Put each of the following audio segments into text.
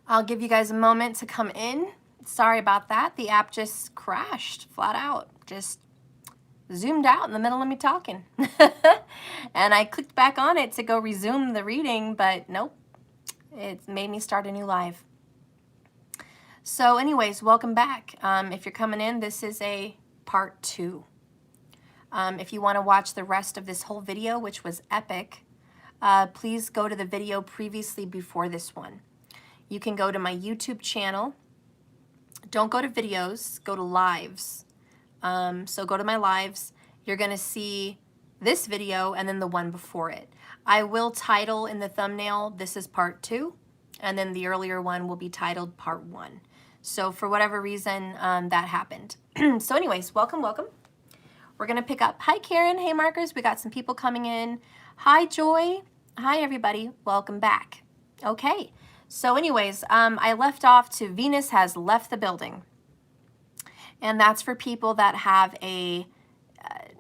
I'll give you guys a moment to come in. Sorry about that. The app just crashed flat out. Just zoomed out in the middle of me talking. And I clicked back on it to go resume the reading, but nope. It made me start a new live. So anyways, welcome back. If you're coming in, this is a part 2. If you want to watch the rest of this whole video, which was epic, please go to the video previously before this one. You can go to my YouTube channel. Don't go to videos, go to lives. So go to my lives. You're going to see this video and then the one before it. I will title in the thumbnail, this is part 2, and then the earlier one will be titled part 1. So for whatever reason, that happened. So anyways, welcome, welcome. We're going to pick up. Hi, Karen. Hey, Markers. We got some people coming in. Hi, Joy. Hi, everybody. Welcome back. Okay. So anyways, I left off to Venus has left the building. And that's for people that have a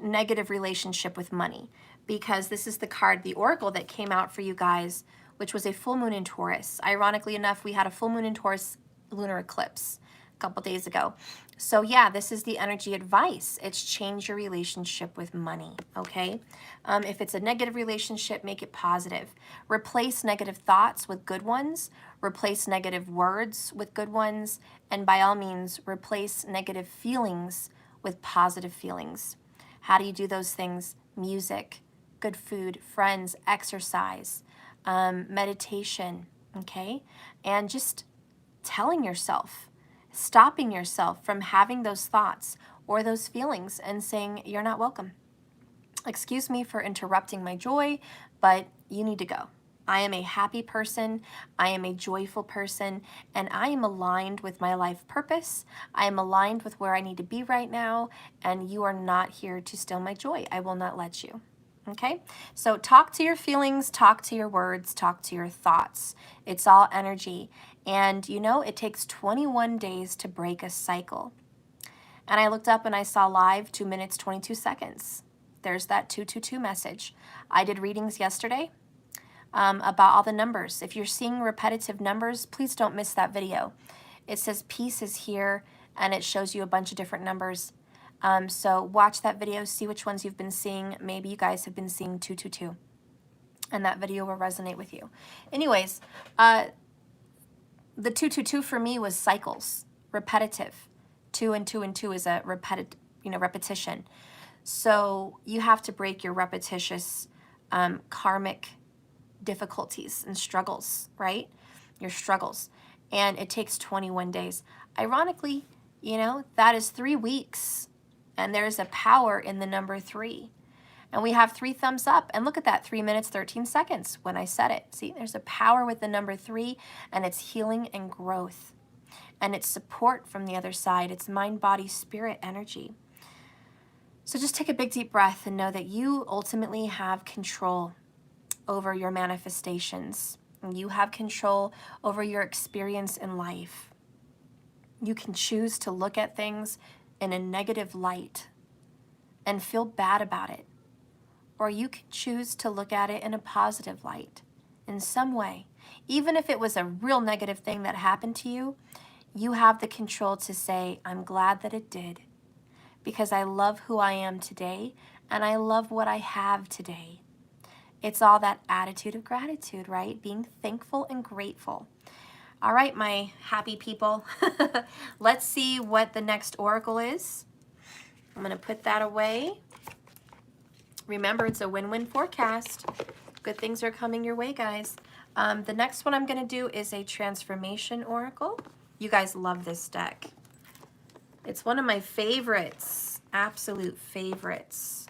negative relationship with money, because this is the card, the Oracle that came out for you guys, which was a full moon in Taurus. Ironically enough, we had a full moon in Taurus lunar eclipse a couple days ago. So yeah, this is the energy advice. It's change your relationship with money, okay? If it's a negative relationship, make it positive. Replace negative thoughts with good ones. Replace negative words with good ones. And by all means, replace negative feelings with positive feelings. How do you do those things? Music, good food, friends, exercise, meditation, okay? And just telling yourself, stopping yourself from having those thoughts or those feelings and saying, you're not welcome. Excuse me for interrupting my joy, but you need to go. I am a happy person, I am a joyful person, and I am aligned with my life purpose. I am aligned with where I need to be right now, and you are not here to steal my joy. I will not let you. Okay? So talk to your feelings, talk to your words, talk to your thoughts. It's all energy. And you know, it takes 21 days to break a cycle. And I looked up and I saw live 2 minutes, 22 seconds. There's that 222 message. I did readings yesterday about all the numbers. If you're seeing repetitive numbers, please don't miss that video. It says peace is here and it shows you a bunch of different numbers. So watch that video, see which ones you've been seeing. Maybe you guys have been seeing 222 and that video will resonate with you. Anyways, the 222 for me was cycles, repetitive. 2 and 2 and 2 is a repetition. So you have to break your repetitious karmic difficulties and struggles, right? Your struggles. And it takes 21 days. Ironically, you know, that is 3 weeks. And there's a power in the number 3. And we have 3 thumbs up. And look at that, 3 minutes, 13 seconds when I said it. See, there's a power with the number 3, and it's healing and growth. And it's support from the other side. It's mind, body, spirit energy. So just take a big, deep breath and know that you ultimately have control over your manifestations. You have control over your experience in life. You can choose to look at things in a negative light and feel bad about it. Or you can choose to look at it in a positive light in some way. Even if it was a real negative thing that happened to you, you have the control to say, I'm glad that it did, because I love who I am today and I love what I have today. It's all that attitude of gratitude, right? Being thankful and grateful. All right, my happy people. Let's see what the next oracle is. I'm going to put that away. Remember, it's a win-win forecast. Good things are coming your way, guys. The next one I'm going to do is a transformation oracle. You guys love this deck. It's one of my favorites, absolute favorites.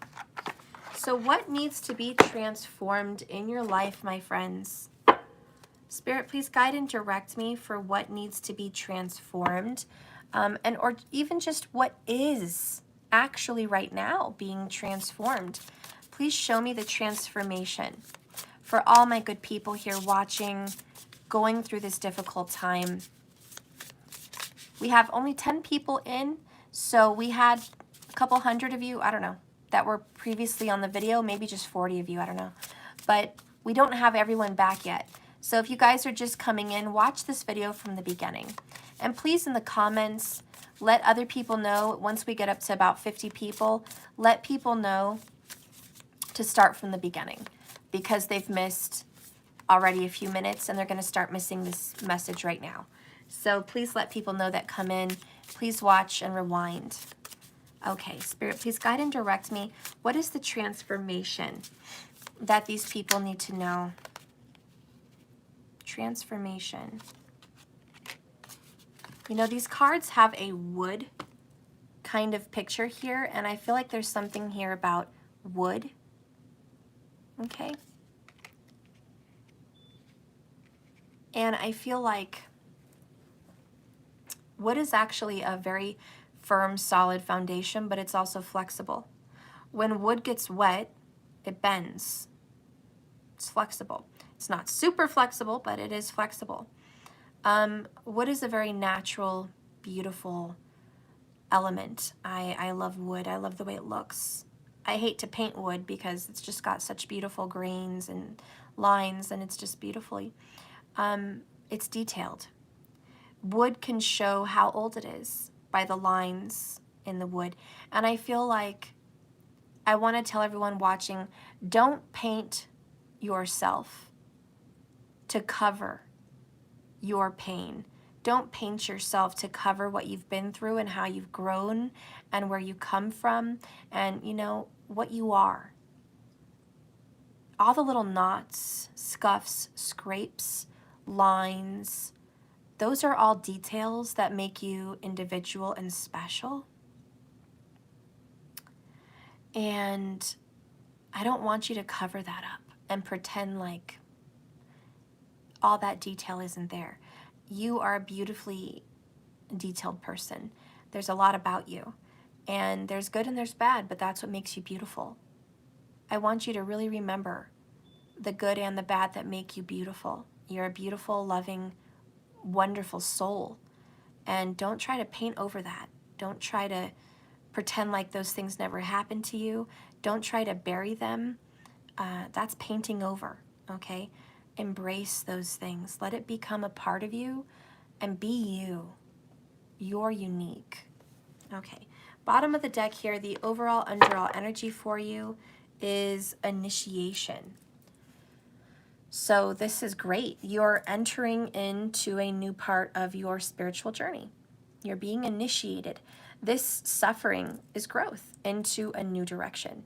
So what needs to be transformed in your life, my friends? Spirit, please guide and direct me for what needs to be transformed, or even just what is actually right now being transformed. Please show me the transformation for all my good people here watching, going through this difficult time. We have only 10 people in, so we had a couple hundred of you, I don't know, that were previously on the video, maybe just 40 of you, I don't know. But we don't have everyone back yet. So if you guys are just coming in, watch this video from the beginning. And please, in the comments, let other people know. Once we get up to about 50 people, let people know to start from the beginning, because they've missed already a few minutes and they're going to start missing this message right now. So please let people know that come in. Please watch and rewind. Okay, Spirit, please guide and direct me. What is the transformation that these people need to know? Transformation. You know, these cards have a wood kind of picture here, and I feel like there's something here about wood. Okay. And I feel like wood is actually a very firm, solid foundation, but it's also flexible. When wood gets wet, it bends. It's flexible. It's not super flexible, but it is flexible. Wood is a very natural, beautiful element. I love wood. I love the way it looks. I hate to paint wood because it's just got such beautiful grains and lines, and it's just beautifully. It's detailed. Wood can show how old it is by the lines in the wood. And I feel like I want to tell everyone watching, don't paint yourself to cover your pain. Don't paint yourself to cover what you've been through and how you've grown and where you come from and, you know, what you are. All the little knots, scuffs, scrapes, lines, those are all details that make you individual and special. And I don't want you to cover that up and pretend like all that detail isn't there. You are a beautifully detailed person. There's a lot about you. And there's good and there's bad, but that's what makes you beautiful. I want you to really remember the good and the bad that make you beautiful. You're a beautiful, loving, wonderful soul. And don't try to paint over that. Don't try to pretend like those things never happened to you. Don't try to bury them. That's painting over, okay? Embrace those things. Let it become a part of you and be you. You're unique. Okay, bottom of the deck here, the overall underall energy for you is initiation. So this is great. You're entering into a new part of your spiritual journey. You're being initiated. This suffering is growth into a new direction.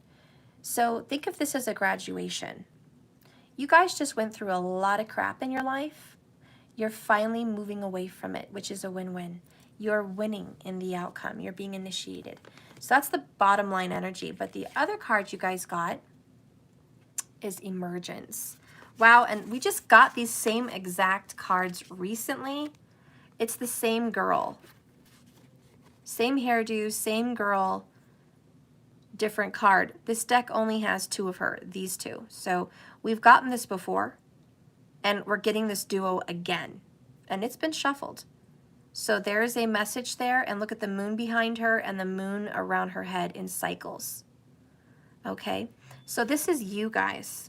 So think of this as a graduation. You guys just went through a lot of crap in your life. You're finally moving away from it, which is a win-win. You're winning in the outcome. You're being initiated. So that's the bottom line energy. But the other card you guys got is emergence. Wow, and we just got these same exact cards recently. It's the same girl. Same hairdo, same girl, different card. This deck only has two of her, these two. So we've gotten this before, and we're getting this duo again. And it's been shuffled. So there is a message there, and look at the moon behind her and the moon around her head in cycles. Okay, so this is you guys.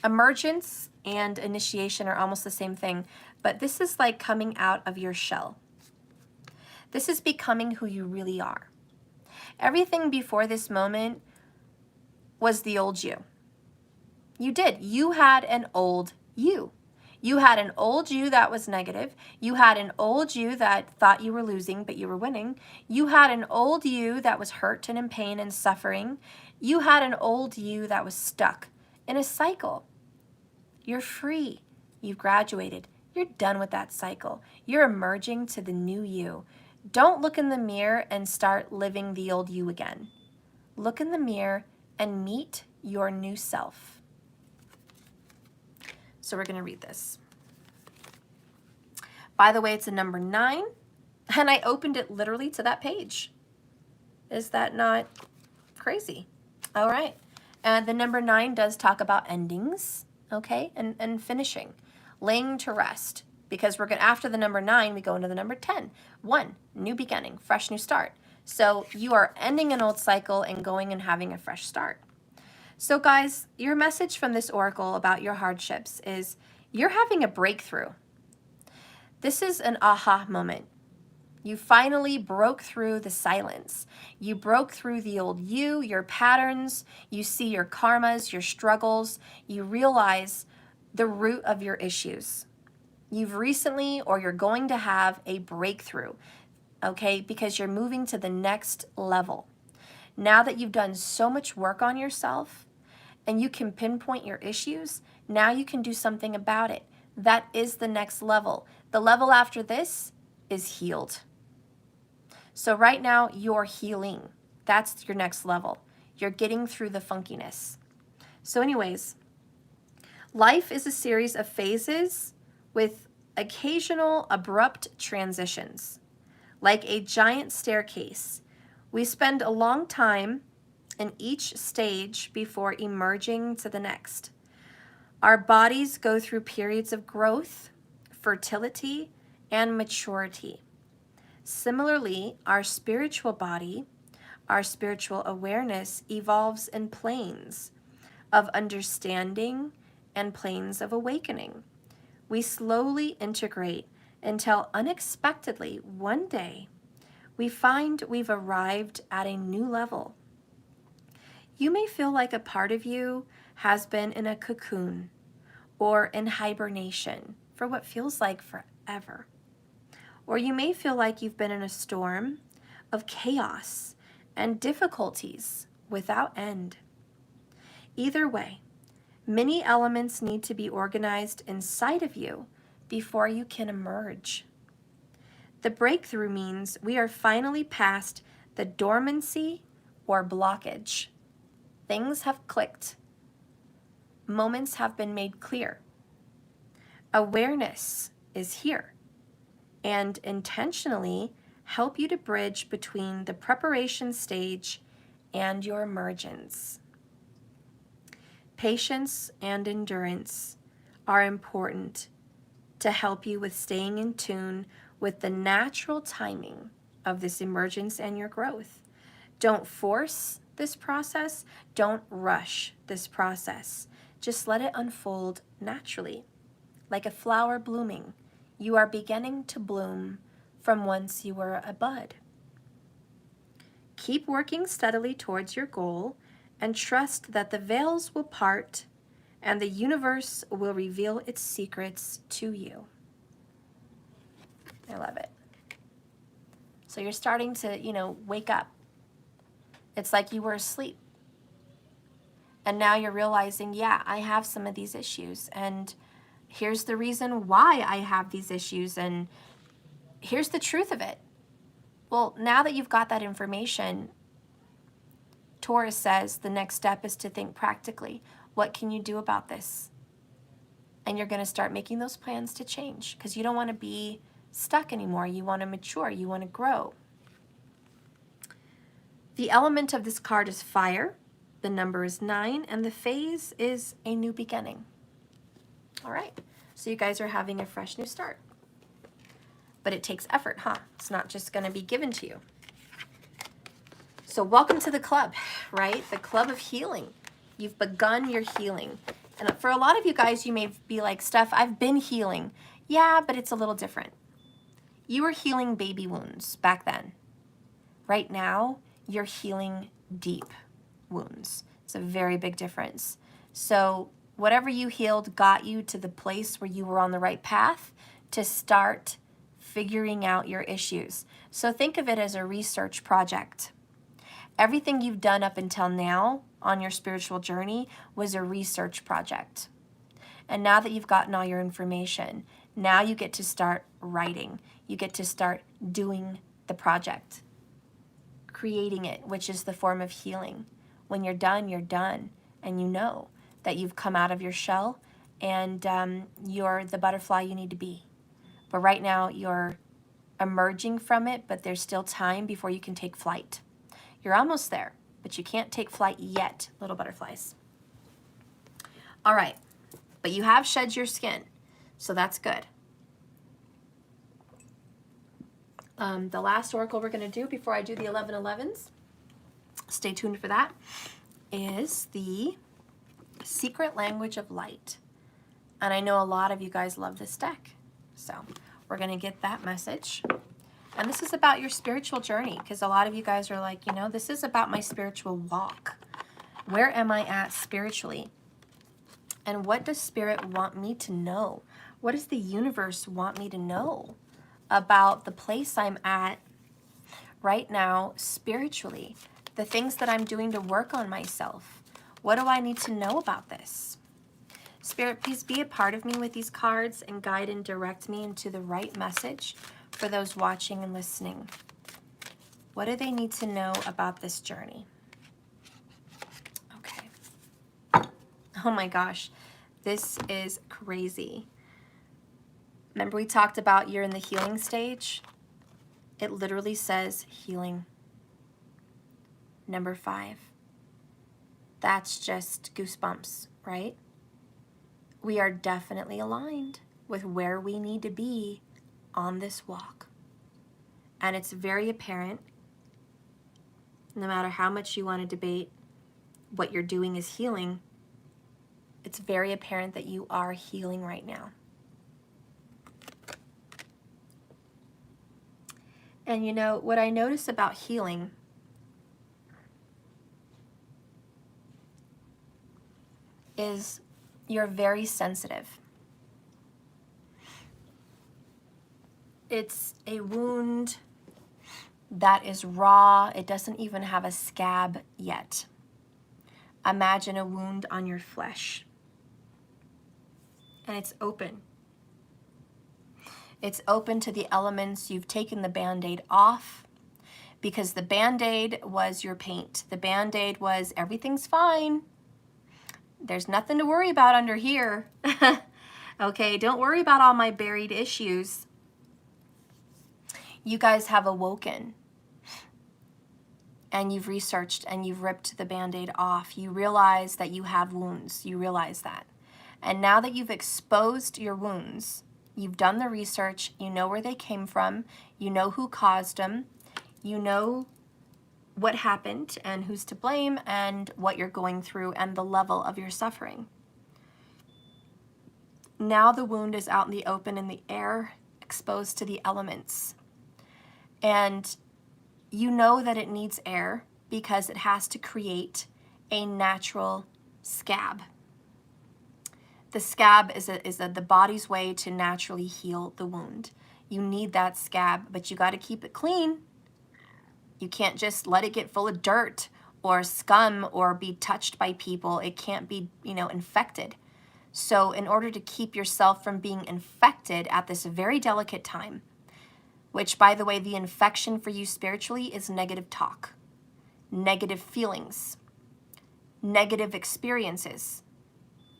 Emergence and initiation are almost the same thing, but this is like coming out of your shell. This is becoming who you really are. Everything before this moment was the old you. You did. You had an old you. You had an old you that was negative. You had an old you that thought you were losing, but you were winning. You had an old you that was hurt and in pain and suffering. You had an old you that was stuck in a cycle. You're free. You've graduated. You're done with that cycle. You're emerging to the new you. Don't look in the mirror and start living the old you again. Look in the mirror and meet your new self. So we're going to read this. By the way, it's a number 9, and I opened it literally to that page. Is that not crazy? All right. And the number 9 does talk about endings, okay, and finishing, laying to rest. Because we're going to, after the number 9, we go into the number 10. 1, new beginning, fresh new start. So you are ending an old cycle and going and having a fresh start. So guys, your message from this oracle about your hardships is you're having a breakthrough. This is an aha moment. You finally broke through the silence. You broke through the old you, your patterns. You see your karmas, your struggles. You realize the root of your issues. You've recently, or you're going to have a breakthrough, okay? Because you're moving to the next level. Now that you've done so much work on yourself and you can pinpoint your issues, now you can do something about it. That is the next level. The level after this is healed. So right now you're healing. That's your next level. You're getting through the funkiness. So anyways, life is a series of phases with occasional abrupt transitions. Like a giant staircase, we spend a long time in each stage before emerging to the next. Our bodies go through periods of growth, fertility, and maturity. Similarly, our spiritual body, our spiritual awareness evolves in planes of understanding and planes of awakening. We slowly integrate until unexpectedly one day we find we've arrived at a new level. You may feel like a part of you has been in a cocoon or in hibernation for what feels like forever. Or you may feel like you've been in a storm of chaos and difficulties without end. Either way, many elements need to be organized inside of you before you can emerge. The breakthrough means we are finally past the dormancy or blockage. Things have clicked. Moments have been made clear. Awareness is here and intentionally help you to bridge between the preparation stage and your emergence. Patience and endurance are important to help you with staying in tune with the natural timing of this emergence and your growth. Don't force this process. Don't rush this process. Just let it unfold naturally. Like a flower blooming, you are beginning to bloom from whence you were a bud. Keep working steadily towards your goal and trust that the veils will part and the universe will reveal its secrets to you. I love it. So you're starting to, wake up. It's like you were asleep. And now you're realizing, yeah, I have some of these issues. And here's the reason why I have these issues. And here's the truth of it. Well, now that you've got that information, Taurus says the next step is to think practically. What can you do about this? And you're going to start making those plans to change because you don't want to be stuck anymore. You want to mature. You want to grow. The element of this card is fire. The number is 9, and the phase is a new beginning. All right, so you guys are having a fresh new start. But it takes effort, huh? It's not just going to be given to you. So welcome to the club, right? The club of healing. You've begun your healing. And for a lot of you guys, you may be like, Steph, I've been healing. Yeah, but it's a little different. You were healing baby wounds back then. Right now, you're healing deep wounds. It's a very big difference. So whatever you healed got you to the place where you were on the right path to start figuring out your issues. So think of it as a research project. Everything you've done up until now on your spiritual journey was a research project. And now that you've gotten all your information, now you get to start writing. You get to start doing the project, creating it, which is the form of healing. When you're done, and you know that you've come out of your shell and you're the butterfly you need to be. But right now you're emerging from it, but there's still time before you can take flight. You're almost there, but you can't take flight yet, little butterflies. All right, but you have shed your skin, so that's good. The last oracle we're going to do before I do the 11.11's, stay tuned for that, is the Secret Language of Light. And I know a lot of you guys love this deck. So we're going to get that message. And this is about your spiritual journey, because a lot of you guys are like, you know, this is about my spiritual walk. Where am I at spiritually? And what does Spirit want me to know? What does the universe want me to know about the place I'm at right now spiritually? The things that I'm doing to work on myself. What do I need to know about this? Spirit, please be a part of me with these cards and guide and direct me into the right message for those watching and listening. What do they need to know about this journey? Okay. Oh my gosh, this is crazy. Remember we talked about you're in the healing stage? It literally says healing. Number 5. That's just goosebumps, right? We are definitely aligned with where we need to be on this walk. And it's very apparent, no matter how much you want to debate what you're doing is healing, it's very apparent that you are healing right now. And you know, what I notice about healing is you're very sensitive. It's a wound that is raw. It doesn't even have a scab yet. Imagine a wound on your flesh. And it's open. It's open to the elements. You've taken the Band-Aid off because the Band-Aid was your paint. The Band-Aid was everything's fine. There's nothing to worry about under here. Okay, don't worry about all my buried issues. You guys have awoken. And you've researched and you've ripped the Band-Aid off. You realize that you have wounds. You realize that. And now that you've exposed your wounds, you've done the research, you know where they came from, you know who caused them, you know what happened and who's to blame and what you're going through and the level of your suffering. Now the wound is out in the open, in the air, exposed to the elements. And you know that it needs air because it has to create a natural scab. The scab is the body's way to naturally heal the wound. You need that scab, but you got to keep it clean. You can't just let it get full of dirt or scum or be touched by people. It can't be, you know, infected. So in order to keep yourself from being infected at this very delicate time, which, by the way, the infection for you spiritually is negative talk, negative feelings, negative experiences.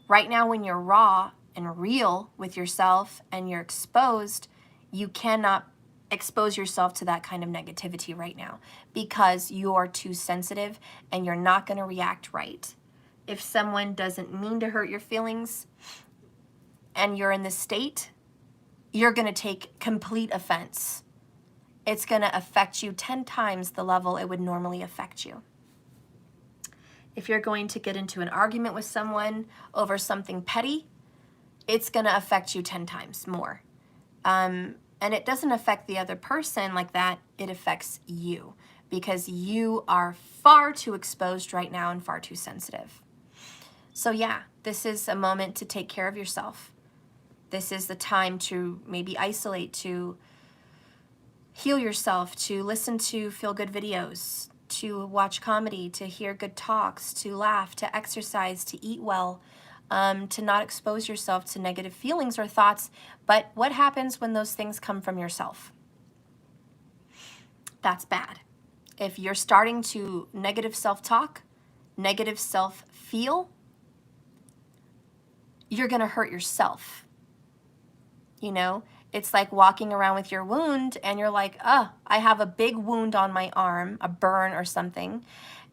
Right now, when you're raw and real with yourself and you're exposed, you cannot expose yourself to that kind of negativity right now because you're too sensitive and you're not going to react right. If someone doesn't mean to hurt your feelings and you're in this state, you're going to take complete offense. It's going to affect you 10 times the level it would normally affect you. If you're going to get into an argument with someone over something petty, it's going to affect you 10 times more. And it doesn't affect the other person like that. It affects you because you are far too exposed right now and far too sensitive. So yeah, this is a moment to take care of yourself. This is the time to maybe isolate, to heal yourself, to listen to feel-good videos, to watch comedy, to hear good talks, to laugh, to exercise, to eat well, to not expose yourself to negative feelings or thoughts. But what happens when those things come from yourself? That's bad. If you're starting to negative self-talk, negative self-feel, you're going to hurt yourself. You know, it's like walking around with your wound and you're like, oh, I have a big wound on my arm, a burn or something,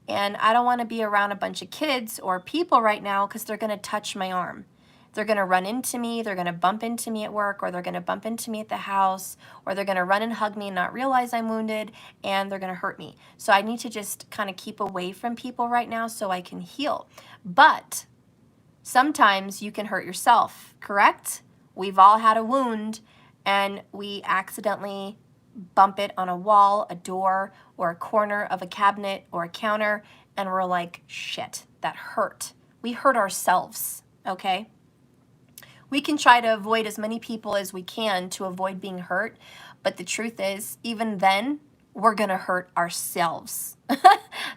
and I don't want to be around a bunch of kids or people right now because they're going to touch my arm. They're going to run into me, they're going to bump into me at work, or they're going to bump into me at the house, or they're going to run and hug me and not realize I'm wounded, and they're going to hurt me. So I need to just kind of keep away from people right now so I can heal. But Sometimes you can hurt yourself, correct? We've all had a wound and we accidentally bump it on a wall, a door, or a corner of a cabinet or a counter, and we're like, shit, that hurt. We hurt ourselves, okay? We can try to avoid as many people as we can to avoid being hurt, but the truth is, even then, we're gonna hurt ourselves,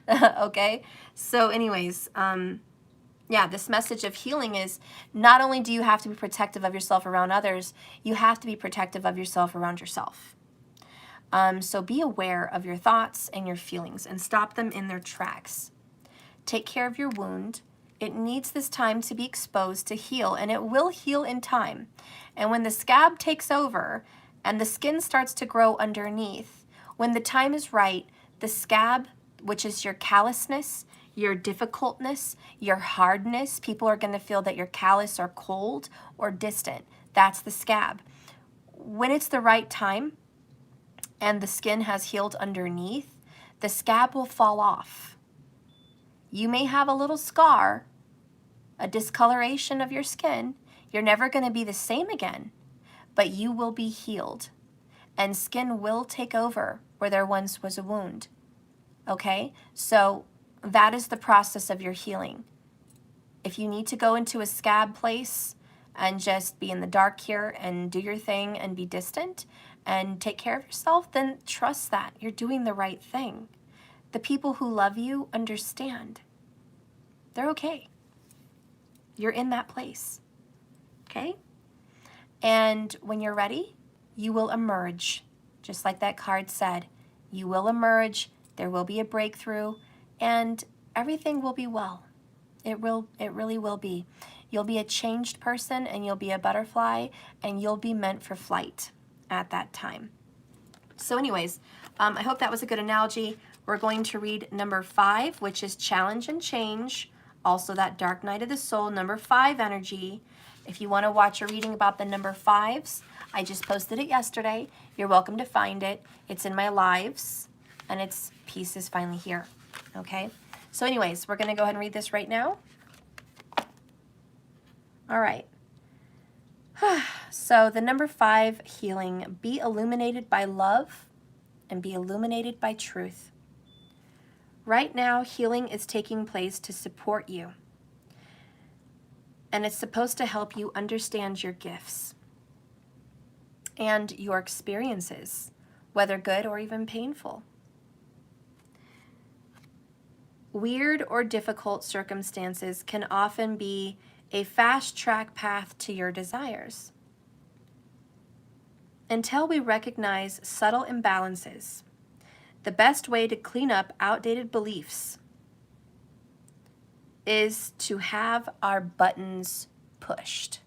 okay? So anyways, yeah, this message of healing is not only do you have to be protective of yourself around others, you have to be protective of yourself around yourself. So be aware of your thoughts and your feelings and stop them in their tracks. Take care of your wound. It needs this time to be exposed to heal, and it will heal in time. And when the scab takes over and the skin starts to grow underneath, when the time is right, the scab, which is your callousness, your difficultness, your hardness, people are going to feel that you're callous or cold or distant. That's the scab. When it's the right time and the skin has healed underneath, the scab will fall off. You may have a little scar, a discoloration of your skin. You're never going to be the same again, but you will be healed, and skin will take over where there once was a wound. Okay? So that is the process of your healing. If you need to go into a scab place and just be in the dark here and do your thing and be distant and take care of yourself, then trust that you're doing the right thing. The people who love you understand. They're okay. You're in that place. Okay? And when you're ready, you will emerge. Just like that card said, you will emerge, there will be a breakthrough, and everything will be well. It really will be. You'll be a changed person, and you'll be a butterfly, and you'll be meant for flight at that time. So anyways, I hope that was a good analogy. We're going to read number 5, which is challenge and change. Also that dark night of the soul, number 5 energy. If you want to watch a reading about the number 5s, I just posted it yesterday. You're welcome to find it. It's in my lives, and its piece is finally here. Okay? So anyways, we're going to go ahead and read this right now. All right. So the number 5 healing, be illuminated by love and be illuminated by truth. Right now, healing is taking place to support you. And it's supposed to help you understand your gifts and your experiences, whether good or even painful. Weird or difficult circumstances can often be a fast-track path to your desires. Until we recognize subtle imbalances, the best way to clean up outdated beliefs is to have our buttons pushed.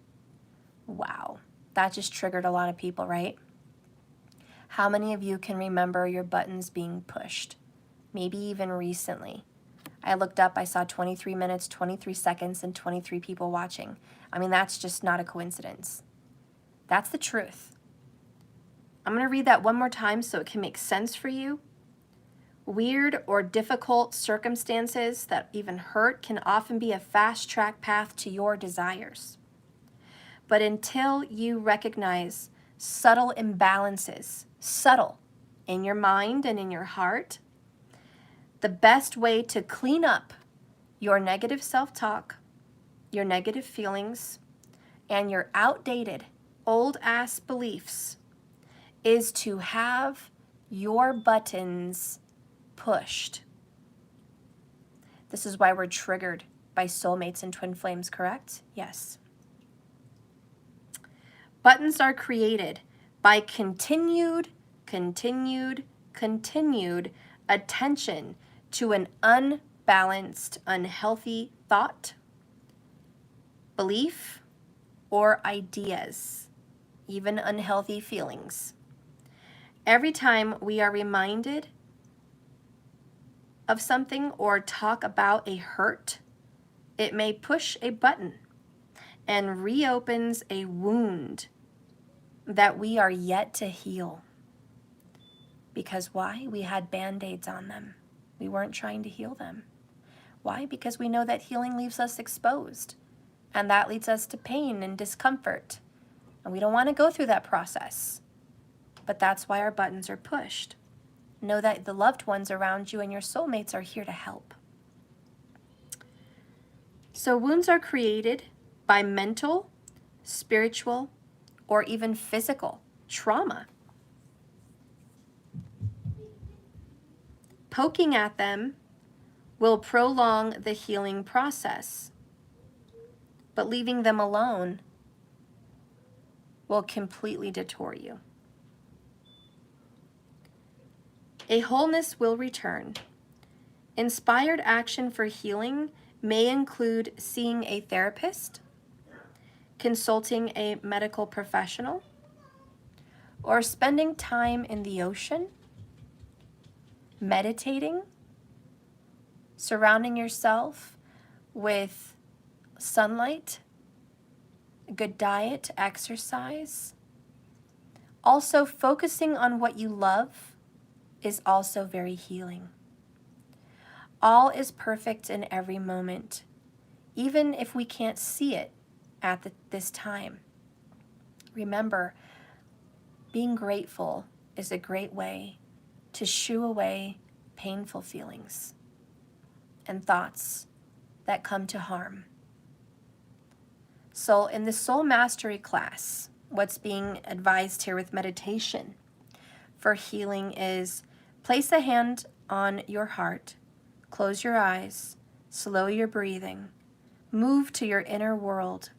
Wow, that just triggered a lot of people, right? How many of you can remember your buttons being pushed? Maybe even recently. I looked up, I saw 23 minutes, 23 seconds, and 23 people watching. I mean, that's just not a coincidence. That's the truth. I'm going to read that one more time so it can make sense for you. Weird or difficult circumstances that even hurt can often be a fast-track path to your desires. But until you recognize subtle imbalances, subtle, in your mind and in your heart, the best way to clean up your negative self-talk, your negative feelings, and your outdated, old-ass beliefs is to have your buttons pushed. This is why we're triggered by soulmates and twin flames, correct? Yes. Buttons are created by continued attention to an unbalanced, unhealthy thought, belief, or ideas, even unhealthy feelings. Every time we are reminded of something or talk about a hurt, it may push a button and reopens a wound that we are yet to heal. Because why? We had band-aids on them. We weren't trying to heal them. Why? Because we know that healing leaves us exposed And that leads us to pain and discomfort. And we don't want to go through that process. But that's why our buttons are pushed. Know that the loved ones around you and your soulmates are here to help. So wounds are created by mental, spiritual, or even physical trauma. Poking at them will prolong the healing process, but leaving them alone will completely detour you. A wholeness will return. Inspired action for healing may include seeing a therapist, consulting a medical professional, or spending time in the ocean, meditating, surrounding yourself with sunlight, good diet, exercise. Also, focusing on what you love is also very healing. All is perfect in every moment, even if we can't see it at this time. Remember, being grateful is a great way to shoo away painful feelings and thoughts that come to harm. So in the Soul Mastery class, what's being advised here with meditation for healing is place a hand on your heart, close your eyes, slow your breathing, move to your inner world,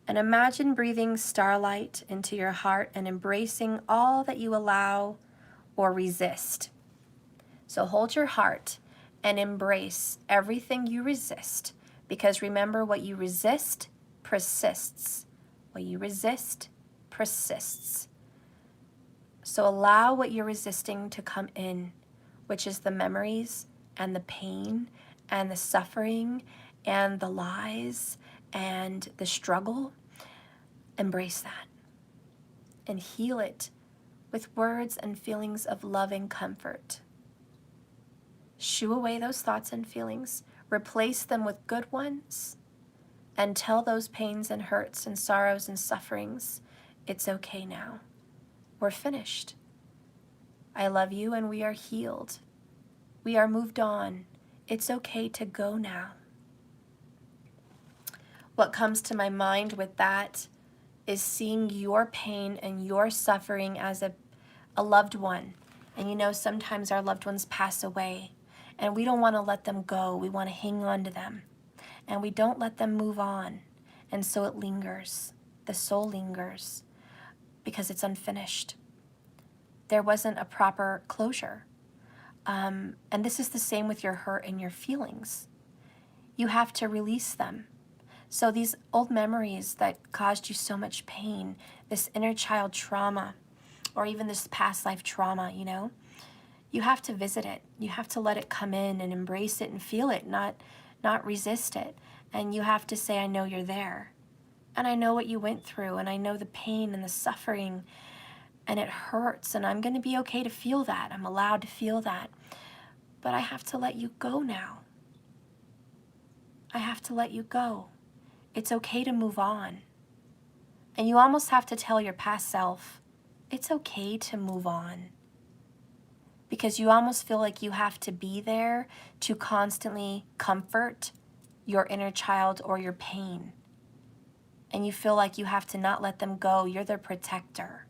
and imagine breathing starlight into your heart and embracing all that you allow or resist. So hold your heart and embrace everything you resist, because remember, what you resist persists. What you resist persists. So allow what you're resisting to come in, which is the memories and the pain and the suffering and the lies and the struggle. Embrace that and heal it with words and feelings of love and comfort. Shoo away those thoughts and feelings, replace them with good ones, and tell those pains and hurts and sorrows and sufferings, it's okay now. We're finished. I love you and we are healed. We are moved on. It's okay to go now. What comes to my mind with that is seeing your pain and your suffering as a loved one. And you know, sometimes our loved ones pass away and we don't want to let them go. We want to hang on to them. And we don't let them move on. And so it lingers. The soul lingers because it's unfinished. There wasn't a proper closure. And this is the same with your hurt and your feelings. You have to release them. So these old memories that caused you so much pain, this inner child trauma, or even this past life trauma, you know, you have to visit it. You have to let it come in and embrace it and feel it, not resist it. And you have to say, I know you're there. And I know what you went through, and I know the pain and the suffering, and it hurts, and I'm going to be okay to feel that. I'm allowed to feel that. But I have to let you go now. I have to let you go. It's okay to move on. And you almost have to tell your past self, it's okay to move on. Because you almost feel like you have to be there to constantly comfort your inner child or your pain. And you feel like you have to not let them go. You're their protector.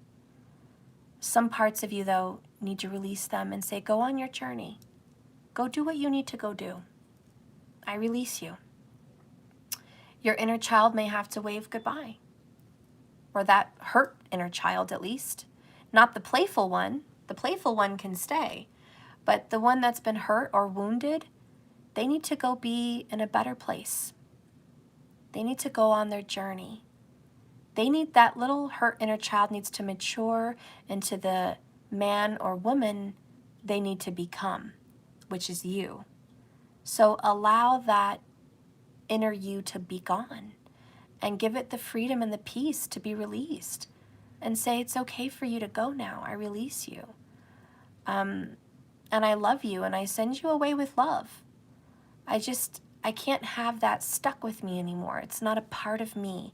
Some parts of you, though, need to release them and say, go on your journey. Go do what you need to go do. I release you. Your inner child may have to wave goodbye. Or that hurt inner child, at least. Not the playful one. The playful one can stay. But the one that's been hurt or wounded, they need to go be in a better place. They need to go on their journey. That little hurt inner child needs to mature into the man or woman they need to become, which is you. So allow that inner you to be gone and give it the freedom and the peace to be released and say, it's okay for you to go now. I release you. And I love you and I send you away with love. I can't have that stuck with me anymore. It's not a part of me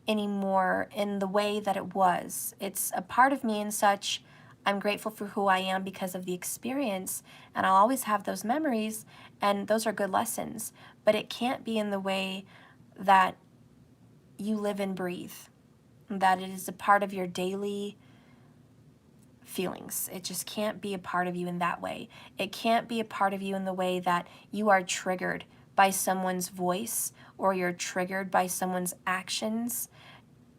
anymore in the way that it was. It's a part of me in such I'm grateful for who I am because of the experience, and I'll always have those memories, and those are good lessons, but it can't be in the way that you live and breathe, that it is a part of your daily feelings. It just can't be a part of you in that way. It can't be a part of you in the way that you are triggered by someone's voice or you're triggered by someone's actions.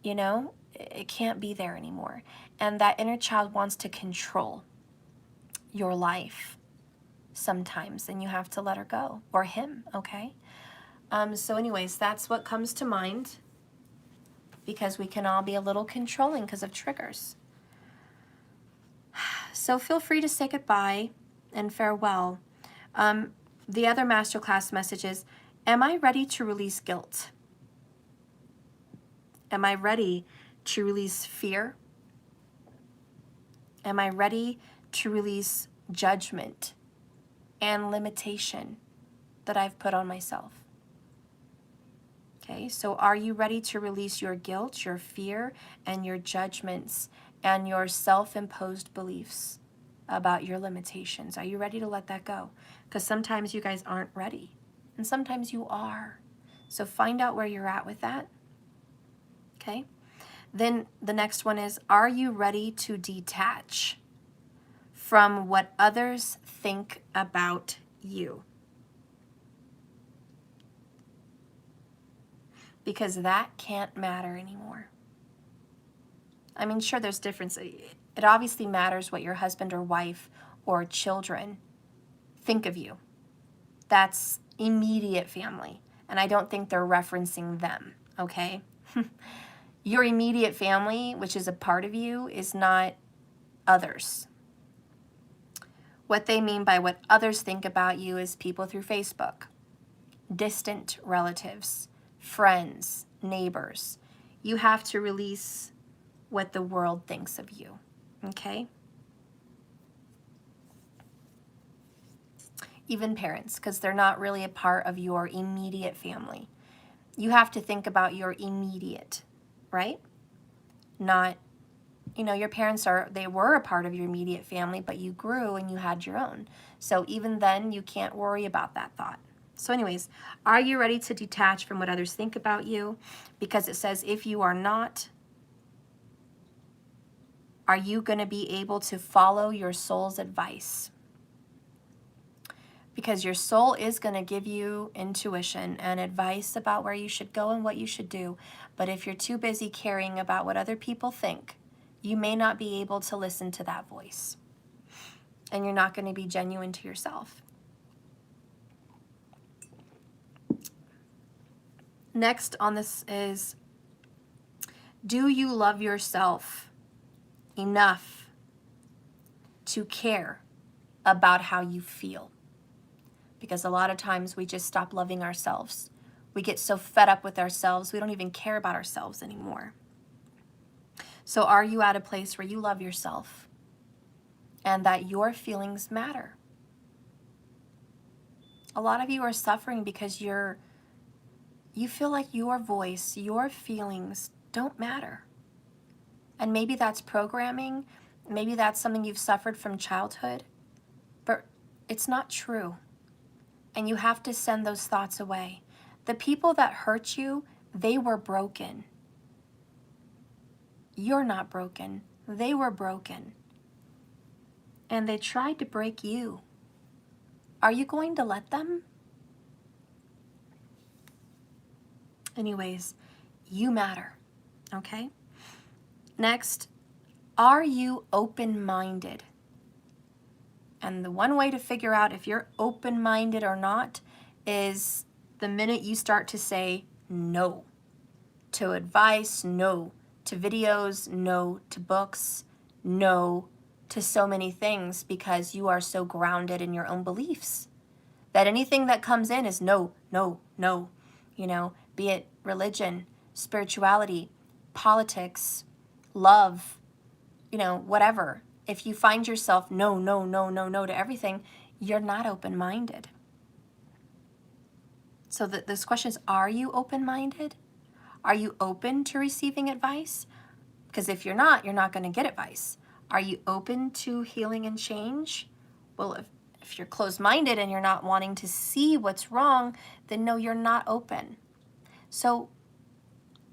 You know, it can't be there anymore. And that inner child wants to control your life sometimes, and you have to let her go, or him, okay? So anyways, that's what comes to mind, because we can all be a little controlling because of triggers. So feel free to say goodbye and farewell. The other masterclass message is, am I ready to release guilt? Am I ready to release fear? Am I ready to release judgment and limitation that I've put on myself? Okay, so are you ready to release your guilt, your fear, and your judgments and your self-imposed beliefs about your limitations? Are you ready to let that go? Because sometimes you guys aren't ready, and sometimes you are. So find out where you're at with that. Okay? Then the next one is, are you ready to detach from what others think about you? Because that can't matter anymore. I mean, sure, there's difference. It obviously matters what your husband or wife or children think of you. That's immediate family. And I don't think they're referencing them, okay? Your immediate family, which is a part of you, is not others. What they mean by what others think about you is people through Facebook, distant relatives, friends, neighbors. You have to release what the world thinks of you, okay? Even parents, because they're not really a part of your immediate family. You have to think about your immediate, right? Not, you know, your parents they were a part of your immediate family, but you grew and you had your own. So even then, you can't worry about that thought. So anyways, are you ready to detach from what others think about you? Because it says, if you are not, are you going to be able to follow your soul's advice? Because your soul is going to give you intuition and advice about where you should go and what you should do. But if you're too busy caring about what other people think, you may not be able to listen to that voice. And you're not going to be genuine to yourself. Next on this is, do you love yourself enough to care about how you feel? Because a lot of times we just stop loving ourselves. We get so fed up with ourselves, we don't even care about ourselves anymore. So are you at a place where you love yourself and that your feelings matter? A lot of you are suffering because you feel like your voice, your feelings don't matter. And maybe that's programming, maybe that's something you've suffered from childhood, but it's not true. And you have to send those thoughts away. The people that hurt you, they were broken. You're not broken. They were broken. And they tried to break you. Are you going to let them? Anyways, you matter, okay? Next, are you open-minded? And the one way to figure out if you're open-minded or not is the minute you start to say no to advice, no to videos, no to books, no to so many things, because you are so grounded in your own beliefs that anything that comes in is no, no, no. You know, be it religion, spirituality, politics, love, you know, whatever. If you find yourself no, no, no, no, no to everything, you're not open-minded. So this question is, are you open-minded? Are you open to receiving advice? Because if you're not going to get advice. Are you open to healing and change? Well, if you're closed-minded and you're not wanting to see what's wrong, then no, you're not open. So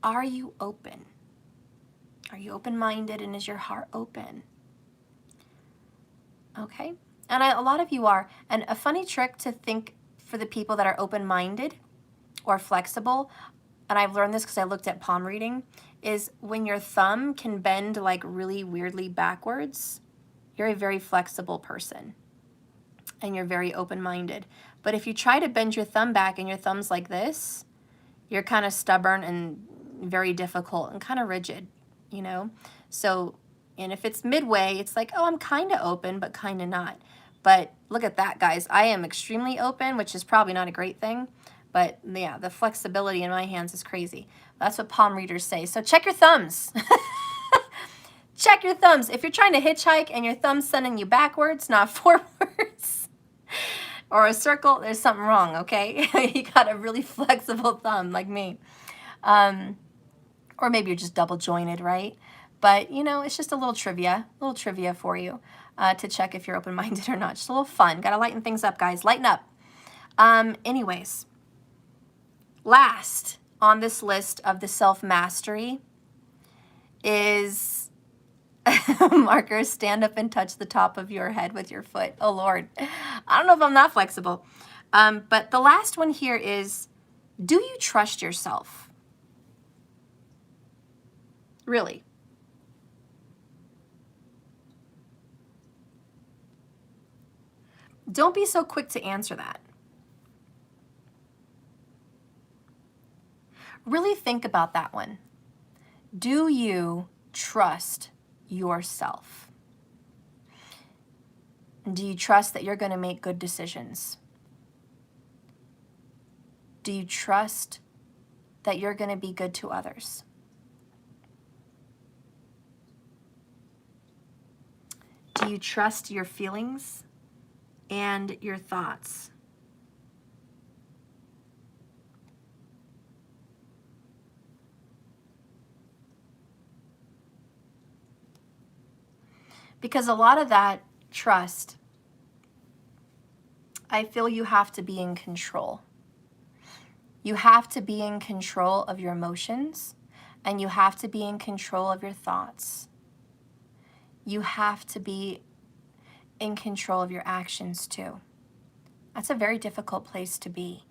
are you open? Are you open-minded, and is your heart open? Okay, and a lot of you are. And a funny trick to think for the people that are open-minded or flexible, and I've learned this because I looked at palm reading, is when your thumb can bend like really weirdly backwards, you're a very flexible person and you're very open-minded. But if you try to bend your thumb back and your thumb's like this, you're kind of stubborn and very difficult and kind of rigid, you know? So, and if it's midway, it's like, oh, I'm kind of open, but kind of not. But look at that, guys. I am extremely open, which is probably not a great thing. But yeah, the flexibility in my hands is crazy. That's what palm readers say. So check your thumbs. Check your thumbs. If you're trying to hitchhike and your thumb's sending you backwards, not forwards, or a circle, there's something wrong, okay? You got a really flexible thumb like me. Or maybe you're just double jointed, right? But, you know, it's just a little trivia for you to check if you're open-minded or not. Just a little fun. Got to lighten things up, guys. Lighten up. Anyways, last on this list of the self-mastery is markers, stand up and touch the top of your head with your foot. Oh, Lord. I don't know if I'm that flexible. But the last one here is, do you trust yourself? Really? Don't be so quick to answer that. Really think about that one. Do you trust yourself? Do you trust that you're going to make good decisions? Do you trust that you're going to be good to others? Do you trust your feelings and your thoughts? Because a lot of that trust, I feel you have to be in control. You have to be in control of your emotions, and you have to be in control of your thoughts. You have to be in control of your actions too. That's a very difficult place to be.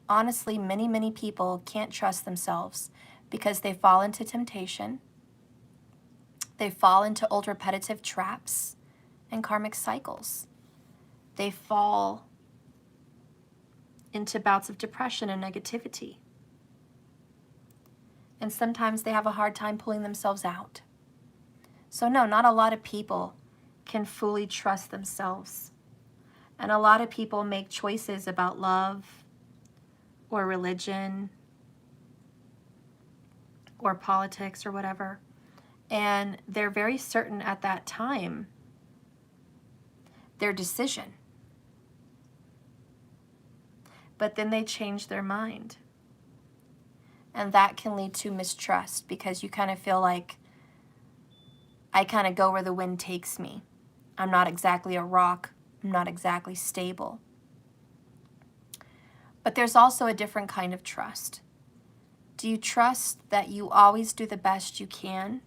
Honestly, many people can't trust themselves because they fall into temptation. They fall into old repetitive traps and karmic cycles. They fall into bouts of depression and negativity. And sometimes they have a hard time pulling themselves out. So no, not a lot of people can fully trust themselves. And a lot of people make choices about love or religion or politics or whatever. And they're very certain at that time their decision. But then they change their mind. And that can lead to mistrust because you kind of feel like, I kind of go where the wind takes me. I'm not exactly a rock. I'm not exactly stable. But there's also a different kind of trust. Do you trust that you always do the best you can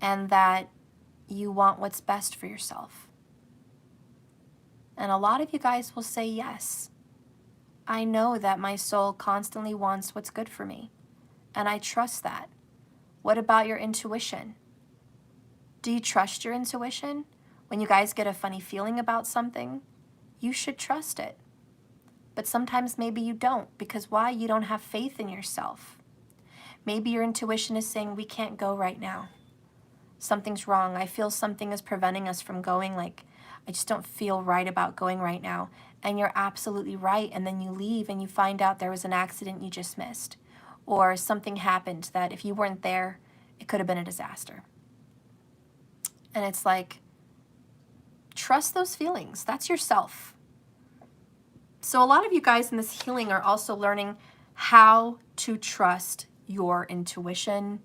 and that you want what's best for yourself? And a lot of you guys will say yes. I know that my soul constantly wants what's good for me, and I trust that. What about your intuition? Do you trust your intuition? When you guys get a funny feeling about something, you should trust it. But sometimes maybe you don't, because why? You don't have faith in yourself. Maybe your intuition is saying, we can't go right now. Something's wrong. I feel something is preventing us from going, like, I just don't feel right about going right now. And you're absolutely right. And then you leave and you find out there was an accident you just missed. Or something happened that if you weren't there, it could have been a disaster. And it's like, trust those feelings. That's yourself. So a lot of you guys in this healing are also learning how to trust your intuition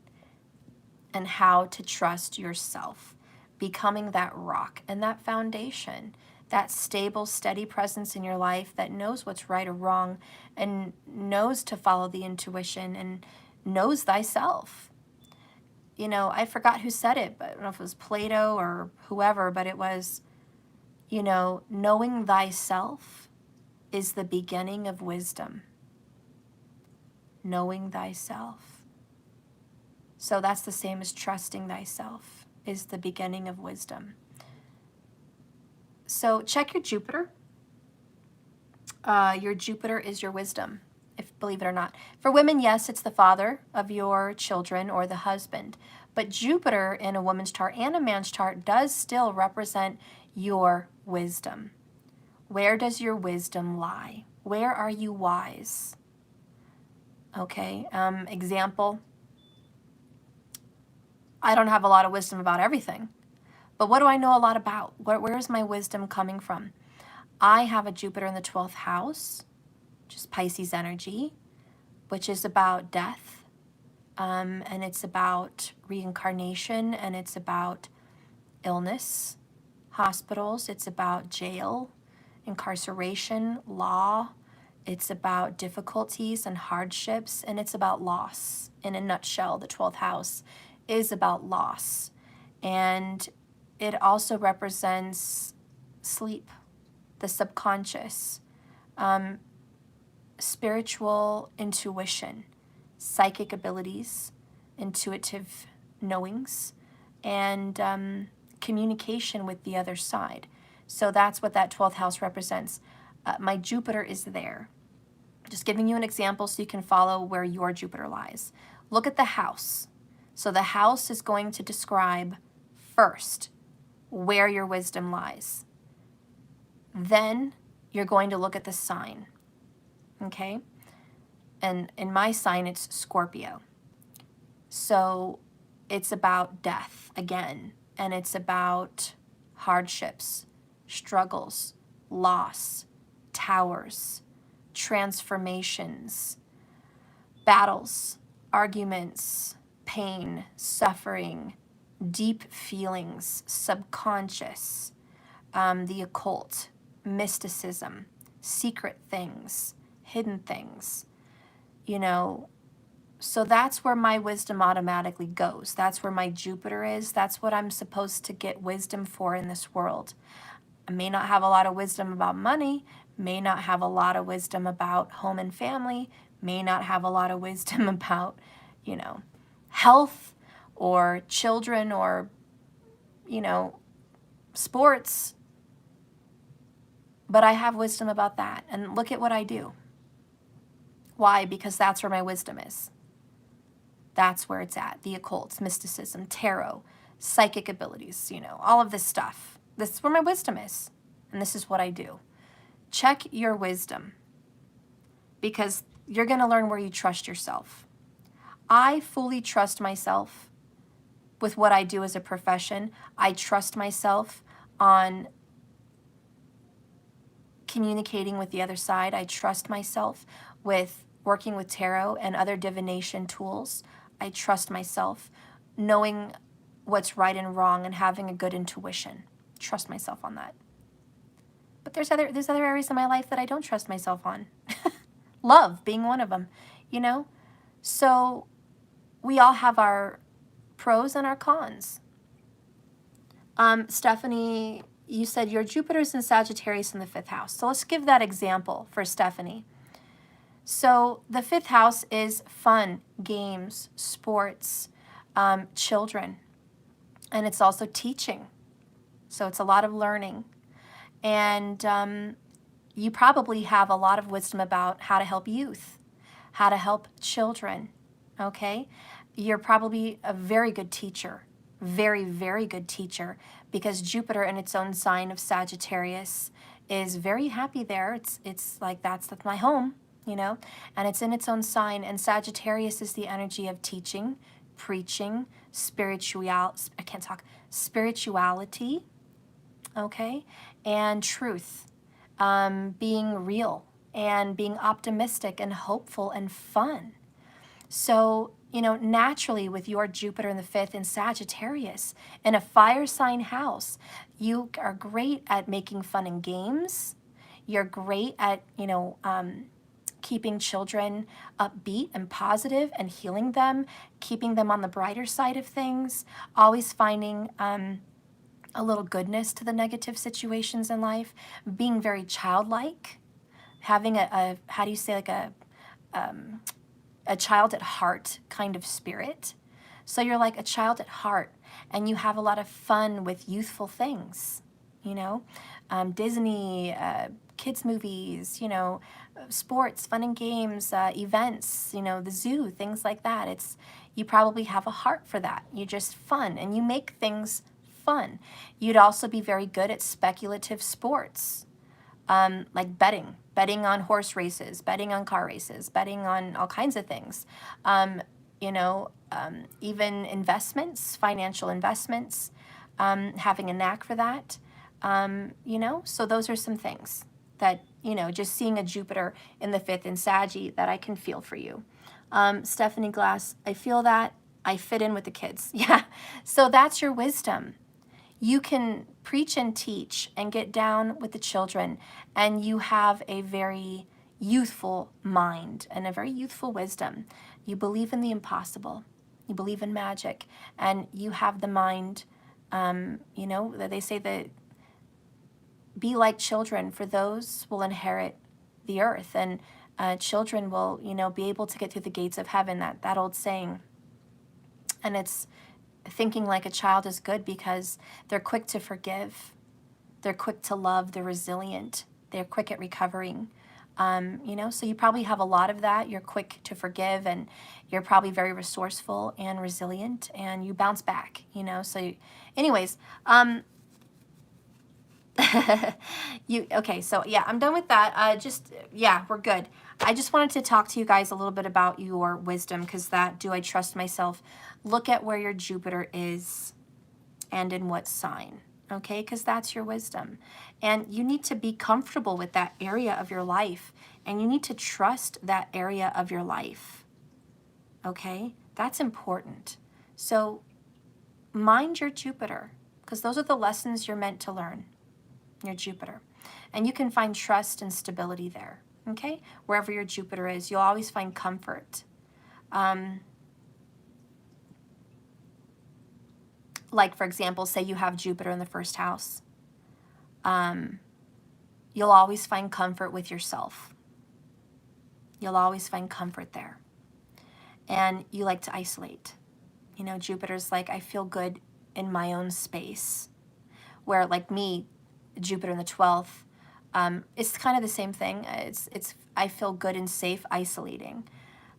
and how to trust yourself, becoming that rock and that foundation, that stable, steady presence in your life that knows what's right or wrong and knows to follow the intuition and knows thyself. You know, I forgot who said it, but I don't know if it was Plato or whoever, but it was, you know, knowing thyself is the beginning of wisdom. Knowing thyself. So that's the same as trusting thyself is the beginning of wisdom. So check your Jupiter. Your Jupiter is your wisdom, if believe it or not. For women, yes, it's the father of your children or the husband. But Jupiter in a woman's chart and a man's chart does still represent your wisdom. Where does your wisdom lie? Where are you wise? Okay, example. I don't have a lot of wisdom about everything, but what do I know a lot about? Where is my wisdom coming from? I have a Jupiter in the 12th house, which is Pisces energy, which is about death, and it's about reincarnation, and it's about illness, hospitals, it's about jail, incarceration, law, it's about difficulties and hardships, and it's about loss. In a nutshell, the 12th house is about loss. And it also represents sleep, the subconscious, spiritual intuition, psychic abilities, intuitive knowings, and communication with the other side. So that's what that 12th house represents. My Jupiter is there. Just giving you an example so you can follow where your Jupiter lies. Look at the house. So the house is going to describe first where your wisdom lies. Then you're going to look at the sign, okay? And in my sign, it's Scorpio. So it's about death again, and it's about hardships, struggles, loss, towers, transformations, battles, arguments, pain, suffering, deep feelings, subconscious, the occult, mysticism, secret things, hidden things, you know. So that's where my wisdom automatically goes. That's where my Jupiter is. That's what I'm supposed to get wisdom for in this world. I may not have a lot of wisdom about money, may not have a lot of wisdom about home and family, may not have a lot of wisdom about, you know, health or children or, you know, sports. But I have wisdom about that. And look at what I do. Why? Because that's where my wisdom is. That's where it's at. The occult, mysticism, tarot, psychic abilities, you know, all of this stuff. This is where my wisdom is. And this is what I do. Check your wisdom, because you're going to learn where you trust yourself. I fully trust myself with what I do as a profession. I trust myself on communicating with the other side. I trust myself with working with tarot and other divination tools. I trust myself knowing what's right and wrong and having a good intuition. Trust myself on that. But there's other areas in my life that I don't trust myself on. Love being one of them, you know? So we all have our pros and our cons. Stephanie, you said your Jupiter's in Sagittarius in the 5th house. So let's give that example for Stephanie. So the 5th house is fun, games, sports, children, and it's also teaching. So it's a lot of learning. And you probably have a lot of wisdom about how to help youth, how to help children, okay? You're probably a very good teacher, very, very good teacher, because Jupiter in its own sign of Sagittarius is very happy there. It's like that's my home, you know, and it's in its own sign. And Sagittarius is the energy of teaching, preaching, spirituality, okay, and truth, being real, and being optimistic and hopeful and fun. So, you know, naturally with your Jupiter in the 5th in Sagittarius, in a fire sign house, you are great at making fun and games. You're great at, you know, keeping children upbeat and positive and healing them, keeping them on the brighter side of things, always finding a little goodness to the negative situations in life, being very childlike, having how do you say, like a child at heart kind of spirit. So you're like a child at heart, and you have a lot of fun with youthful things, you know, Disney, kids movies, you know, sports, fun and games, events, you know, the zoo, things like that. You probably have a heart for that. You're just fun, and you make things fun. You'd also be very good at speculative sports, like betting on horse races, betting on car races, betting on all kinds of things. You know, even investments, financial investments, having a knack for that. You know, so those are some things that, you know, just seeing a Jupiter in the 5th in Saggy that I can feel for you. Stephanie Glass, I feel that. I fit in with the kids. Yeah, so that's your wisdom. You can preach and teach and get down with the children, and you have a very youthful mind and a very youthful wisdom. You believe in the impossible. You believe in magic, and you have the mind, you know, they say that be like children, for those will inherit the earth, and children will, you know, be able to get through the gates of heaven, that old saying. And it's thinking like a child is good because they're quick to forgive, they're quick to love, they're resilient, they're quick at recovering. You know, so you probably have a lot of that. You're quick to forgive, and you're probably very resourceful and resilient, and you bounce back, you know. So anyways, okay, so yeah, I'm done with that. Yeah, we're good. I just wanted to talk to you guys a little bit about your wisdom, because that, do I trust myself? Look at where your Jupiter is and in what sign, okay? Because that's your wisdom. And you need to be comfortable with that area of your life, and you need to trust that area of your life, okay? That's important. So mind your Jupiter, because those are the lessons you're meant to learn, your Jupiter. And you can find trust and stability there, okay? Wherever your Jupiter is, you'll always find comfort. Like, for example, say you have Jupiter in the 1st house. You'll always find comfort with yourself. You'll always find comfort there. And you like to isolate. You know, Jupiter's like, I feel good in my own space. Where, like me, Jupiter in the 12th, it's kind of the same thing. I feel good and safe isolating.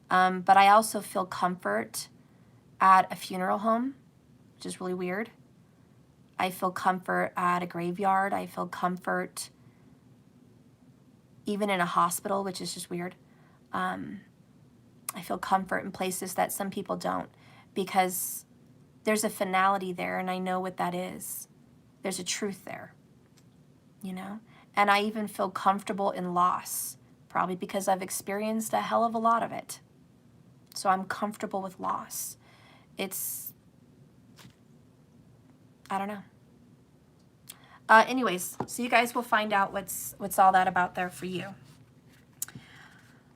But I also feel comfort at a funeral home, which is really weird. I feel comfort at a graveyard. I feel comfort even in a hospital, which is just weird. I feel comfort in places that some people don't, because there's a finality there, and I know what that is. There's a truth there, you know? And I even feel comfortable in loss, probably because I've experienced a hell of a lot of it. So I'm comfortable with loss. I don't know. Anyways, so you guys will find out what's all that about there for you.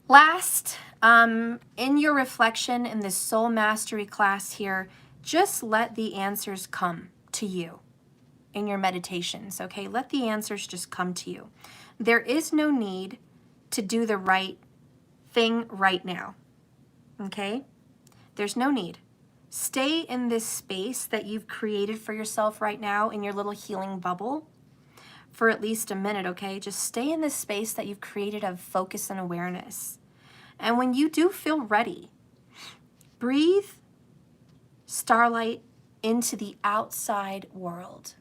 Last, in your reflection in this soul mastery class here, just let the answers come to you in your meditations, okay? Let the answers just come to you. There is no need to do the right thing right now, okay? There's no need. Stay in this space that you've created for yourself right now in your little healing bubble for at least a minute, okay? Just stay in this space that you've created of focus and awareness. And when you do feel ready, breathe starlight into the outside world.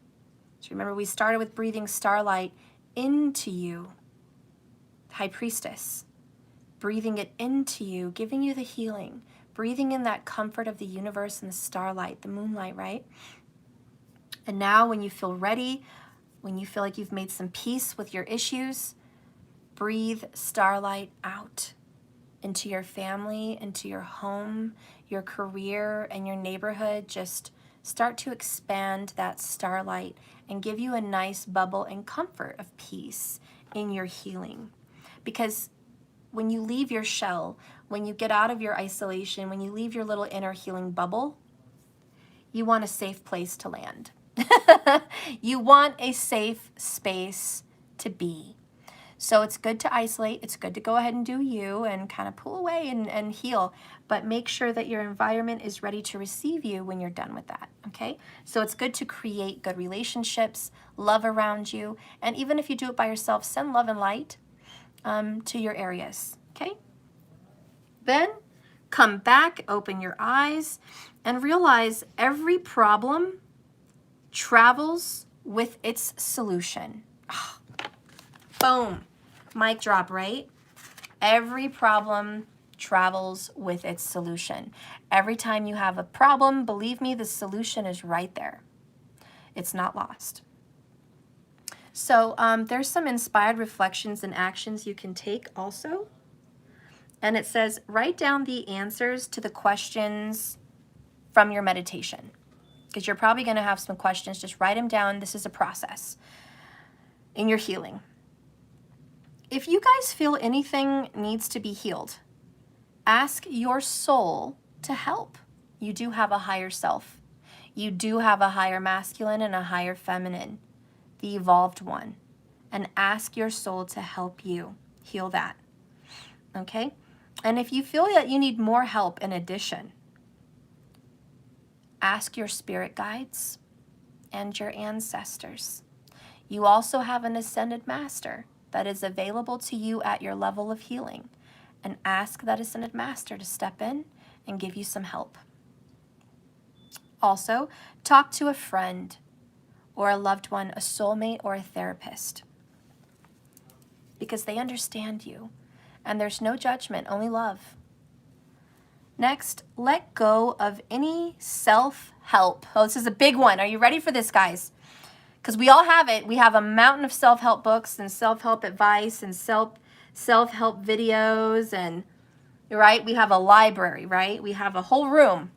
So remember, we started with breathing starlight into you, High Priestess, breathing it into you, giving you the healing, breathing in that comfort of the universe and the starlight, the moonlight, right? And now when you feel ready, when you feel like you've made some peace with your issues, Breathe starlight out into your family, into your home, your career, and your neighborhood. Just start to expand that starlight and give you a nice bubble and comfort of peace in your healing. Because when you leave your shell, when you get out of your isolation, when you leave your little inner healing bubble, you want a safe place to land. You want a safe space to be. So it's good to isolate. It's good to go ahead and do you and kind of pull away and heal. But make sure that your environment is ready to receive you when you're done with that, okay? So it's good to create good relationships, love around you. And even if you do it by yourself, send love and light to your areas, okay? Then come back, open your eyes, and realize every problem travels with its solution. Oh, boom. Mic drop, right? Every problem travels with its solution. Every time you have a problem, believe me, the solution is right there. It's not lost. So there's some inspired reflections and actions you can take also. And it says, write down the answers to the questions from your meditation. Because you're probably going to have some questions. Just write them down. This is a process in your healing. If you guys feel anything needs to be healed, ask your soul to help. You do have a higher self. You do have a higher masculine and a higher feminine, the evolved one. And ask your soul to help you heal that. Okay? And if you feel that you need more help in addition, ask your spirit guides and your ancestors. You also have an ascended master that is available to you at your level of healing. And ask that ascended master to step in and give you some help. Also, talk to a friend or a loved one, a soulmate or a therapist, because they understand you. And there's no judgment, only love. Next, let go of any self-help. Oh, this is a big one. Are you ready for this, guys? Because we all have it. We have a mountain of self-help books and self-help advice and self-help videos, and right? We have a library, right? We have a whole room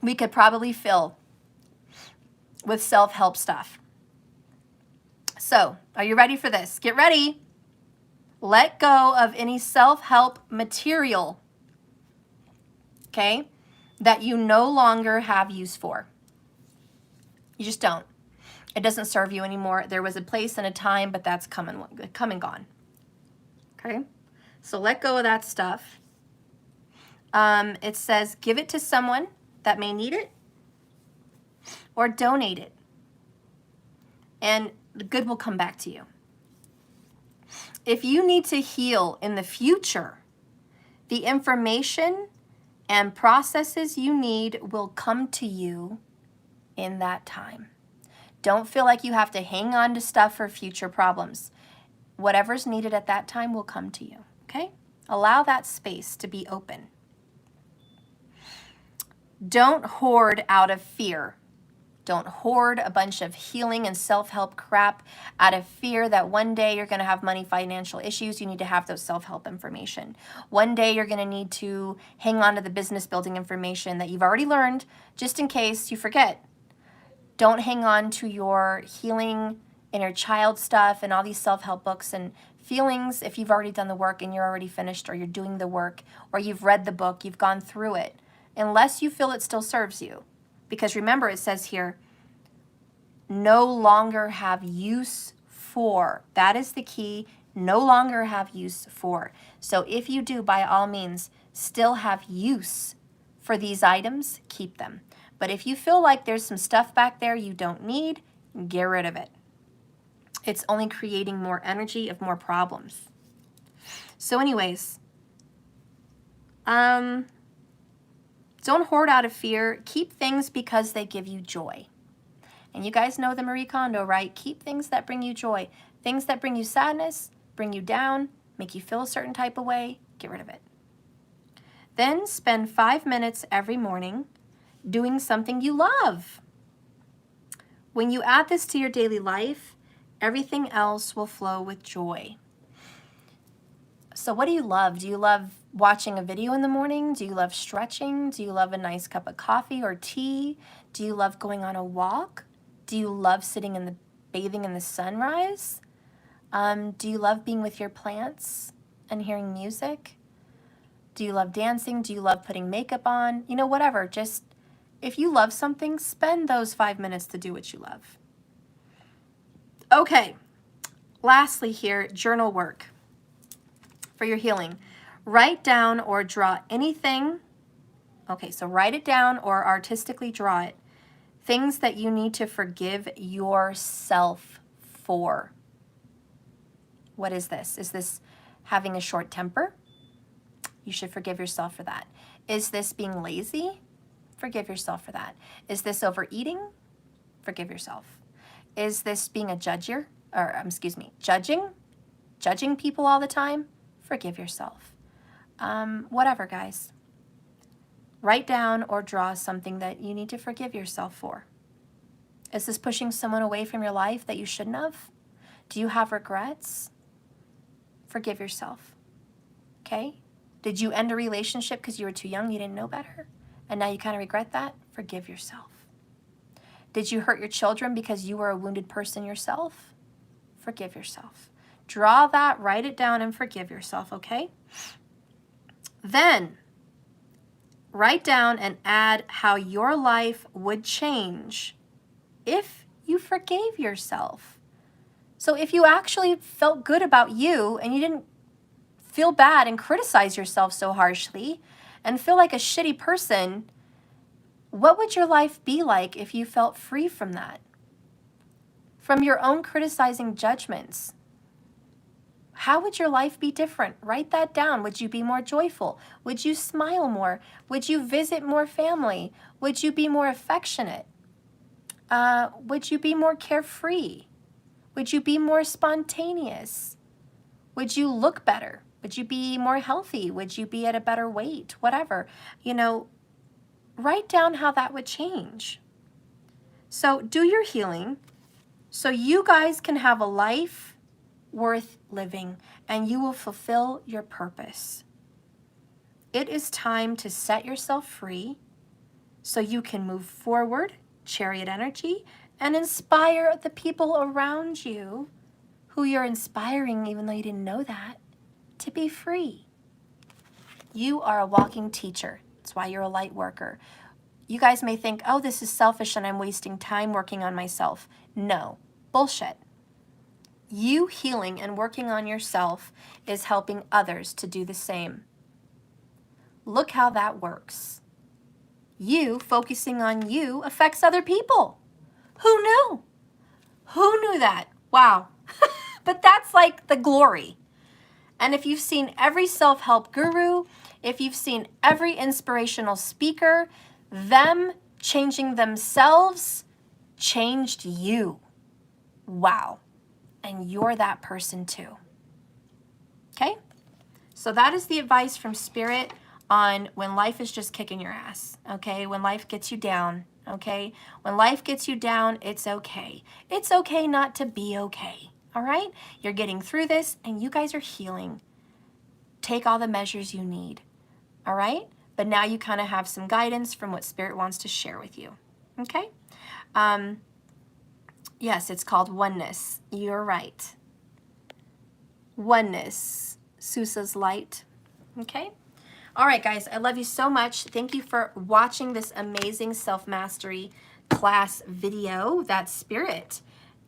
we could probably fill with self-help stuff. So, are you ready for this? Get ready. Let go of any self-help material, okay, that you no longer have use for. You just don't. It doesn't serve you anymore. There was a place and a time, but that's come and gone. Okay? So let go of that stuff. It says, give it to someone that may need it or donate it. And the good will come back to you. If you need to heal in the future, the information and processes you need will come to you in that time. Don't feel like you have to hang on to stuff for future problems. Whatever's needed at that time will come to you, okay? Allow that space to be open. Don't hoard out of fear. Don't hoard a bunch of healing and self-help crap out of fear that one day you're going to have money, financial issues. You need to have those self-help information. One day you're going to need to hang on to the business building information that you've already learned just in case you forget. Don't hang on to your healing inner child stuff and all these self-help books and feelings if you've already done the work and you're already finished, or you're doing the work, or you've read the book, you've gone through it, unless you feel it still serves you. Because remember, it says here, no longer have use for. That is the key, no longer have use for. So if you do, by all means, still have use for these items, keep them. But if you feel like there's some stuff back there you don't need, get rid of it. It's only creating more energy of more problems. So anyways, don't hoard out of fear. Keep things because they give you joy. And you guys know the Marie Kondo, right? Keep things that bring you joy. Things that bring you sadness, bring you down, make you feel a certain type of way, get rid of it. Then spend 5 minutes every morning doing something you love. When you add this to your daily life, everything else will flow with joy. So what do you love? Do you love watching a video in the morning? Do you love stretching? Do you love a nice cup of coffee or tea? Do you love going on a walk? Do you love bathing in the sunrise? Do you love being with your plants and hearing music? Do you love dancing? Do you love putting makeup on? You know, whatever. Just, if you love something, spend those 5 minutes to do what you love. Okay, lastly here, journal work for your healing. Write down or draw anything. Okay, so write it down or artistically draw it. Things that you need to forgive yourself for. What is this? Is this having a short temper? You should forgive yourself for that. Is this being lazy? Forgive yourself for that. Is this overeating? Forgive yourself. Is this being a judger? Or, excuse me, judging people all the time? Forgive yourself. Whatever, guys. Write down or draw something that you need to forgive yourself for. Is this pushing someone away from your life that you shouldn't have? Do you have regrets? Forgive yourself. Okay? Did you end a relationship because you were too young, you didn't know better, and now you kind of regret that? Forgive yourself. Did you hurt your children because you were a wounded person yourself? Forgive yourself. Draw that, write it down, and forgive yourself, okay? Then, write down and add how your life would change if you forgave yourself. So if you actually felt good about you and you didn't feel bad and criticize yourself so harshly and feel like a shitty person, what would your life be like if you felt free from that? From your own criticizing judgments? How would your life be different? Write that down. Would you be more joyful? Would you smile more? Would you visit more family? Would you be more affectionate? Would you be more carefree? Would you be more spontaneous? Would you look better? Would you be more healthy? Would you be at a better weight? Whatever. You know, write down how that would change. So do your healing so you guys can have a life worth living and you will fulfill your purpose. It is time to set yourself free so you can move forward, chariot energy, and inspire the people around you who you're inspiring, even though you didn't know that, to be free. You are a walking teacher. That's why you're a light worker. You guys may think, oh, this is selfish and I'm wasting time working on myself. No, bullshit. You healing and working on yourself is helping others to do the same. Look how that works. You focusing on you affects other people. Who knew? Who knew that? Wow. But that's like the glory. And if you've seen every self-help guru, if you've seen every inspirational speaker, them changing themselves changed you. Wow. And you're that person too. Okay? So that is the advice from Spirit on when life is just kicking your ass. Okay? When life gets you down. Okay? When life gets you down, it's okay. It's okay not to be okay. All right? You're getting through this and you guys are healing. Take all the measures you need. All right? But now you kind of have some guidance from what Spirit wants to share with you. Okay? Yes, it's called oneness. You're right. Oneness. Susa's light. Okay? All right, guys. I love you so much. Thank you for watching this amazing self-mastery class video. That Spirit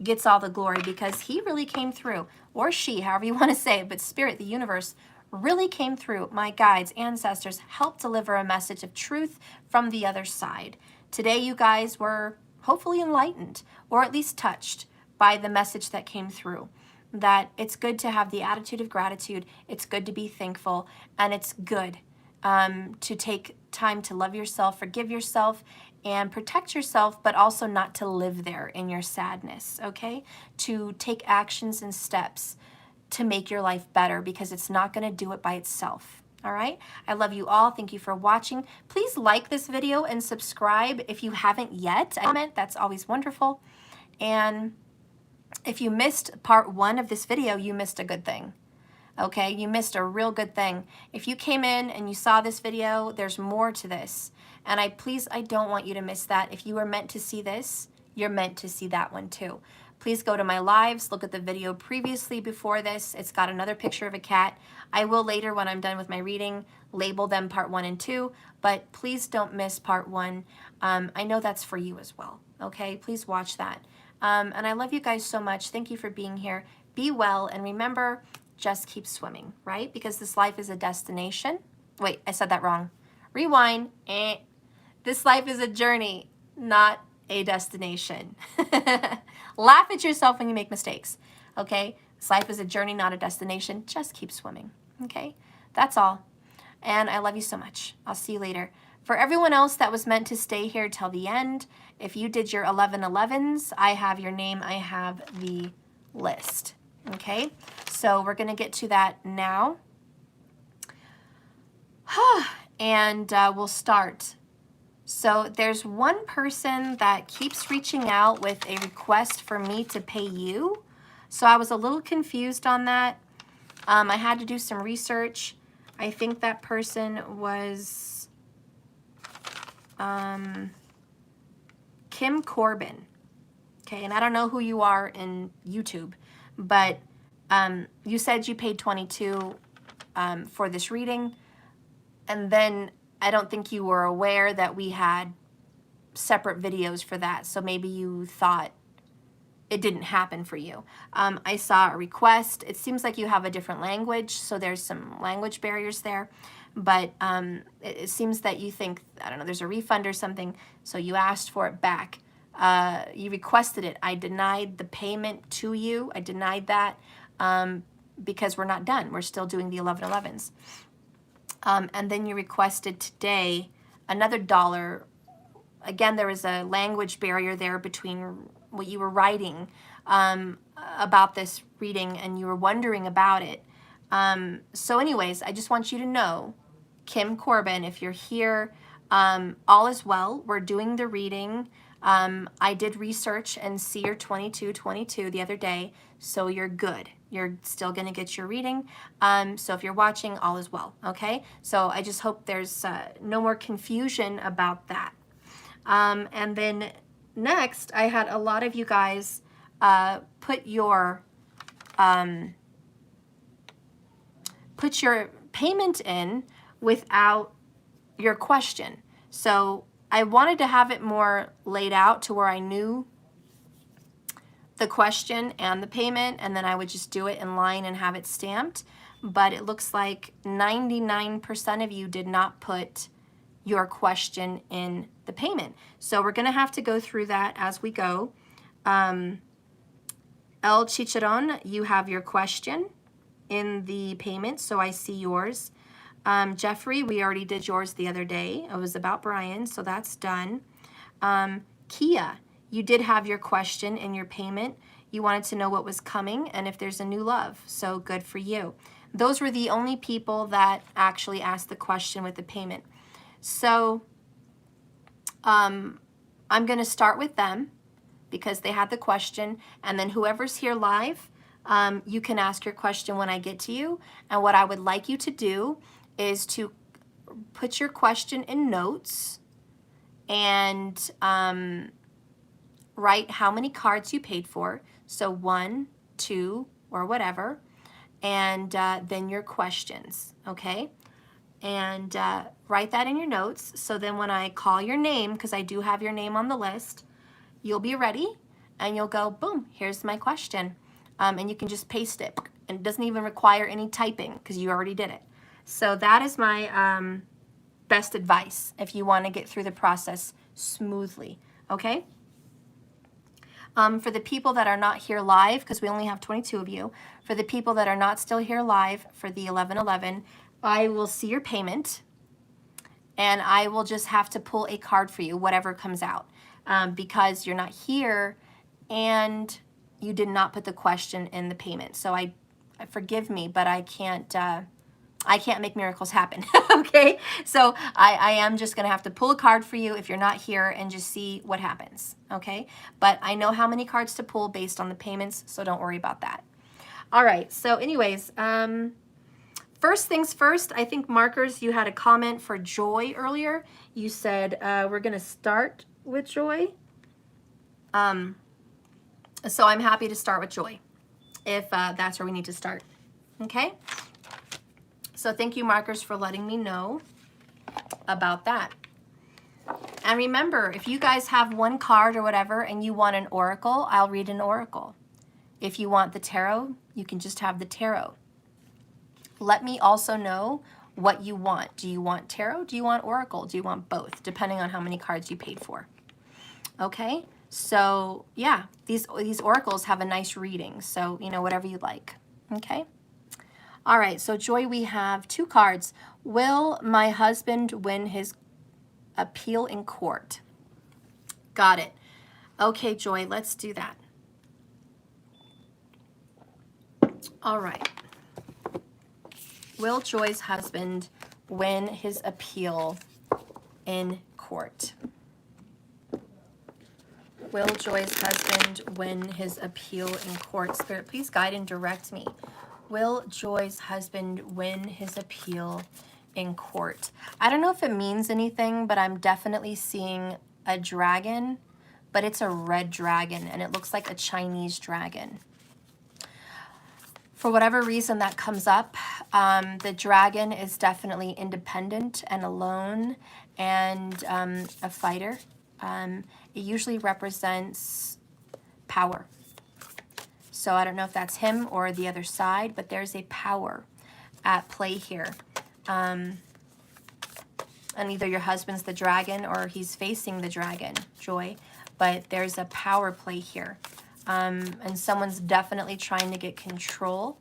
gets all the glory because he really came through. Or she, however you want to say it. But Spirit, the universe, really came through. My guides, ancestors, helped deliver a message of truth from the other side. Today, you guys were hopefully enlightened, or at least touched by the message that came through. That it's good to have the attitude of gratitude, it's good to be thankful, and it's good to take time to love yourself, forgive yourself, and protect yourself, but also not to live there in your sadness, okay? To take actions and steps to make your life better because it's not going to do it by itself. All right? I love you all. Thank you for watching. Please like this video and subscribe if you haven't yet. Comment, that's always wonderful. And if you missed part 1 of this video, you missed a good thing. Okay, you missed a real good thing. If you came in and you saw this video, there's more to this. And I don't want you to miss that. If you were meant to see this, you're meant to see that one too. Please go to my lives, look at the video previously before this. It's got another picture of a cat. I will later, when I'm done with my reading, label them part 1 and 2, but please don't miss part 1. I know that's for you as well, okay? Please watch that. And I love you guys so much. Thank you for being here. Be well, and remember, just keep swimming, right? Because this life is a destination. Wait, I said that wrong. Rewind. This life is a journey, not a destination. Laugh at yourself when you make mistakes, okay? This life is a journey, not a destination. Just keep swimming, okay? That's all. And I love you so much. I'll see you later. For everyone else that was meant to stay here till the end, if you did your 11.11's, I have your name. I have the list, okay? So we're going to get to that now. And we'll start. So there's one person that keeps reaching out with a request for me to pay you. So I was a little confused on that. I had to do some research. I think that person was Kim Corbin. Okay, and I don't know who you are in YouTube, but you said you paid $22 for this reading, and then I don't think you were aware that we had separate videos for that, so maybe you thought it didn't happen for you. I saw a request. It seems like you have a different language, so there's some language barriers there, but it seems that you think, I don't know, there's a refund or something, so you asked for it back. You requested it. I denied the payment to you. I denied that because we're not done. We're still doing the 11.11's. And then you requested today another $1. Again, there was a language barrier there between what you were writing about this reading, and you were wondering about it. So anyways, I just want you to know, Kim Corbin, if you're here, all is well. We're doing the reading. I did research and see your 2222 the other day, so you're good. You're still going to get your reading. So if you're watching, all is well, okay? So I just hope there's no more confusion about that. And then next, I had a lot of you guys put your payment in without your question. So I wanted to have it more laid out to where I knew the question and the payment, and then I would just do it in line and have it stamped. But it looks like 99% of you did not put your question in the payment. So we're going to have to go through that as we go. El Chicharon, you have your question in the payment, so I see yours. Jeffrey, we already did yours the other day. It was about Brian, so that's done. Kia, you did have your question in your payment. You wanted to know what was coming and if there's a new love, so good for you. Those were the only people that actually asked the question with the payment. So I'm going to start with them because they had the question, and then whoever's here live, you can ask your question when I get to you. And what I would like you to do is to put your question in notes and write how many cards you paid for. So 1, 2, or whatever. And then your questions, okay? And write that in your notes. So then when I call your name, because I do have your name on the list, you'll be ready and you'll go, boom, here's my question. And you can just paste it. And it doesn't even require any typing because you already did it. So that is my best advice if you want to get through the process smoothly, okay? For the people that are not here live, because we only have 22 of you, for the people that are not still here live for the 11.11, I will see your payment, and I will just have to pull a card for you, whatever comes out, because you're not here and you did not put the question in the payment. So I forgive me, but I can't make miracles happen, okay? So I am just gonna have to pull a card for you if you're not here and just see what happens, okay? But I know how many cards to pull based on the payments, so don't worry about that. All right, so anyways, First things first, I think markers, you had a comment for joy earlier. You said we're going to start with joy. So I'm happy to start with joy if that's where we need to start. Okay? So thank you, markers, for letting me know about that. And remember, if you guys have one card or whatever and you want an oracle, I'll read an oracle. If you want the tarot, you can just have the tarot. Let me also know what you want. Do you want tarot? Do you want oracle? Do you want both? Depending on how many cards you paid for. Okay? So, yeah, these oracles have a nice reading. So, you know, whatever you like. Okay? All right, so Joy, we have 2 cards. Will my husband win his appeal in court? Got it. Okay, Joy, let's do that. All right. Will Joy's husband win his appeal in court? Will Joy's husband win his appeal in court? Spirit, please guide and direct me. Will Joy's husband win his appeal in court? I don't know if it means anything, but I'm definitely seeing a dragon, but it's a red dragon, and it looks like a Chinese dragon. For whatever reason that comes up, the dragon is definitely independent and alone and a fighter. It usually represents power. So I don't know if that's him or the other side, but there's a power at play here. And either your husband's the dragon or he's facing the dragon, Joy, but there's a power play here. And someone's definitely trying to get control.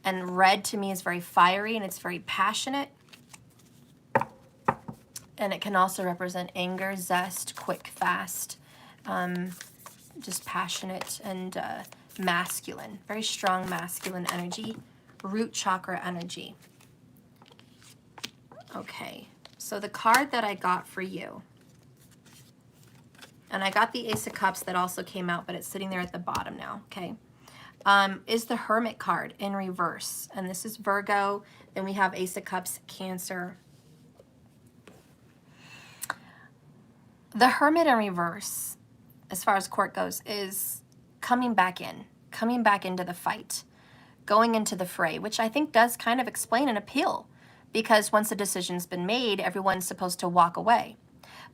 And red to me is very fiery and it's very passionate. And it can also represent anger, zest, quick, fast, just passionate and masculine. Very strong masculine energy, root chakra energy. Okay, so the card that I got for you, and I got the Ace of Cups that also came out, but it's sitting there at the bottom now, okay, is the Hermit card in reverse. And this is Virgo. Then we have Ace of Cups, Cancer. The Hermit in reverse, as far as court goes, is coming back into the fight, going into the fray, which I think does kind of explain an appeal, because once a decision's been made, everyone's supposed to walk away.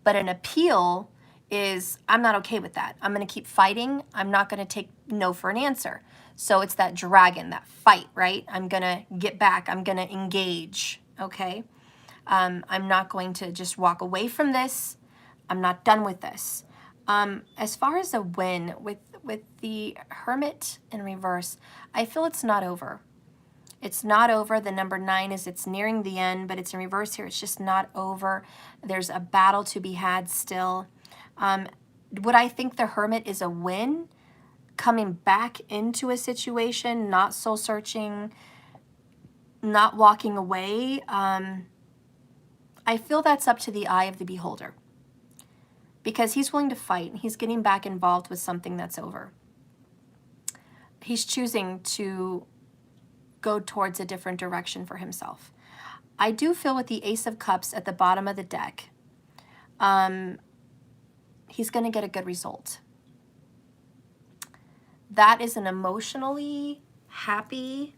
But an appeal is, I'm not okay with that. I'm going to keep fighting. I'm not going to take no for an answer. So it's that dragon, that fight, right? I'm going to get back. I'm going to engage, okay? I'm not going to just walk away from this. I'm not done with this. As far as a win with the Hermit in reverse, I feel it's not over. It's not over. The number 9 is it's nearing the end, but it's in reverse here. It's just not over. There's a battle to be had still. Would I think the Hermit is a win? Coming back into a situation, not soul searching, not walking away. I feel that's up to the eye of the beholder. Because he's willing to fight. He's getting back involved with something that's over. He's choosing to go towards a different direction for himself. I do feel with the Ace of Cups at the bottom of the deck, he's going to get a good result. That is an emotionally happy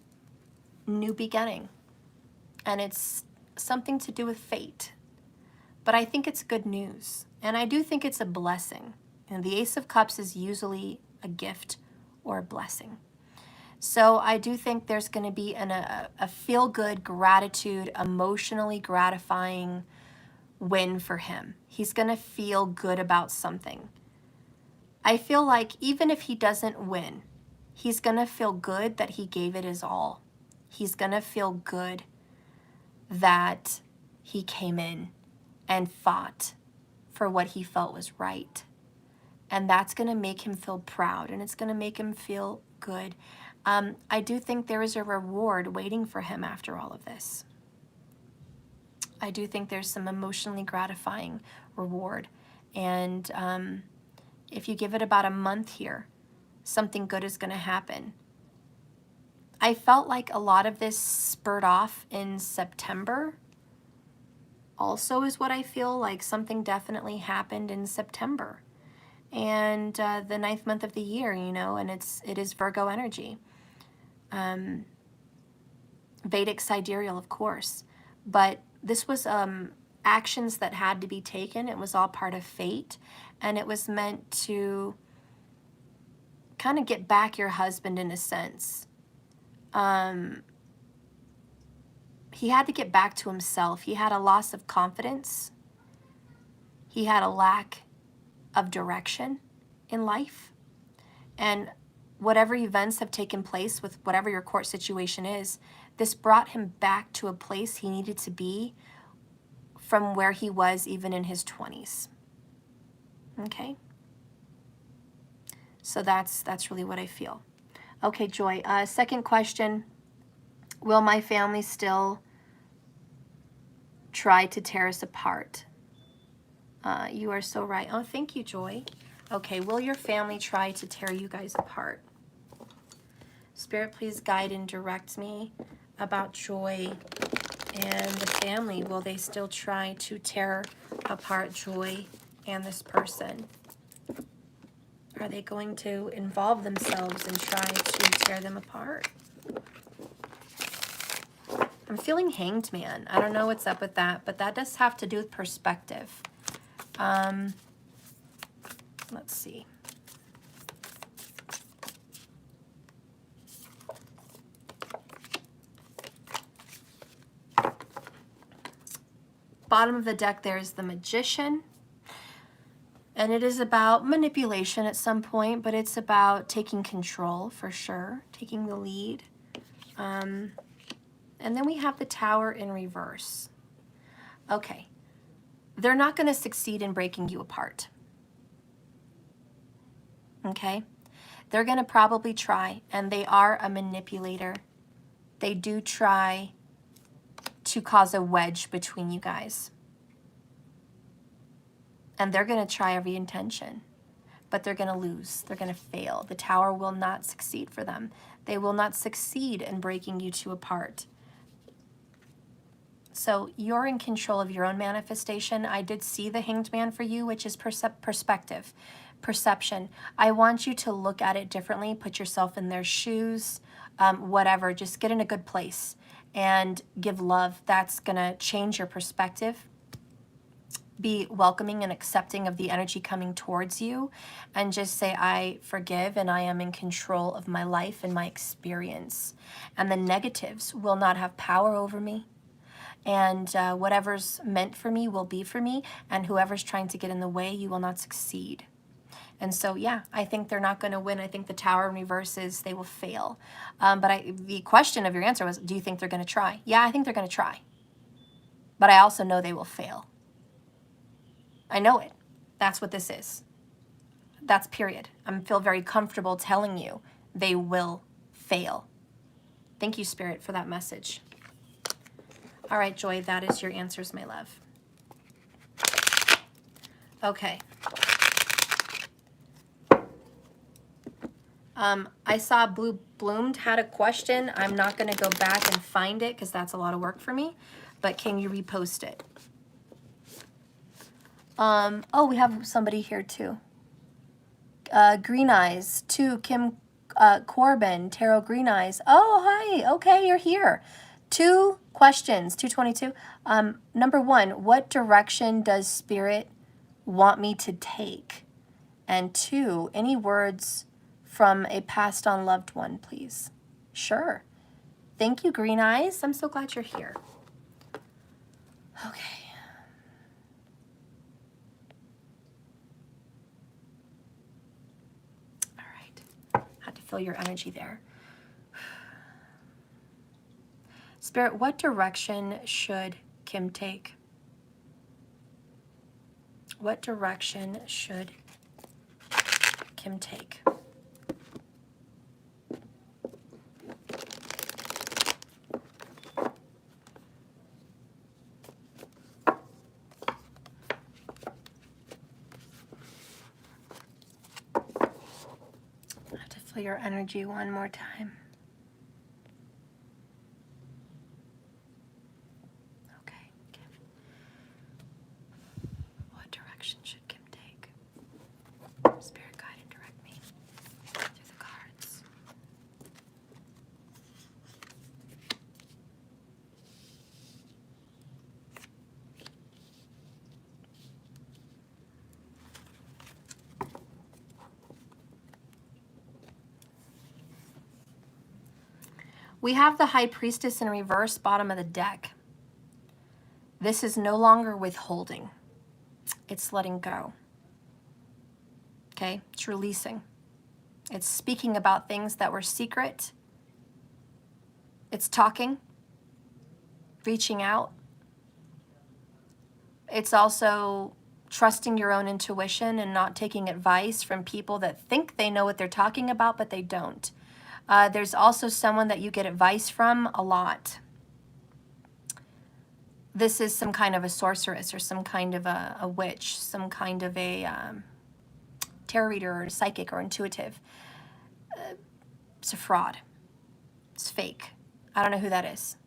new beginning. And it's something to do with fate. But I think it's good news. And I do think it's a blessing. And the Ace of Cups is usually a gift or a blessing. So I do think there's going to be a feel-good gratitude, emotionally gratifying win for him. He's going to feel good about something. I feel like even if he doesn't win, he's going to feel good that he gave it his all. He's going to feel good that he came in and fought for what he felt was right. And that's going to make him feel proud, and it's going to make him feel good. I do think there is a reward waiting for him after all of this. I do think there's some emotionally gratifying reward. And if you give it about a month here, something good is going to happen. I felt like a lot of this spurred off in September. Also is what I feel like. Something definitely happened in September. And the 9th month of the year, you know, and it is Virgo energy. Vedic sidereal, of course. But this was actions that had to be taken. It was all part of fate. And it was meant to kind of get back your husband in a sense. He had to get back to himself. He had a loss of confidence. He had a lack of direction in life. And whatever events have taken place with whatever your court situation is, this brought him back to a place he needed to be from where he was even in his 20s. Okay? So that's really what I feel. Okay, Joy. Second question. Will my family still try to tear us apart? You are so right. Oh, thank you, Joy. Okay, will your family try to tear you guys apart? Spirit, please guide and direct me about Joy and the family. Will they still try to tear apart Joy and this person? Are they going to involve themselves and try to tear them apart? I'm feeling Hanged Man. I don't know what's up with that, but that does have to do with perspective. Let's see. Bottom of the deck, there's the Magician. And it is about manipulation at some point, but it's about taking control for sure, taking the lead. And then we have the Tower in reverse. Okay. They're not going to succeed in breaking you apart. Okay? They're going to probably try, and they are a manipulator. They do try to cause a wedge between you guys. And they're going to try every intention, but they're going to lose. They're going to fail. The Tower will not succeed for them. They will not succeed in breaking you two apart. So you're in control of your own manifestation. I did see the Hanged Man for you, which is perspective, perception. I want you to look at it differently, put yourself in their shoes, whatever. Just get in a good place and give love. That's going to change your perspective. Be welcoming and accepting of the energy coming towards you, and just say, I forgive and I am in control of my life and my experience. And the negatives will not have power over me. And whatever's meant for me will be for me. And whoever's trying to get in the way, you will not succeed. And so, yeah, I think they're not going to win. I think the Tower in reverse is they will fail. But the question of your answer was, do you think they're going to try? Yeah, I think they're going to try. But I also know they will fail. I know it. That's what this is. That's period. I feel very comfortable telling you they will fail. Thank you, Spirit, for that message. All right, Joy, that is your answers, my love. Okay. I saw Blue Bloomed had a question. I'm not going to go back and find it because that's a lot of work for me. But can you repost it? Oh, we have somebody here too. Green Eyes, Kim Corbin, Tarot Green Eyes. Oh, hi. Okay, you're here. 2 questions, 222. Number 1, what direction does Spirit want me to take? And 2, any words from a passed on loved one, please? Sure. Thank you, Green Eyes. I'm so glad you're here. Okay. Had to feel your energy there. Spirit, what direction should Kim take? What direction should Kim take? I have to feel your energy one more time. We have the High Priestess in reverse, bottom of the deck. This is no longer withholding. It's letting go. Okay? It's releasing. It's speaking about things that were secret. It's talking, reaching out. It's also trusting your own intuition and not taking advice from people that think they know what they're talking about, but they don't. There's also someone that you get advice from a lot. This is some kind of a sorceress or some kind of a witch, some kind of a tarot reader or psychic or intuitive. It's a fraud. It's fake. I don't know who that is.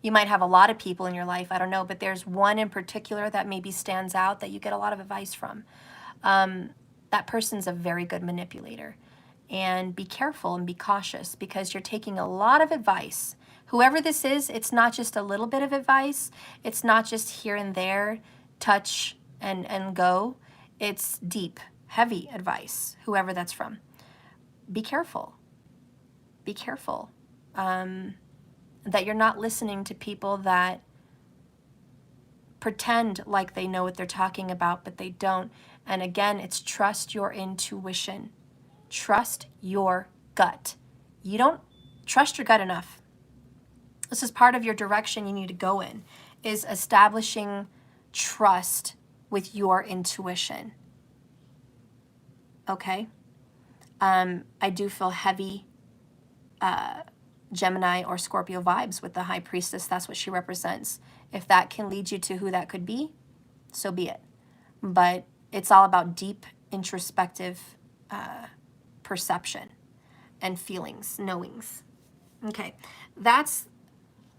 You might have a lot of people in your life, I don't know, but there's one in particular that maybe stands out that you get a lot of advice from. That person's a very good manipulator. And be careful and be cautious because you're taking a lot of advice. Whoever this is, it's not just a little bit of advice. It's not just here and there, touch and go. It's deep, heavy advice, whoever that's from. Be careful. Be careful. That you're not listening to people that pretend like they know what they're talking about, but they don't. And again, it's trust your intuition. Trust your gut. You don't trust your gut enough. This is part of your direction you need to go in, is establishing trust with your intuition. Okay? I do feel heavy Gemini or Scorpio vibes with the High Priestess. That's what she represents. If that can lead you to who that could be, so be it. But it's all about deep introspective perception and feelings, knowings. Okay, that's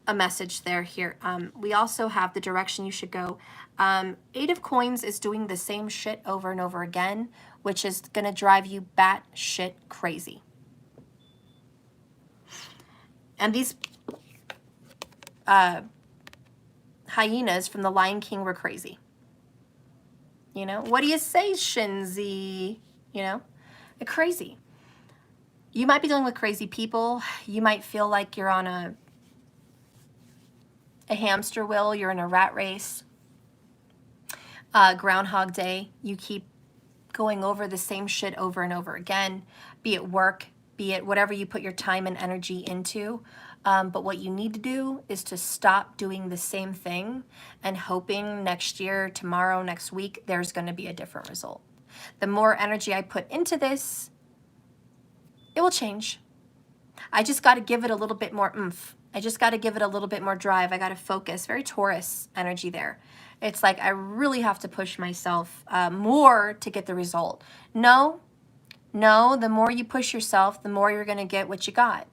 a message there here. We also have the direction you should go. 8 of Coins is doing the same shit over and over again, which is going to drive you batshit crazy. And these hyenas from the Lion King were crazy. You know, what do you say, Shinzi? You know, they're crazy. You might be dealing with crazy people. You might feel like you're on a hamster wheel. You're in a rat race. Groundhog Day. You keep going over the same shit over and over again, be it work, be it whatever you put your time and energy into. But what you need to do is to stop doing the same thing and hoping next year, tomorrow, next week, there's going to be a different result. The more energy I put into this, it will change. I just got to give it a little bit more oomph. I just got to give it a little bit more drive. I got to focus. Very Taurus energy there. It's like I really have to push myself more to get the result. No, the more you push yourself, the more you're going to get what you got.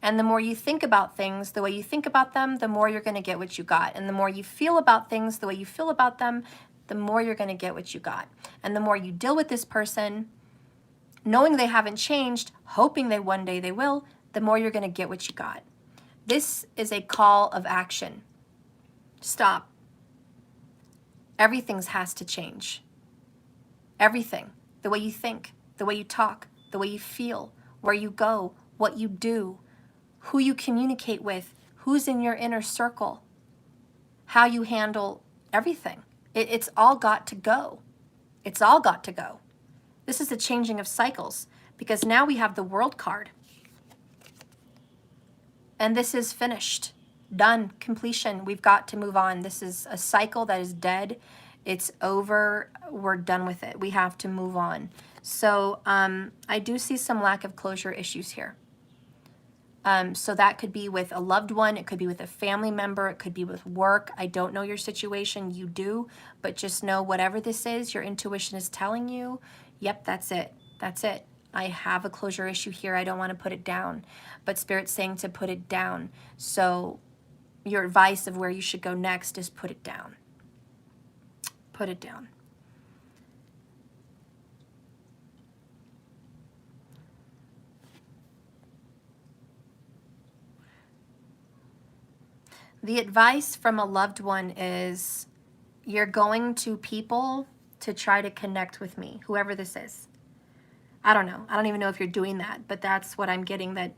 And the more you think about things the way you think about them, the more you're going to get what you got. And the more you feel about things the way you feel about them, the more you're going to get what you got. And the more you deal with this person, knowing they haven't changed, hoping they one day they will, the more you're going to get what you got. This is a call of action. Stop. Everything has to change. Everything. The way you think, the way you talk, the way you feel, where you go, what you do, who you communicate with, who's in your inner circle, how you handle everything. It's all got to go. It's all got to go. This is the changing of cycles because now we have the World card. And this is finished, done, completion. We've got to move on. This is a cycle that is dead. It's over. We're done with it. We have to move on. So I do see some lack of closure issues here. So that could be with a loved one. It could be with a family member. It could be with work. I don't know your situation. You do. But just know whatever this is, your intuition is telling you, yep, that's it. That's it. I have a closure issue here. I don't want to put it down. But Spirit's saying to put it down. So your advice of where you should go next is put it down. Put it down. The advice from a loved one is you're going to people to try to connect with me, whoever this is. I don't know. I don't even know if you're doing that, but that's what I'm getting, that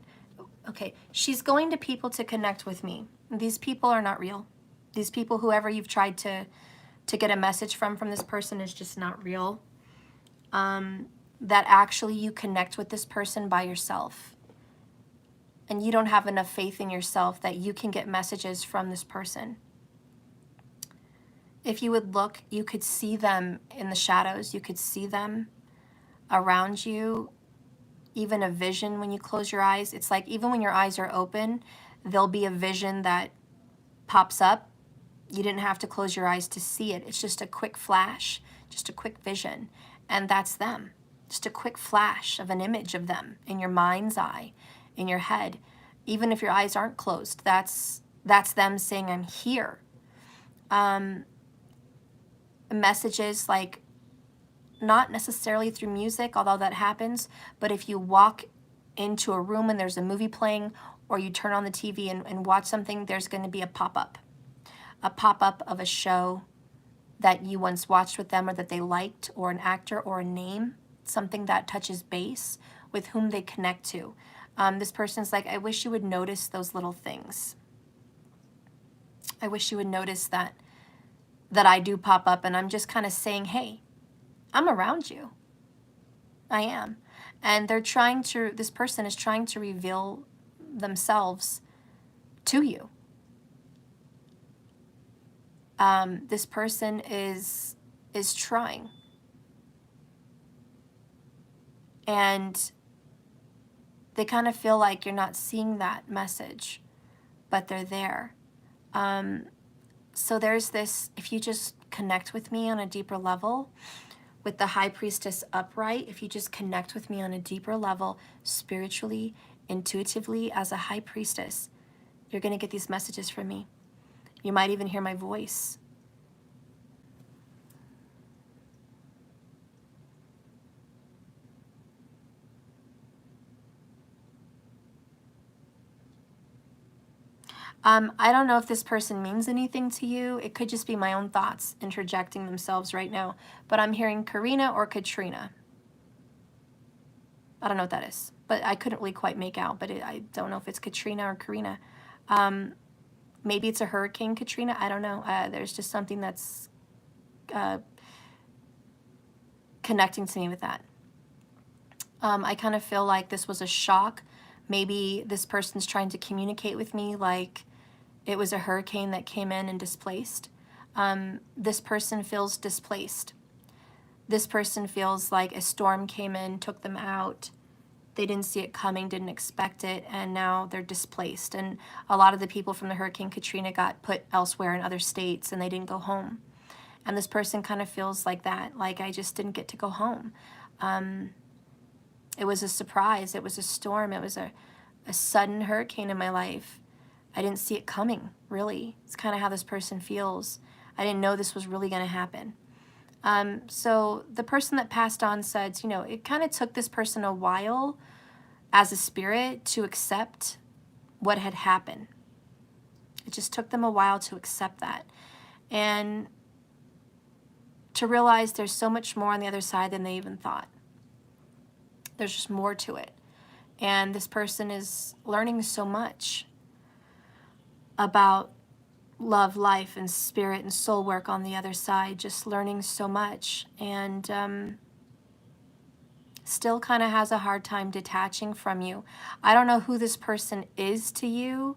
Okay, she's going to people to connect with me. These people are not real. These people, whoever you've tried to get a message from this person, is just not real. That actually you connect with this person by yourself. And you don't have enough faith in yourself that you can get messages from this person. If you would look, you could see them in the shadows. You could see them around you. Even a vision when you close your eyes. It's like even when your eyes are open, there'll be a vision that pops up. You didn't have to close your eyes to see it. It's just a quick flash, just a quick vision. And that's them. Just a quick flash of an image of them in your mind's eye, in your head. Even if your eyes aren't closed, that's them saying, I'm here. Messages like, not necessarily through music, although that happens, but if you walk into a room and there's a movie playing, or you turn on the TV and watch something, there's going to be a pop-up of a show that you once watched with them, or that they liked, or an actor, or a name, something that touches base with whom they connect to. This person's like, I wish you would notice those little things. I wish you would notice that I do pop up, and I'm just kind of saying, hey, I'm around you. I am. And this person is trying to reveal themselves to you. This person is trying. And they kind of feel like you're not seeing that message, but they're there. So there's this, if you just connect with me on a deeper level, with the High Priestess upright, if you just connect with me on a deeper level, spiritually, intuitively, as a High Priestess, you're going to get these messages from me. You might even hear my voice. I don't know if this person means anything to you. It could just be my own thoughts interjecting themselves right now. But I'm hearing Karina or Katrina. I don't know what that is. But I couldn't really quite make out. But I don't know if it's Katrina or Karina. Maybe it's a Hurricane Katrina. I don't know. There's just something that's connecting to me with that. I kind of feel like this was a shock. Maybe this person's trying to communicate with me like it was a hurricane that came in and displaced. This person feels displaced. This person feels like a storm came in, took them out. They didn't see it coming, didn't expect it, and now they're displaced. And a lot of the people from the Hurricane Katrina got put elsewhere in other states, and they didn't go home. And this person kind of feels like that, like I just didn't get to go home. It was a surprise. It was a storm. It was a sudden hurricane in my life. I didn't see it coming, really. It's kind of how this person feels. I didn't know this was really going to happen. So the person that passed on said, you know, it kind of took this person a while as a spirit to accept what had happened. It just took them a while to accept that. And to realize there's so much more on the other side than they even thought. There's just more to it. And this person is learning so much about love, life, and spirit and soul work on the other side, just learning so much. And still kind of has a hard time detaching from you. I don't know who this person is to you,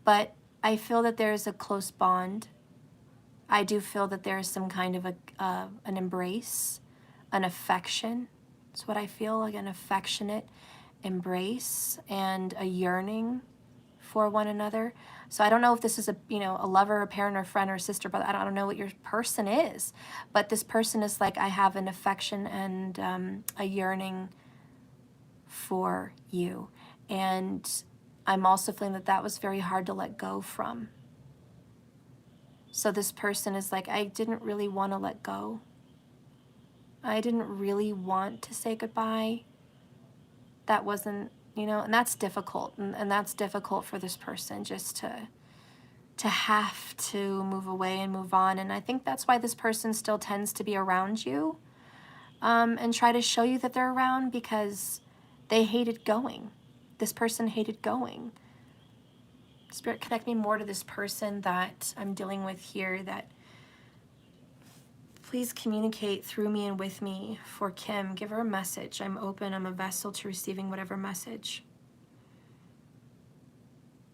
but I feel that there's a close bond. I do feel that there is some kind of an embrace, an affection. It's what I feel, like an affectionate embrace and a yearning for one another. So I don't know if this is a lover, a parent, or a friend, or a sister, but I don't know what your person is. But this person is like, I have an affection and a yearning for you. And I'm also feeling that was very hard to let go from. So this person is like, I didn't really want to let go. I didn't really want to say goodbye. That wasn't, and that's difficult. And that's difficult for this person, just to have to move away and move on. And I think that's why this person still tends to be around you and try to show you that they're around, because they hated going. this person hated going. Spirit, connect me more to this person that I'm dealing with here, that please communicate through me and with me for Kim. Give her a message. I'm open. I'm a vessel to receiving whatever message.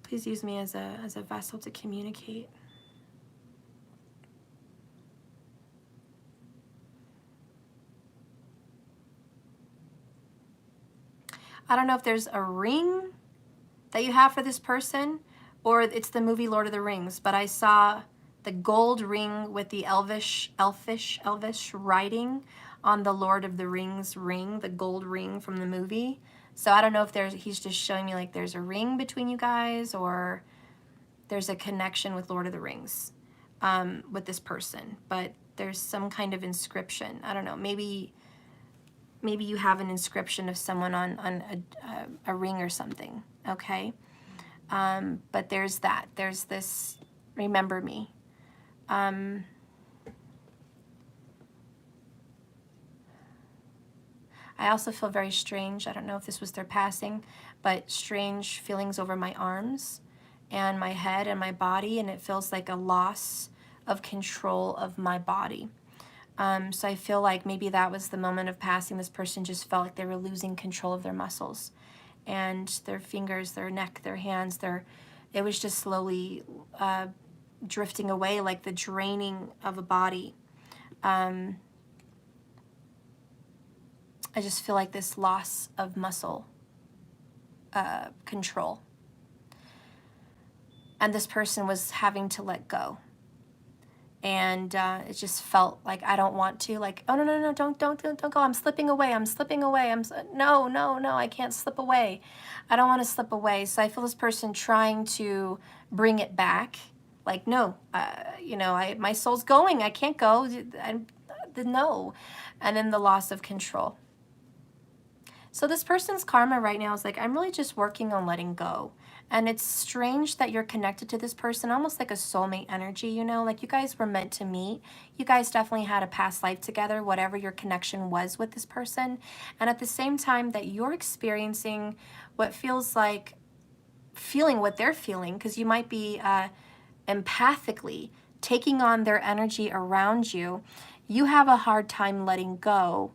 Please use me as a vessel to communicate. I don't know if there's a ring that you have for this person, or it's the movie Lord of the Rings, but I saw the gold ring with the elvish writing on the Lord of the Rings ring, the gold ring from the movie. So I don't know if he's just showing me like there's a ring between you guys, or there's a connection with Lord of the Rings with this person, but there's some kind of inscription. I don't know, maybe you have an inscription of someone on a ring or something, okay? But there's that. There's this, remember me. I also feel very strange. I don't know if this was their passing, but strange feelings over my arms and my head and my body, and it feels like a loss of control of my body. So I feel like maybe that was the moment of passing. This person just felt like they were losing control of their muscles and their fingers, their neck, their hands. It was just slowly drifting away, like the draining of a body. I just feel like this loss of muscle control. And this person was having to let go. And it just felt like I don't want to, like, oh, no, don't go. I'm slipping away. No, I can't slip away. I don't want to slip away. So I feel this person trying to bring it back. Like, no, my soul's going. I can't go. No. And then the loss of control. So this person's karma right now is like, I'm really just working on letting go. And it's strange that you're connected to this person, almost like a soulmate energy, like you guys were meant to meet. You guys definitely had a past life together, whatever your connection was with this person. And at the same time that you're experiencing what feels like feeling what they're feeling, because you might be empathically taking on their energy around you, you have a hard time letting go.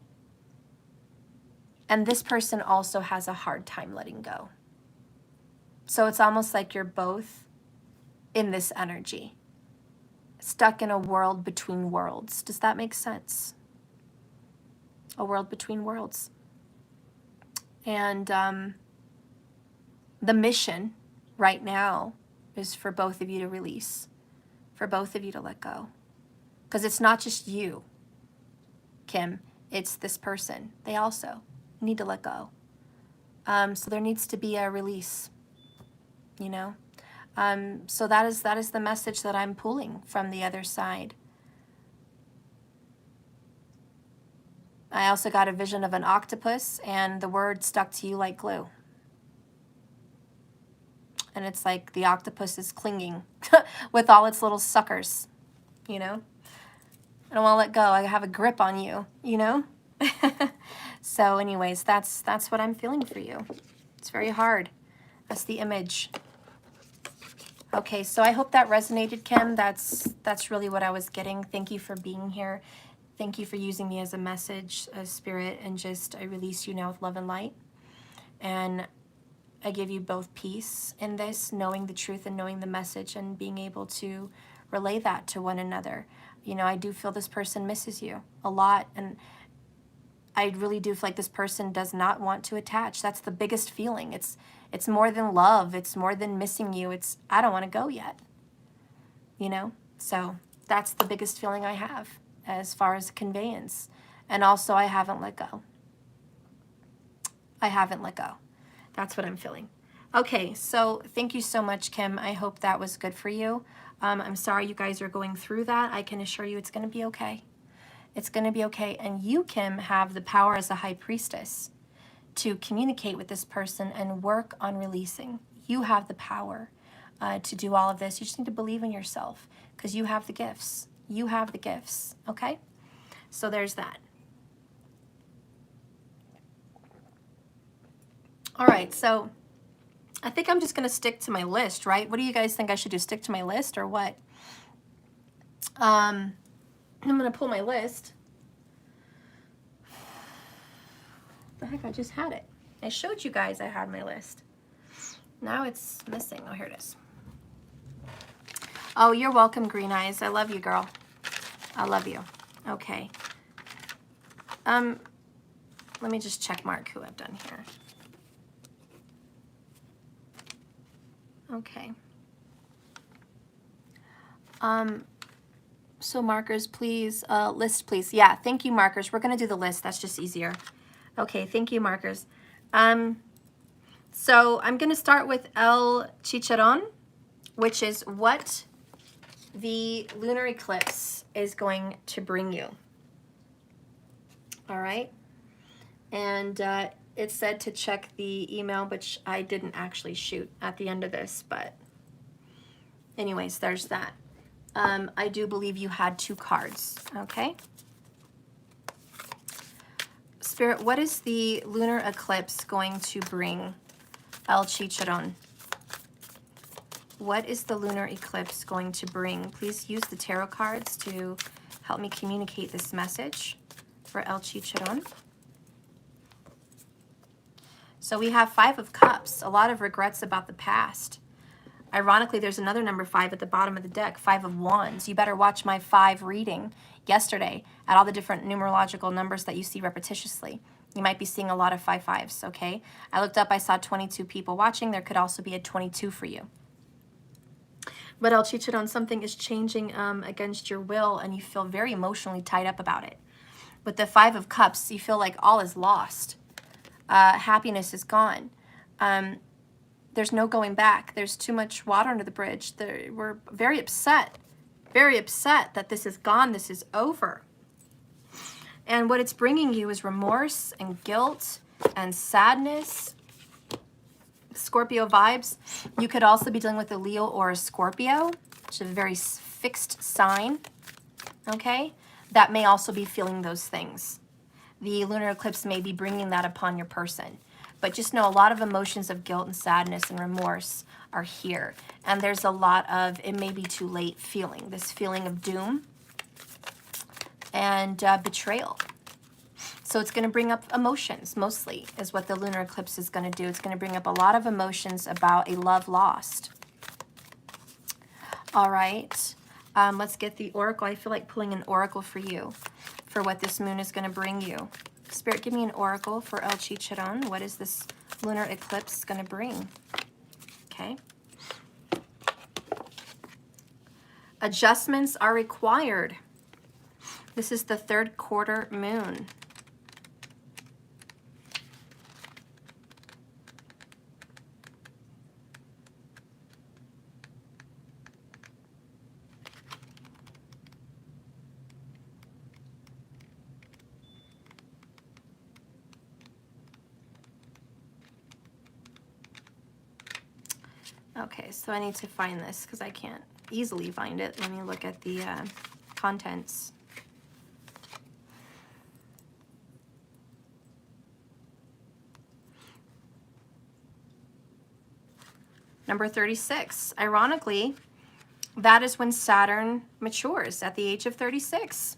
And this person also has a hard time letting go. So it's almost like you're both in this energy, stuck in a world between worlds. Does that make sense? A world between worlds. And the mission right now is for both of you to release, for both of you to let go. Because it's not just you, Kim, it's this person. They also need to let go. So there needs to be a release. So that is the message that I'm pulling from the other side. I also got a vision of an octopus, and the word stuck to you like glue. And it's like the octopus is clinging with all its little suckers, I don't want to let go. I have a grip on you, So anyways, that's what I'm feeling for you. It's very hard. That's the image. Okay, so I hope that resonated, Kim. That's really what I was getting. Thank you for being here. Thank you for using me as a message, a spirit, and I release you now with love and light. And I give you both peace in this, knowing the truth and knowing the message and being able to relay that to one another. I do feel this person misses you a lot, and I really do feel like this person does not want to attach. That's the biggest feeling. It's more than love. It's more than missing you. It's, I don't want to go yet. So that's the biggest feeling I have as far as conveyance. And also I haven't let go. I haven't let go. That's what I'm feeling. Okay, so thank you so much, Kim. I hope that was good for you. I'm sorry you guys are going through that. I can assure you it's going to be okay. It's going to be okay. And you, Kim, have the power as a high priestess to communicate with this person and work on releasing. You have the power to do all of this. You just need to believe in yourself because you have the gifts. You have the gifts, okay? So there's that. All right, so I think I'm just going to stick to my list, right? What do you guys think I should do? Stick to my list or what? I'm going to pull my list. The heck, I just had it. I showed you guys I had my list. Now it's missing. Oh, here it is. Oh, you're welcome, Green Eyes. I love you, girl. I love you. Okay. Let me just check mark who I've done here. Okay. So markers, please. List, please. Yeah, thank you, markers. We're going to do the list. That's just easier. Okay, thank you, markers. So I'm going to start with El Chicharron, which is what the lunar eclipse is going to bring you. All right. And it said to check the email, which I didn't actually shoot at the end of this, but anyways, there's that. I do believe you had 2 cards, okay? Spirit, what is the lunar eclipse going to bring El Chicharron? What is the lunar eclipse going to bring? Please use the tarot cards to help me communicate this message for El Chicharron. So we have 5 of Cups, a lot of regrets about the past. Ironically, there's another number 5 at the bottom of the deck, 5 of Wands. You better watch my 5 reading yesterday at all the different numerological numbers that you see repetitiously. You might be seeing a lot of 5/5s, okay? I looked up, I saw 22 people watching. There could also be a 22 for you. But El Chicharron, something is changing against your will, and you feel very emotionally tied up about it. With the 5 of Cups, you feel like all is lost. Happiness is gone. There's no going back. There's too much water under the bridge. We're very upset that this is gone, this is over. And what it's bringing you is remorse and guilt and sadness. Scorpio vibes. You could also be dealing with a Leo or a Scorpio, which is a very fixed sign, okay? That may also be feeling those things. The lunar eclipse may be bringing that upon your person. But just know a lot of emotions of guilt and sadness and remorse are here. And there's a lot of, it may be too late feeling. This feeling of doom and betrayal. So it's going to bring up emotions, mostly, is what the lunar eclipse is going to do. It's going to bring up a lot of emotions about a love lost. All right. Let's get the oracle. I feel like pulling an oracle for you for what this moon is going to bring you. Spirit, give me an oracle for El Chicharron. What is this lunar eclipse going to bring? Okay. Adjustments are required. This is the 3rd quarter moon. Okay, so I need to find this because I can't easily find it. Let me look at the contents. Number 36. Ironically, that is when Saturn matures at the age of 36.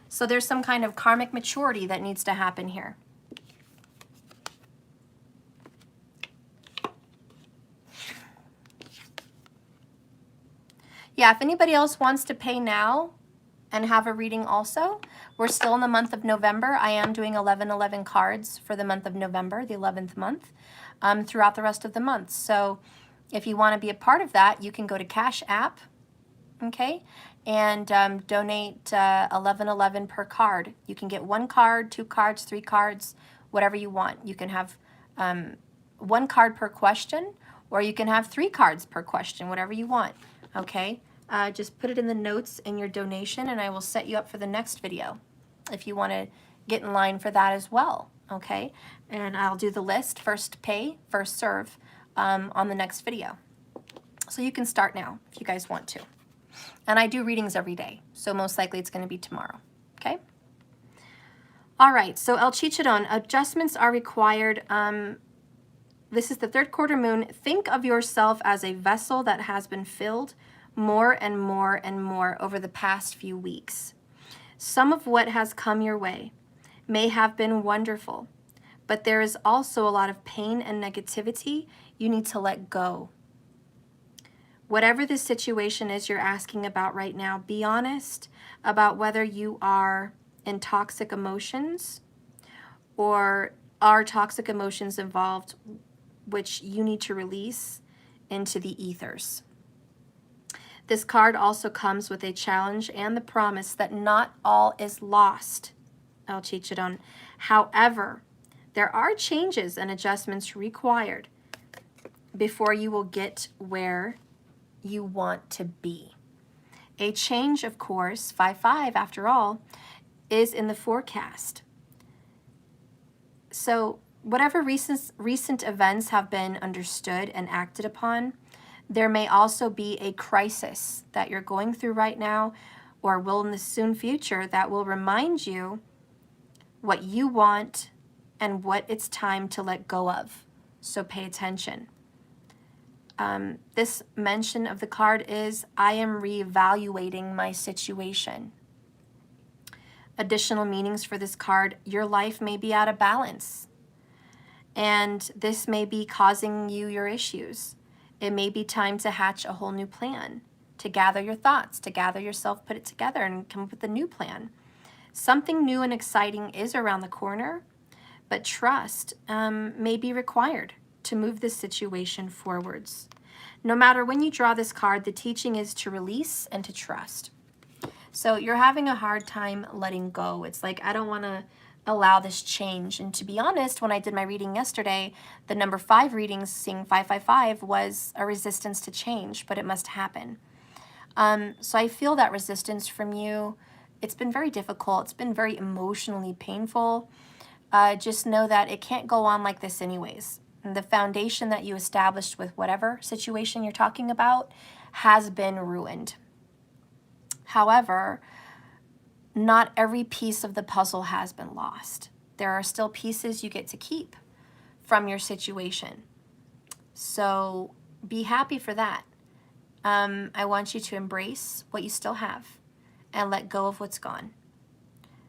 So there's some kind of karmic maturity that needs to happen here. Yeah, if anybody else wants to pay now and have a reading also, we're still in the month of November. I am doing 11/11 cards for the month of November, the 11th month, throughout the rest of the month. So if you want to be a part of that, you can go to Cash App, okay, and donate 11/11 per card. You can get 1 card, 2 cards, 3 cards, whatever you want. You can have 1 card per question, or you can have 3 cards per question, whatever you want. Okay, just put it in the notes in your donation and I will set you up for the next video if you want to get in line for that as well, okay? And I'll do the list, first pay, first serve, on the next video. So you can start now if you guys want to. And I do readings every day, so most likely it's going to be tomorrow, okay? All right, so El Chicharron, adjustments are required. This is the third quarter moon. Think of yourself as a vessel that has been filled more and more and more over the past few weeks. Some of what has come your way may have been wonderful, but there is also a lot of pain and negativity you need to let go. Whatever the situation is you're asking about right now, be honest about whether you are in toxic emotions or are toxic emotions involved which you need to release into the ethers. This card also comes with a challenge and the promise that not all is lost. El Chicharon. However, there are changes and adjustments required before you will get where you want to be. A change, of course, 5-5 after all, is in the forecast. So whatever recent events have been understood and acted upon, there may also be a crisis that you're going through right now or will in the soon future that will remind you what you want and what it's time to let go of. So pay attention. This mention of the card is, I am reevaluating my situation. Additional meanings for this card, your life may be out of balance. And this may be causing you your issues. It may be time to hatch a whole new plan, to gather your thoughts, to gather yourself, put it together, and come up with a new plan. Something new and exciting is around the corner, but trust may be required to move this situation forwards. No matter when you draw this card, the teaching is to release and to trust. So you're having a hard time letting go. It's like, I don't want to allow this change. And to be honest, when I did my reading yesterday, the number 5 reading, seeing 555, was a resistance to change, but it must happen. So I feel that resistance from you. It's been very difficult. It's been very emotionally painful. Just know that it can't go on like this anyways. And the foundation that you established with whatever situation you're talking about has been ruined. However, not every piece of the puzzle has been lost. There are still pieces you get to keep from your situation. So be happy for that. I want you to embrace what you still have and let go of what's gone.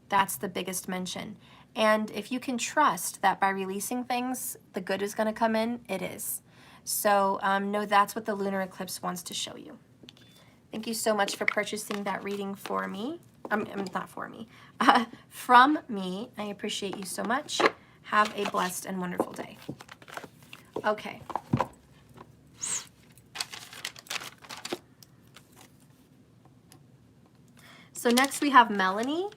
That's the biggest mention. And if you can trust that by releasing things, the good is going to come in, it is. So know that's what the lunar eclipse wants to show you. Thank you so much for purchasing that reading for me. Not for me. From me. I appreciate you so much. Have a blessed and wonderful day. Okay. So next we have Melanie.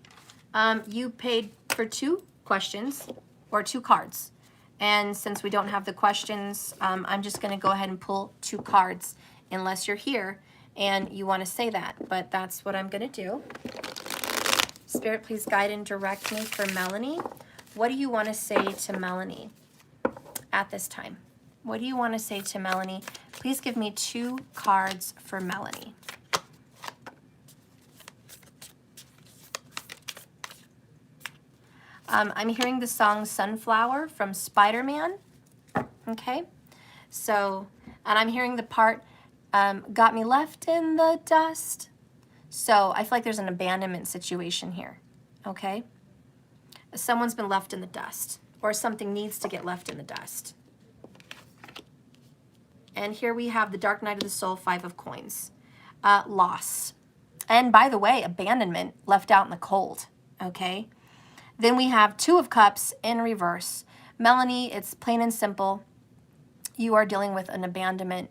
You paid for 2 questions or 2 cards. And since we don't have the questions, I'm just going to go ahead and pull 2 cards unless you're here and you want to say that. But that's what I'm going to do. Spirit, please guide and direct me for Melanie. What do you want to say to Melanie at this time? What do you want to say to Melanie? Please give me 2 cards for Melanie. I'm hearing the song Sunflower from Spider-Man. Okay. So, and I'm hearing the part, got me left in the dust. So I feel like there's an abandonment situation here. Okay. Someone's been left in the dust, or something needs to get left in the dust. And here we have the Dark Night of the Soul, 5 of Coins. Loss. And by the way, abandonment, left out in the cold. Okay. Then we have 2 of Cups in reverse. Melanie, it's plain and simple. You are dealing with an abandonment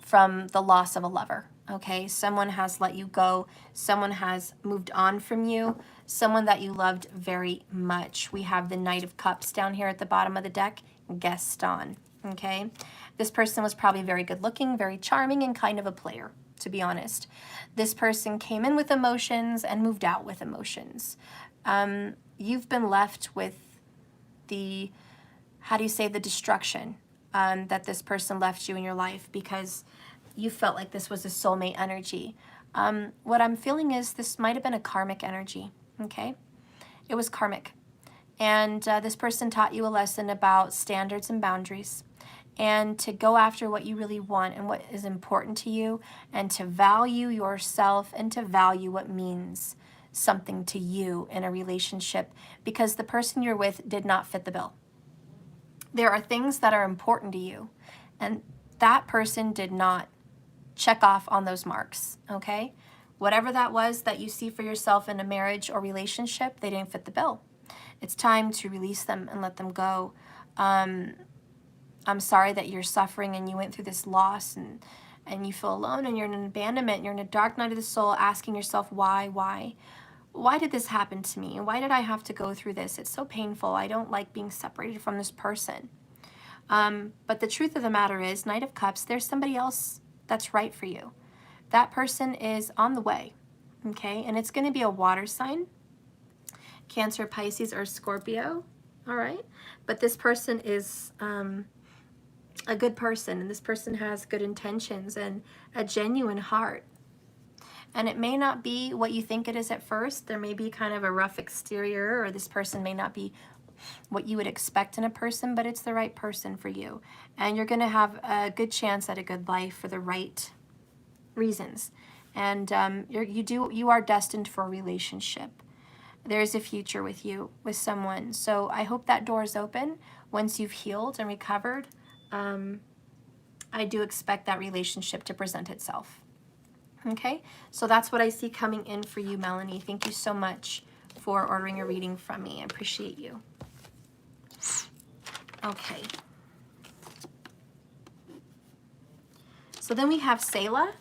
from the loss of a lover, okay? Someone has let you go. Someone has moved on from you. Someone that you loved very much. We have the Knight of Cups down here at the bottom of the deck, Gaston, okay? This person was probably very good looking, very charming, and kind of a player, to be honest. This person came in with emotions and moved out with emotions. You've been left with the, the destruction that this person left you in your life because you felt like this was a soulmate energy. What I'm feeling is this might have been a karmic energy, okay? It was karmic. And this person taught you a lesson about standards and boundaries. and to go after what you really want and what is important to you, and to value yourself and to value what means something to you in a relationship, because the person you're with did not fit the bill. There are things that are important to you, and that person did not check off on those marks, okay? Whatever that was that you see for yourself in a marriage or relationship, they didn't fit the bill. It's time to release them and let them go. I'm sorry that you're suffering and you went through this loss, and you feel alone, and you're in an abandonment, you're in a dark night of the soul, asking yourself, why? Why did this happen to me? Why did I have to go through this? It's so painful. I don't like being separated from this person. But the truth of the matter is, Knight of Cups, there's somebody else that's right for you. That person is on the way, okay? And it's going to be a water sign, Cancer, Pisces, or Scorpio, all right? But this person is a good person, and this person has good intentions and a genuine heart. And it may not be what you think it is at first. There may be kind of a rough exterior, or this person may not be what you would expect in a person, but it's the right person for you. And you're going to have a good chance at a good life for the right reasons. And you are destined for a relationship. There's a future with you, with someone. So I hope that door is open once you've healed and recovered. I do expect that relationship to present itself. Okay, so that's what I see coming in for you, Melanie. Thank you so much for ordering a reading from me. I appreciate you. Okay. So then we have Selah.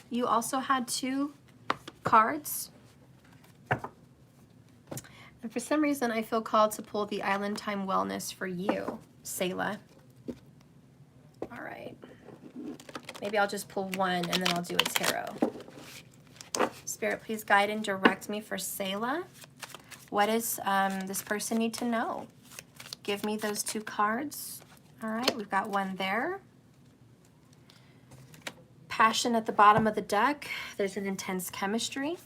You also had 2 cards. And for some reason, I feel called to pull the Island Time Wellness for you, Selah. All right. Maybe I'll just pull one and then I'll do a tarot. Spirit, please guide and direct me for Selah. What does this person need to know? Give me those 2 cards. All right, we've got one there. Passion at the bottom of the deck. There's an intense chemistry.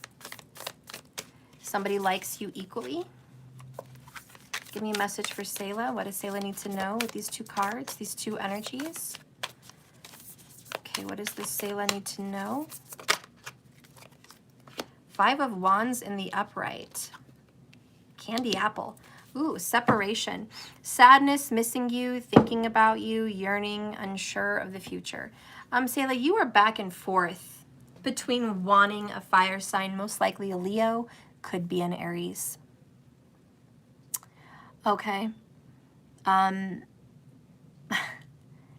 Somebody likes you equally. Give me a message for Selah. What does Selah need to know with these 2 cards, these 2 energies? Okay, what does this Selah need to know? 5 of Wands in the upright. Candy apple. Ooh, separation. Sadness, missing you, thinking about you, yearning, unsure of the future. Selah, you are back and forth between wanting a fire sign, most likely a Leo, could be an Aries. Okay.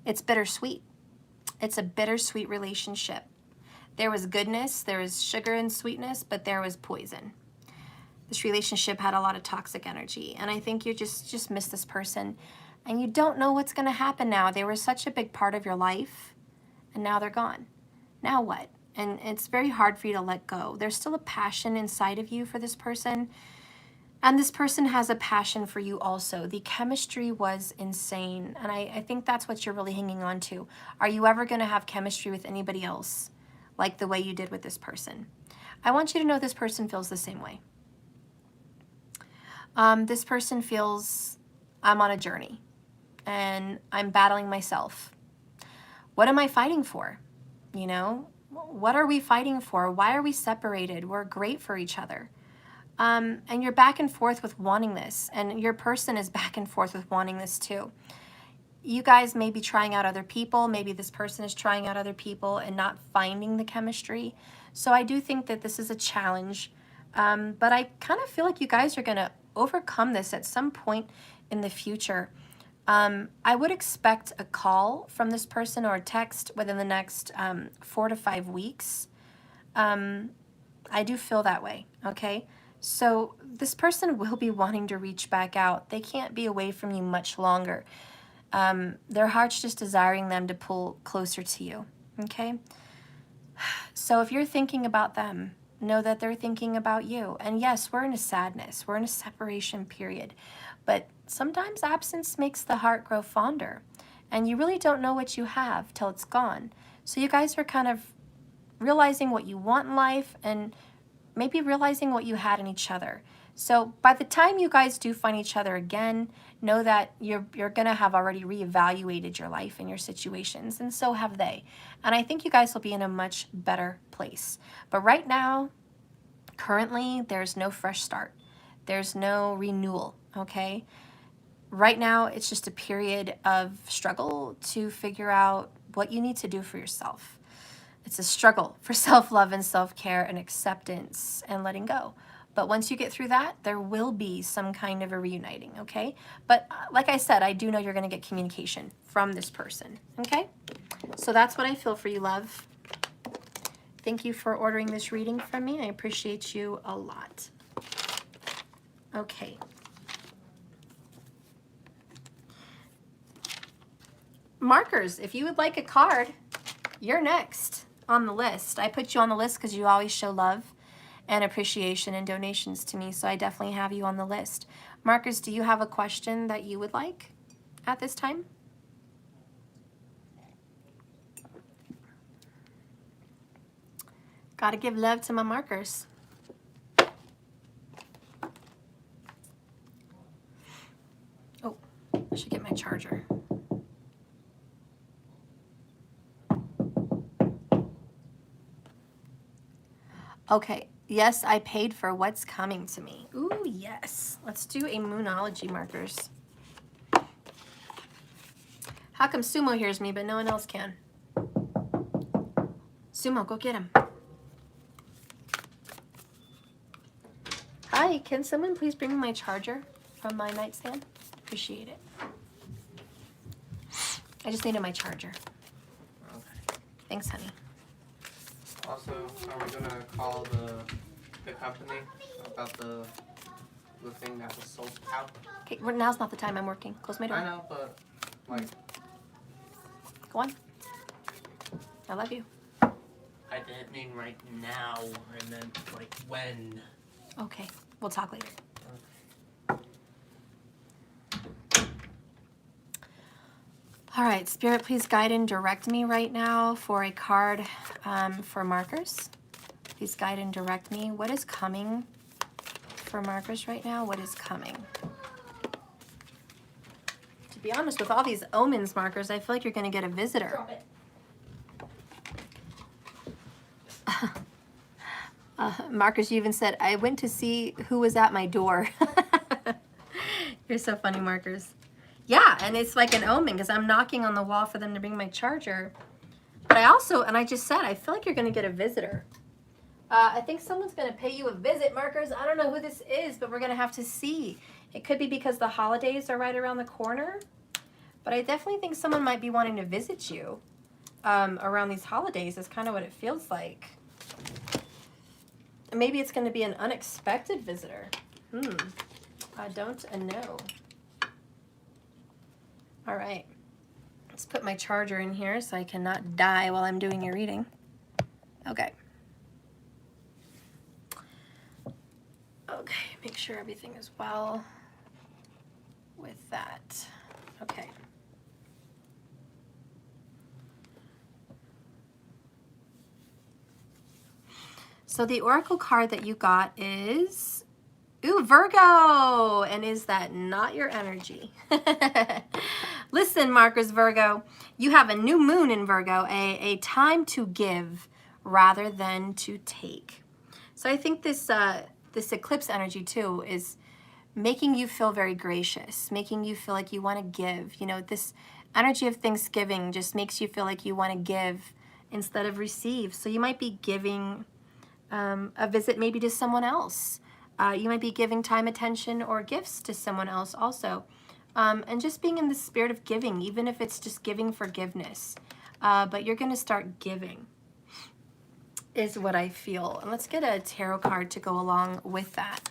It's bittersweet. It's a bittersweet relationship. There was goodness, there was sugar and sweetness, but there was poison. This relationship had a lot of toxic energy, and I think you just miss this person, and you don't know what's going to happen now. They were such a big part of your life, and now they're gone. Now what? And it's very hard for you to let go. There's still a passion inside of you for this person, and this person has a passion for you also. The chemistry was insane, and I think that's what you're really hanging on to. Are you ever going to have chemistry with anybody else like the way you did with this person? I want you to know this person feels the same way. This person feels, I'm on a journey, and I'm battling myself. What am I fighting for? You know, what are we fighting for? Why are we separated? We're great for each other. And you're back and forth with wanting this, and your person is back and forth with wanting this too. You guys may be trying out other people. Maybe this person is trying out other people and not finding the chemistry. So I do think that this is a challenge, but I kind of feel like you guys are going to overcome this at some point in the future. I would expect a call from this person or a text within the next 4 to 5 weeks. I do feel that way, okay? So this person will be wanting to reach back out. They can't be away from you much longer. Their heart's just desiring them to pull closer to you, okay? So if you're thinking about them, know that they're thinking about you. And yes, we're in a sadness. We're in a separation period. But sometimes absence makes the heart grow fonder. And you really don't know what you have till it's gone. So you guys are kind of realizing what you want in life and maybe realizing what you had in each other. So by the time you guys do find each other again, know that you're going to have already reevaluated your life and your situations, and so have they. And I think you guys will be in a much better place. But right now, currently, there's no fresh start. There's no renewal, okay? Right now, it's just a period of struggle to figure out what you need to do for yourself. It's a struggle for self-love and self-care and acceptance and letting go. But once you get through that, there will be some kind of a reuniting, okay? But like I said, I do know you're going to get communication from this person, okay? So that's what I feel for you, love. Thank you for ordering this reading from me. I appreciate you a lot. Okay. Markers, if you would like a card, you're next on the list. I put you on the list because you always show love and appreciation and donations to me, so I definitely have you on the list. Markers, do you have a question that you would like at this time? Gotta give love to my markers. Oh, I should get my charger. Okay, yes, I paid for what's coming to me. Ooh, yes. Let's do a Moonology, markers. How come Sumo hears me, but no one else can? Sumo, go get him. Hi, can someone please bring me my charger from my nightstand? Appreciate it. I just needed my charger. Okay. Thanks, honey. Also, are we gonna call the company about the thing that was sold out? Okay, now's not the time. I'm working. Close my door. I know, but like. Go on. I love you. I didn't mean right now. I meant like when. Okay, we'll talk later. All right, Spirit, please guide and direct me right now for a card for markers. Please guide and direct me. What is coming for markers right now? What is coming? To be honest, with all these omens markers, I feel like you're going to get a visitor. Drop it. Marcus, you even said, I went to see who was at my door. You're so funny, Marcus. Yeah, and it's like an omen because I'm knocking on the wall for them to bring my charger. But I also, and I just said, I feel like you're going to get a visitor. I think someone's going to pay you a visit, Markers. I don't know who this is, but we're going to have to see. It could be because the holidays are right around the corner. But I definitely think someone might be wanting to visit you around these holidays. Is kind of what it feels like. Maybe it's going to be an unexpected visitor. I don't know. All right. Let's put my charger in here so I cannot die while I'm doing your reading. Okay. Okay, make sure everything is well with that. Okay. So the oracle card that you got is, ooh, Virgo. And is that not your energy? Listen, Markers, Virgo, you have a new moon in Virgo, a time to give rather than to take. So I think this this eclipse energy too is making you feel very gracious, making you feel like you want to give. You know, this energy of Thanksgiving just makes you feel like you want to give instead of receive. So you might be giving a visit maybe to someone else. You might be giving time, attention, or gifts to someone else also. And just being in the spirit of giving, even if it's just giving forgiveness. But you're going to start giving is what I feel. And let's get a tarot card to go along with that.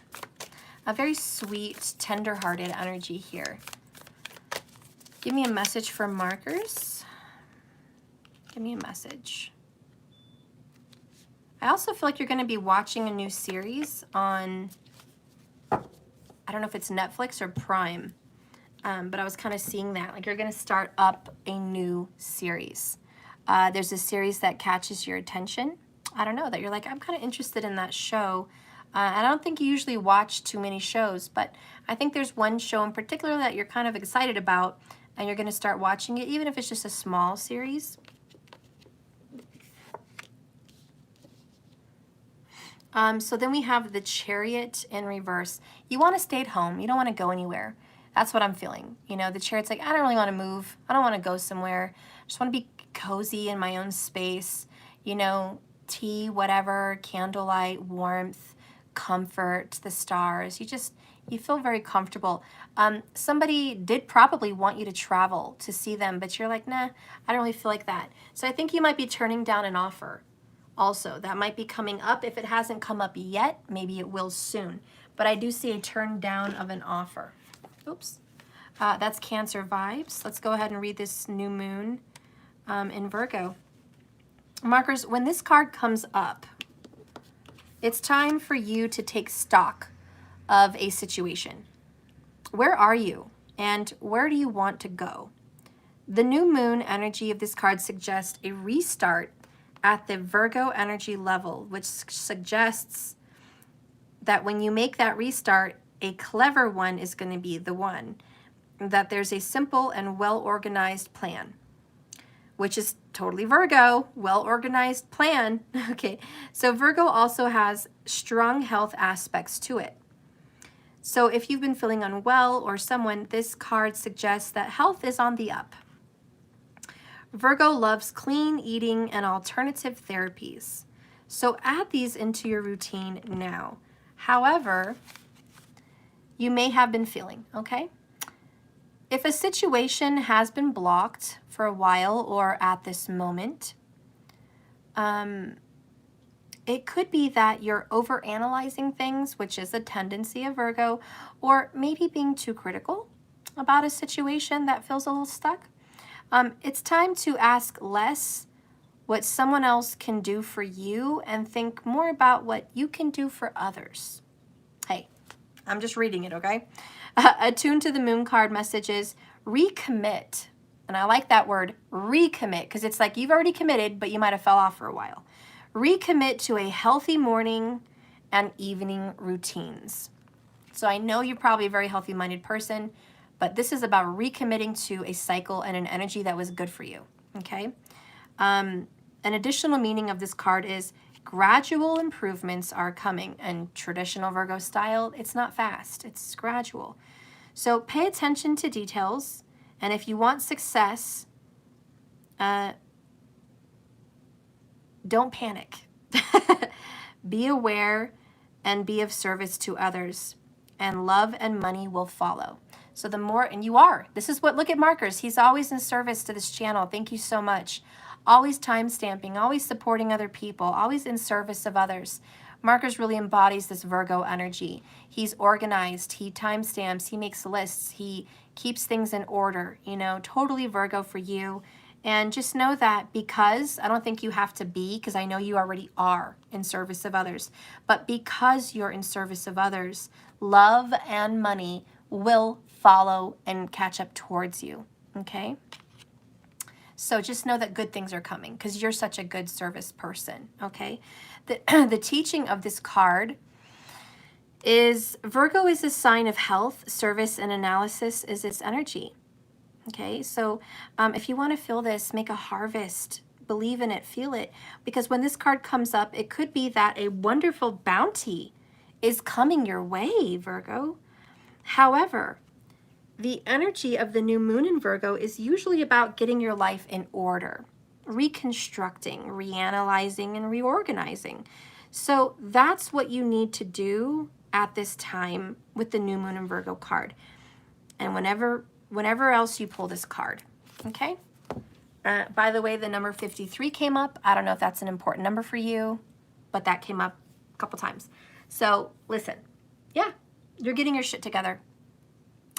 A very sweet, tender-hearted energy here. Give me a message for Markers. Give me a message. I also feel like you're going to be watching a new series on, I don't know if it's Netflix or Prime, but I was kind of seeing that. Like you're going to start up a new series. There's a series that catches your attention. I don't know, that you're like, I'm kind of interested in that show. I don't think you usually watch too many shows, but I think there's one show in particular that you're kind of excited about, and you're going to start watching it, even if it's just a small series. So then we have the Chariot in reverse. You want to stay at home. You don't want to go anywhere. That's what I'm feeling. You know, the Chariot's like, I don't really want to move. I don't want to go somewhere. I just want to be cozy in my own space. You know, tea, whatever, candlelight, warmth, comfort, the stars. You feel very comfortable. Somebody did probably want you to travel to see them, but you're like, nah, I don't really feel like that. So I think you might be turning down an offer. Also, that might be coming up. If it hasn't come up yet, maybe it will soon. But I do see a turn down of an offer. Oops. That's Cancer vibes. Let's go ahead and read this new moon in Virgo. Markers, when this card comes up, it's time for you to take stock of a situation. Where are you? And where do you want to go? The new moon energy of this card suggests a restart at the Virgo energy level, which suggests that when you make that restart, a clever one is going to be the one. That there's a simple and well-organized plan, which is totally Virgo, well-organized plan. Okay, so Virgo also has strong health aspects to it. So if you've been feeling unwell or someone, this card suggests that health is on the up. Virgo loves clean eating and alternative therapies. So add these into your routine now. However, you may have been feeling, okay? If a situation has been blocked for a while or at this moment, it could be that you're overanalyzing things, which is a tendency of Virgo, or maybe being too critical about a situation that feels a little stuck. It's time to ask less what someone else can do for you and think more about what you can do for others. Hey, I'm just reading it, okay? Attuned to the moon card messages, recommit. And I like that word, recommit, because it's like you've already committed, but you might have fell off for a while. Recommit to a healthy morning and evening routines. So I know you're probably a very healthy-minded person, but this is about recommitting to a cycle and an energy that was good for you, okay? An additional meaning of this card is gradual improvements are coming. And traditional Virgo style, it's not fast, it's gradual. So pay attention to details, and if you want success, don't panic. Be aware and be of service to others, and love and money will follow. So the more, and you are, this is what, look at Markers. He's always in service to this channel. Thank you so much. Always time stamping, always supporting other people, always in service of others. Markers really embodies this Virgo energy. He's organized, he time stamps, he makes lists, he keeps things in order, you know, totally Virgo for you. And just know that because, I don't think you have to be, because I know you already are in service of others, but because you're in service of others, love and money will follow and catch up towards you, okay? So just know that good things are coming because you're such a good service person, okay? The teaching of this card is Virgo is a sign of health, service, and analysis is its energy. Okay, so if you want to feel this, make a harvest, believe in it, feel it. Because when this card comes up, it could be that a wonderful bounty is coming your way, Virgo. However, the energy of the new moon in Virgo is usually about getting your life in order, reconstructing, reanalyzing, and reorganizing. So that's what you need to do at this time with the new moon in Virgo card. And whenever else you pull this card, okay? By the way, the number 53 came up. I don't know if that's an important number for you, but that came up a couple times. So listen, yeah, you're getting your shit together.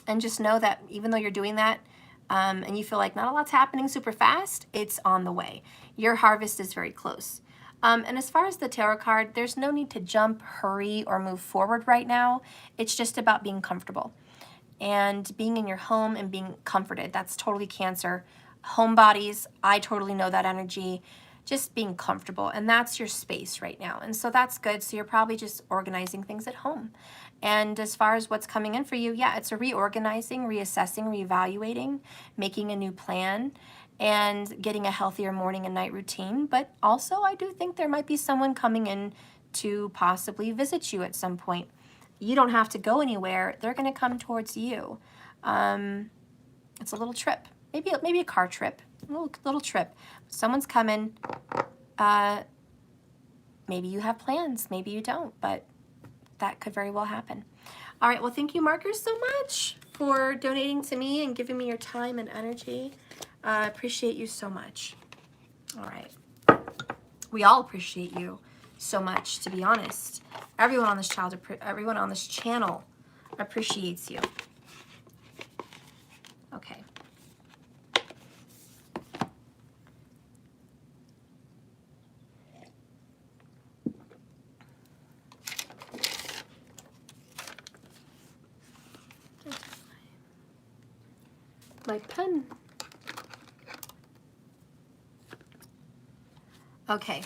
And just know that even though you're doing that and you feel like not a lot's happening super fast, it's on the way. Your harvest is very close. And as far as the tarot card, there's no need to jump, hurry, or move forward right now. It's just about being comfortable and being in your home and being comforted. That's totally Cancer. Homebodies, I totally know that energy. just being comfortable, and that's your space right now. And so that's good. So you're probably just organizing things at home. And as far as what's coming in for you, yeah, it's a reorganizing, reassessing, reevaluating, making a new plan, and getting a healthier morning and night routine. But also, I do think there might be someone coming in to possibly visit you at some point. You don't have to go anywhere. They're going to come towards you. It's a little trip, maybe a car trip, a little trip. Someone's coming. Maybe you have plans, maybe you don't, but that could very well happen. All right, well, thank you, markers, so much for donating to me and giving me your time and energy. I appreciate you so much. All right. We all appreciate you so much, to be honest. Everyone on this channel appreciates you. Okay. My pen. Okay,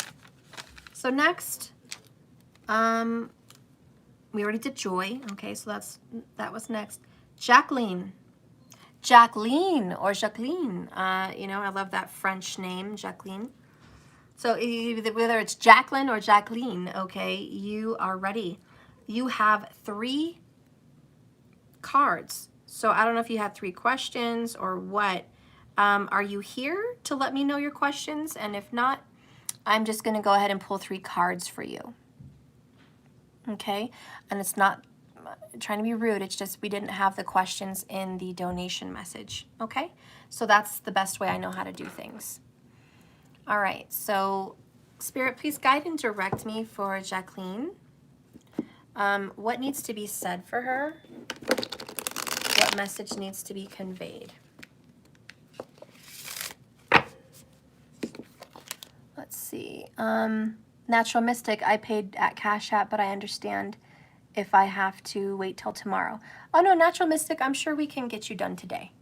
so next, we already did Joy. Okay, so that was next. Jacqueline or Jacqueline. You know, I love that French name, Jacqueline. So whether it's Jacqueline or Jacqueline, okay, you are ready. You have 3 cards. So I don't know if you had 3 questions or what. Are you here to let me know your questions? And if not, I'm just going to go ahead and pull 3 cards for you. Okay? And it's not trying to be rude. It's just we didn't have the questions in the donation message. Okay? So that's the best way I know how to do things. All right. So Spirit, please guide and direct me for Jacqueline. What needs to be said for her? What message needs to be conveyed? Let's see. Natural Mystic, I paid at Cash App, but I understand if I have to wait till tomorrow. Oh no, Natural Mystic, I'm sure we can get you done today,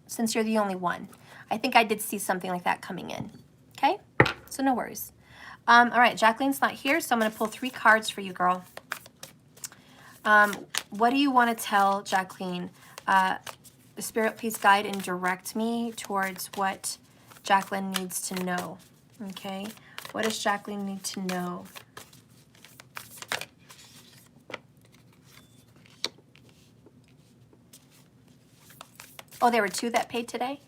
since you're the only one. I think I did see something like that coming in. Okay? So no worries. All right, Jacqueline's not here, so I'm going to pull 3 cards for you, girl. What do you want to tell Jacqueline? Spirit, please guide and direct me towards what Jacqueline needs to know. Okay? What does Jacqueline need to know? Oh, there were 2 that paid today?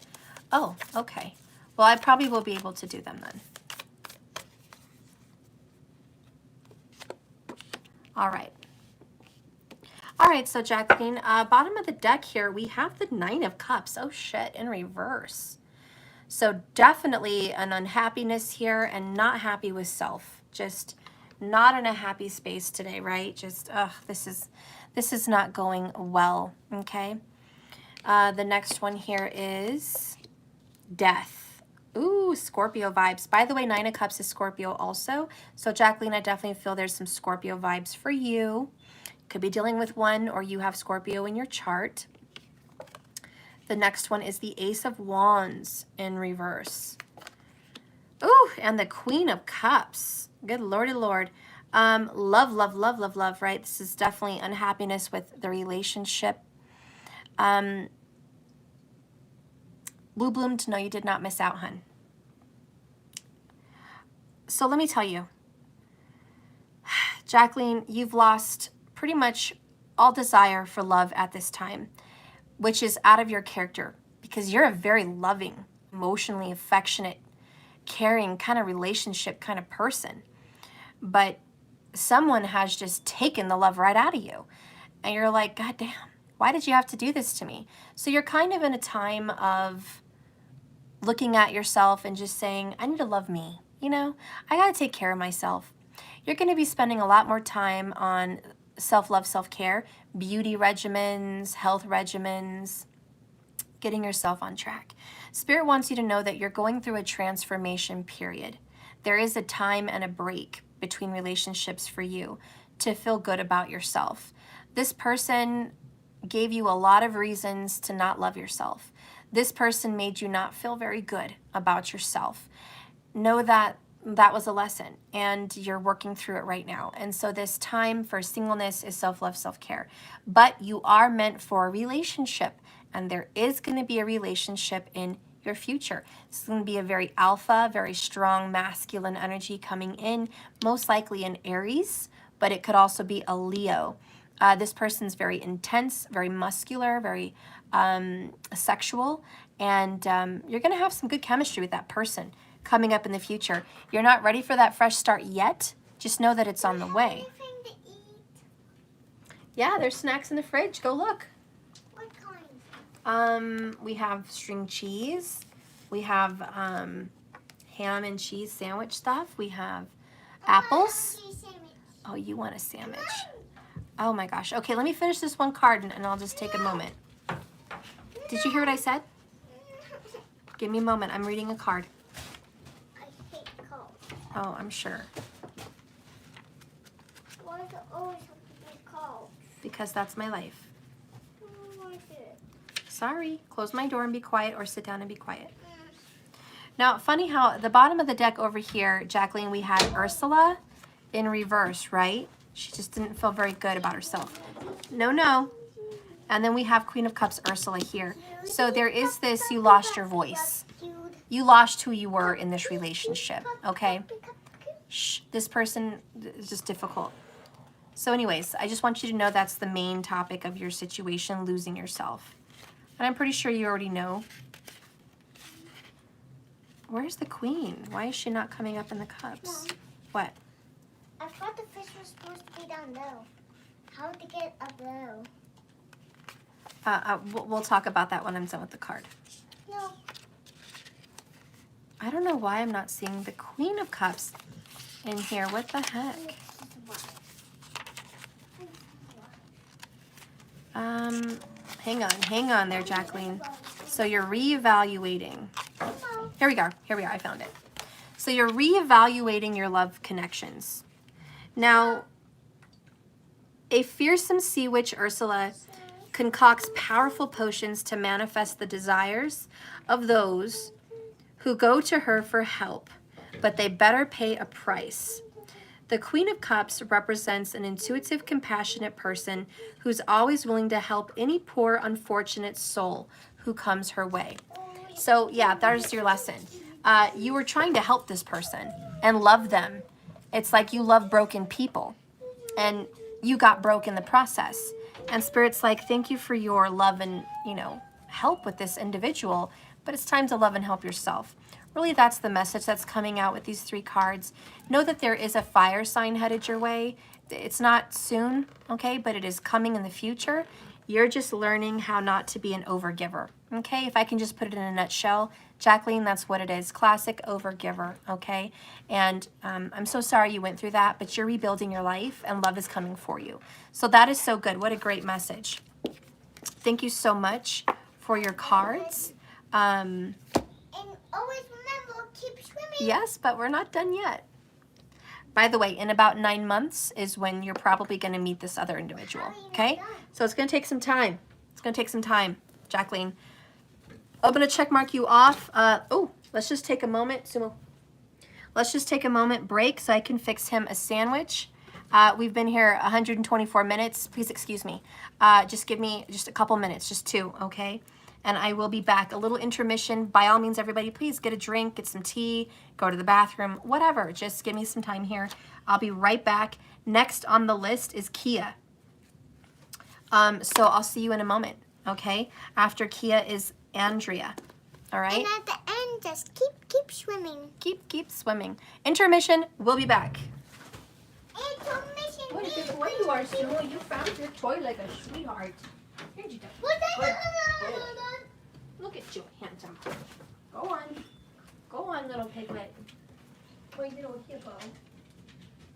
Oh, okay. Well, I probably will be able to do them then. All right. All right, so Jacqueline, bottom of the deck here, we have the 9 of Cups. Oh, shit, in reverse. So definitely an unhappiness here and not happy with self. Just not in a happy space today, right? Just, this is not going well, okay? The next one here is Death. Ooh, Scorpio vibes. By the way, 9 of Cups is Scorpio also. So Jacqueline, I definitely feel there's some Scorpio vibes for you. Could be dealing with one, or you have Scorpio in your chart. The next one is the Ace of Wands in reverse. Ooh, and the Queen of Cups. Good Lordy Lord. Love, love, love, love, love, right? This is definitely unhappiness with the relationship. Blue bloomed, no, you did not miss out, hun. So let me tell you, Jacqueline, you've lost pretty much all desire for love at this time, which is out of your character, because you're a very loving, emotionally affectionate, caring kind of relationship kind of person. But someone has just taken the love right out of you. And you're like, God damn, why did you have to do this to me? So you're kind of in a time of looking at yourself and just saying, I need to love me. You know, I got to take care of myself. You're going to be spending a lot more time on self-love, self-care, beauty regimens, health regimens, getting yourself on track. Spirit wants you to know that you're going through a transformation period. There is a time and a break between relationships for you to feel good about yourself. This person gave you a lot of reasons to not love yourself. This person made you not feel very good about yourself. Know that that was a lesson, and you're working through it right now. And so this time for singleness is self-love, self-care. But you are meant for a relationship, and there is going to be a relationship in your future. It's going to be a very alpha, very strong masculine energy coming in, most likely an Aries, but it could also be a Leo. This person's very intense, very muscular, very sexual, and you're going to have some good chemistry with that person coming up in the future. You're not ready for that fresh start yet. Just know that it's on the way. Anything to eat? Yeah, there's snacks in the fridge. Go look. What kind? We have string cheese. We have ham and cheese sandwich stuff. We have apples. Oh, you want a sandwich? Oh my gosh. Okay, let me finish this one card and I'll just take a moment. Did you hear what I said? Give me a moment. I'm reading a card. I hate cold. Oh, I'm sure. Why does it always have to be cold? Because that's my life. I don't like it. Sorry. Close my door and be quiet, or sit down and be quiet. Now, funny how at the bottom of the deck over here, Jacqueline, we had Ursula in reverse, right? She just didn't feel very good about herself. No. And then we have Queen of Cups Ursula here. So there is this, you lost your voice. You lost who you were in this relationship, okay? Shh, this person is just difficult. So anyways, I just want you to know that's the main topic of your situation, losing yourself. And I'm pretty sure you already know. Where's the Queen? Why is she not coming up in the cups? Mom. What? I thought the fish was supposed to be down low. How to get up low? We'll talk about that when I'm done with the card. No. I don't know why I'm not seeing the Queen of Cups in here. What the heck? Hang on there, Jacqueline. So you're reevaluating. Here we go. I found it. So you're reevaluating your love connections. Now, a fearsome sea witch, Ursula, concocts powerful potions to manifest the desires of those who go to her for help, but they better pay a price. The Queen of Cups represents an intuitive, compassionate person who's always willing to help any poor, unfortunate soul who comes her way. So yeah, there's your lesson. You were trying to help this person and love them. It's like you love broken people, and you got broke in the process. And Spirit's like, thank you for your love and, help with this individual, but it's time to love and help yourself. Really, that's the message that's coming out with these three cards. Know that there is a fire sign headed your way. It's not soon, okay, but it is coming in the future. You're just learning how not to be an overgiver, okay? If I can just put it in a nutshell, Jacqueline, that's what it is. Classic overgiver, okay? And I'm so sorry you went through that, but you're rebuilding your life and love is coming for you. So that is so good. What a great message. Thank you so much for your cards. And always remember, keep swimming. Yes, but we're not done yet. By the way, in about 9 months is when you're probably going to meet this other individual, okay? So it's going to take some time. Jacqueline. I'm going to check mark you off. Let's just take a moment. Sumo. Let's just take a moment break so I can fix him a sandwich. We've been here 124 minutes. Please excuse me. Just give me just a couple minutes, just 2, okay? And I will be back. A little intermission. By all means, everybody, please get a drink, get some tea, go to the bathroom, whatever. Just give me some time here. I'll be right back. Next on the list is Kia. So I'll see you in a moment, okay? After Kia is Andrea, all right? And at the end, just keep swimming. Keep swimming. Intermission. We'll be back. Intermission. What a good boy you are, Sumo. You found your toy like a sweetheart. Here you go. Look at you, handsome. Go on, little piglet. Boy, little hippo.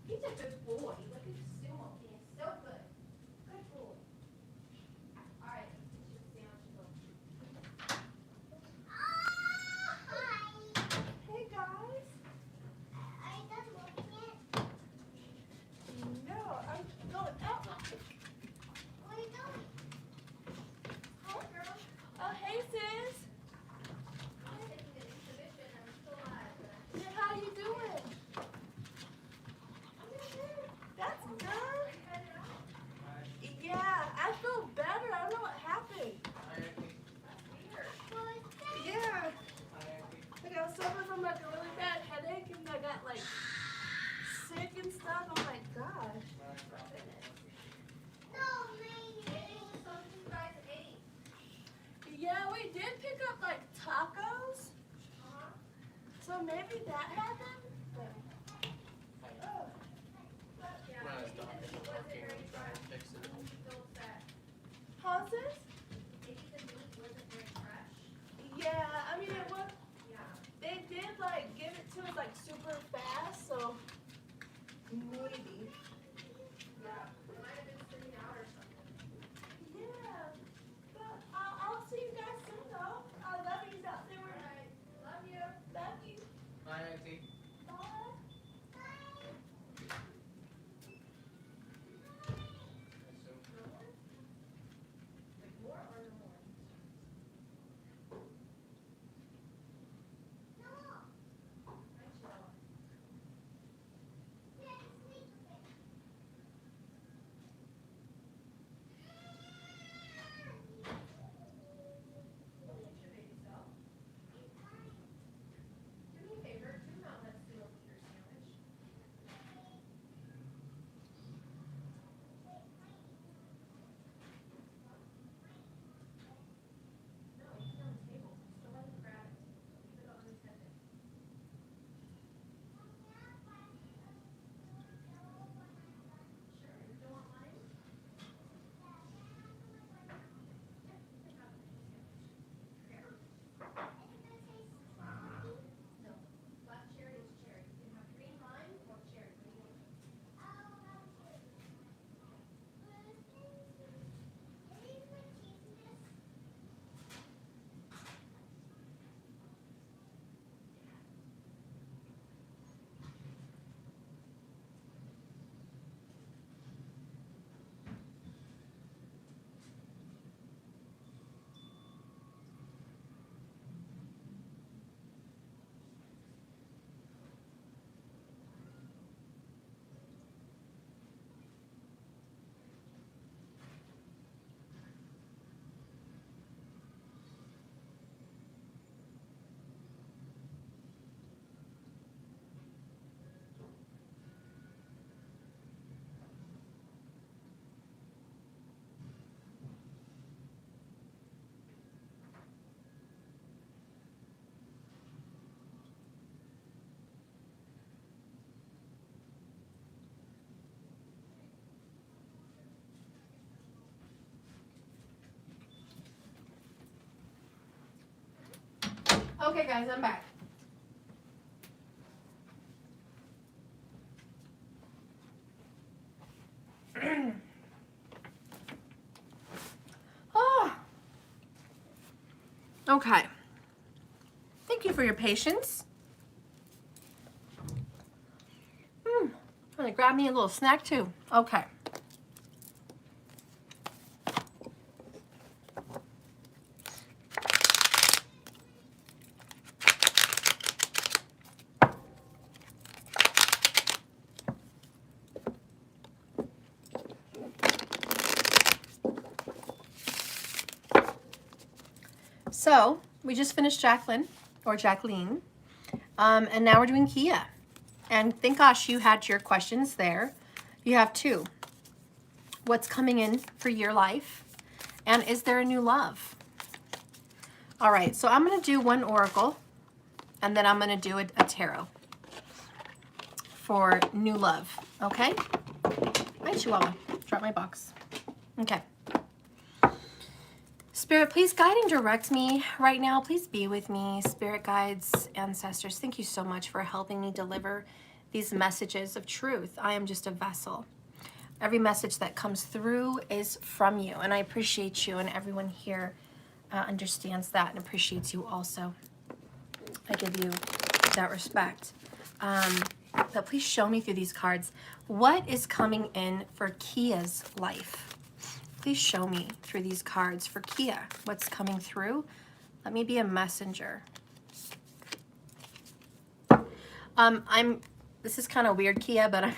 He's a good boy. Look at Sumo being so good. Good boy. All right, hey guys. Are you done looking at? No, I'm going out. What are you doing? Hi, girl. Oh, hey, sis. How you doing? suffer from like a really bad headache and I got like sick and stuff. Oh my gosh. Yeah, we did pick up like tacos. So maybe that happened. When I was talking, working, I'm trying to fix it. How's this? Yeah, I mean it was. They did like give it to us like super fast, so maybe. Yeah, but I'll see you guys soon though. I love you out there. Love you. Love you. Bye, Auntie. Bye. Okay, guys, I'm back. Oh. Okay. Thank you for your patience. I'm gonna grab me a little snack too. Okay. So we just finished Jacqueline, and now we're doing Kia. And thank gosh you had your questions there. You have two. What's coming in for your life? And is there a new love? All right, so I'm going to do one oracle, and then I'm going to do a tarot for new love, okay? Hi, Chihuahua. Drop my box. Okay. Spirit, please guide and direct me right now. Please be with me. Spirit guides, ancestors, thank you so much for helping me deliver these messages of truth. I am just a vessel. Every message that comes through is from you, and I appreciate you, and everyone here understands that and appreciates you also. I give you that respect. But please show me through these cards what is coming in for Kia's life. Please show me through these cards for Kia. What's coming through? Let me be a messenger. This is kind of weird, Kia, but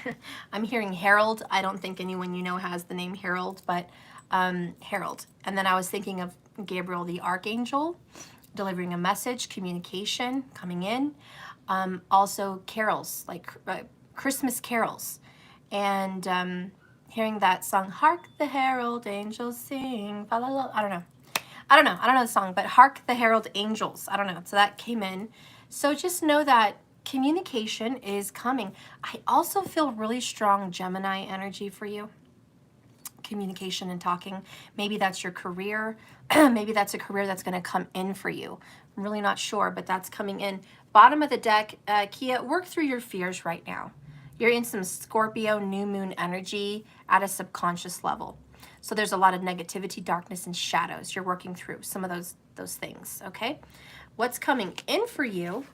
I'm hearing Harold. I don't think anyone you know has the name Harold, but Harold. And then I was thinking of Gabriel the Archangel, delivering a message, communication coming in. Also carols, like Christmas carols. And hearing that song, Hark the Herald Angels Sing, fa la la, I don't know the song, but Hark the Herald Angels, I don't know. So that came in. So just know that communication is coming. I also feel really strong Gemini energy for you. Communication and talking. Maybe that's your career. Maybe that's a career that's going to come in for you. I'm really not sure, but that's coming in. Bottom of the deck, Kia, work through your fears right now. You're in some Scorpio new moon energy at a subconscious level. So there's a lot of negativity, darkness, and shadows. You're working through some of those things, okay? What's coming in for you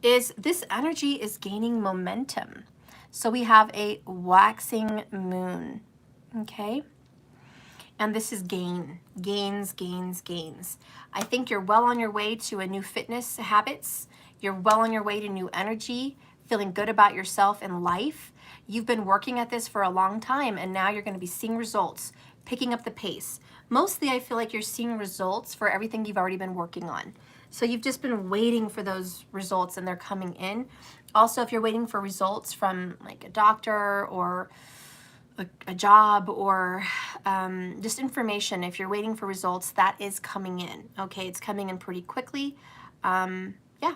is this energy is gaining momentum. So we have a waxing moon, okay? And this is gains. I think you're well on your way to a new fitness habits. You're well on your way to new energy, feeling good about yourself and life. You've been working at this for a long time, and now you're going to be seeing results, picking up the pace. Mostly, I feel like you're seeing results for everything you've already been working on. So you've just been waiting for those results, and they're coming in. Also, if you're waiting for results from like a doctor or a job or just information, if you're waiting for results, that is coming in. Okay, it's coming in pretty quickly. Yeah.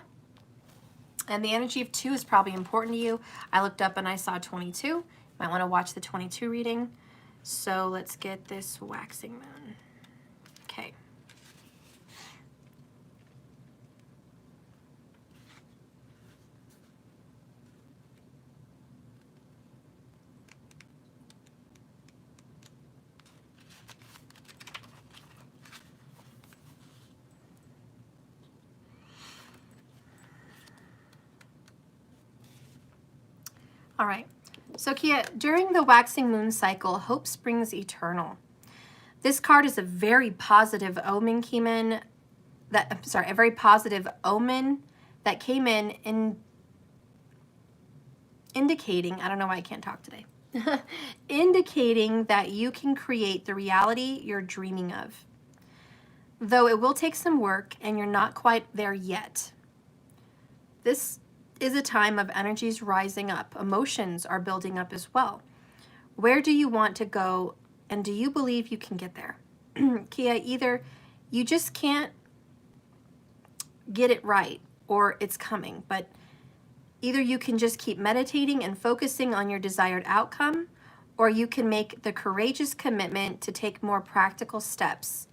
And the energy of 2 is probably important to you. I looked up and I saw 22. Might want to watch the 22 reading. So let's get this waxing moon. Okay. All right, so Kia, during the waxing moon cycle, hope springs eternal. This card is a very positive omen came in, a very positive omen that came in indicating, I don't know why I can't talk today, indicating that you can create the reality you're dreaming of. Though it will take some work and you're not quite there yet. This is a time of energies rising up. Emotions are building up as well. Where do you want to go, and do you believe you can get there? Kia, either you just can't get it right or it's coming, but either you can just keep meditating and focusing on your desired outcome, or you can make the courageous commitment to take more practical steps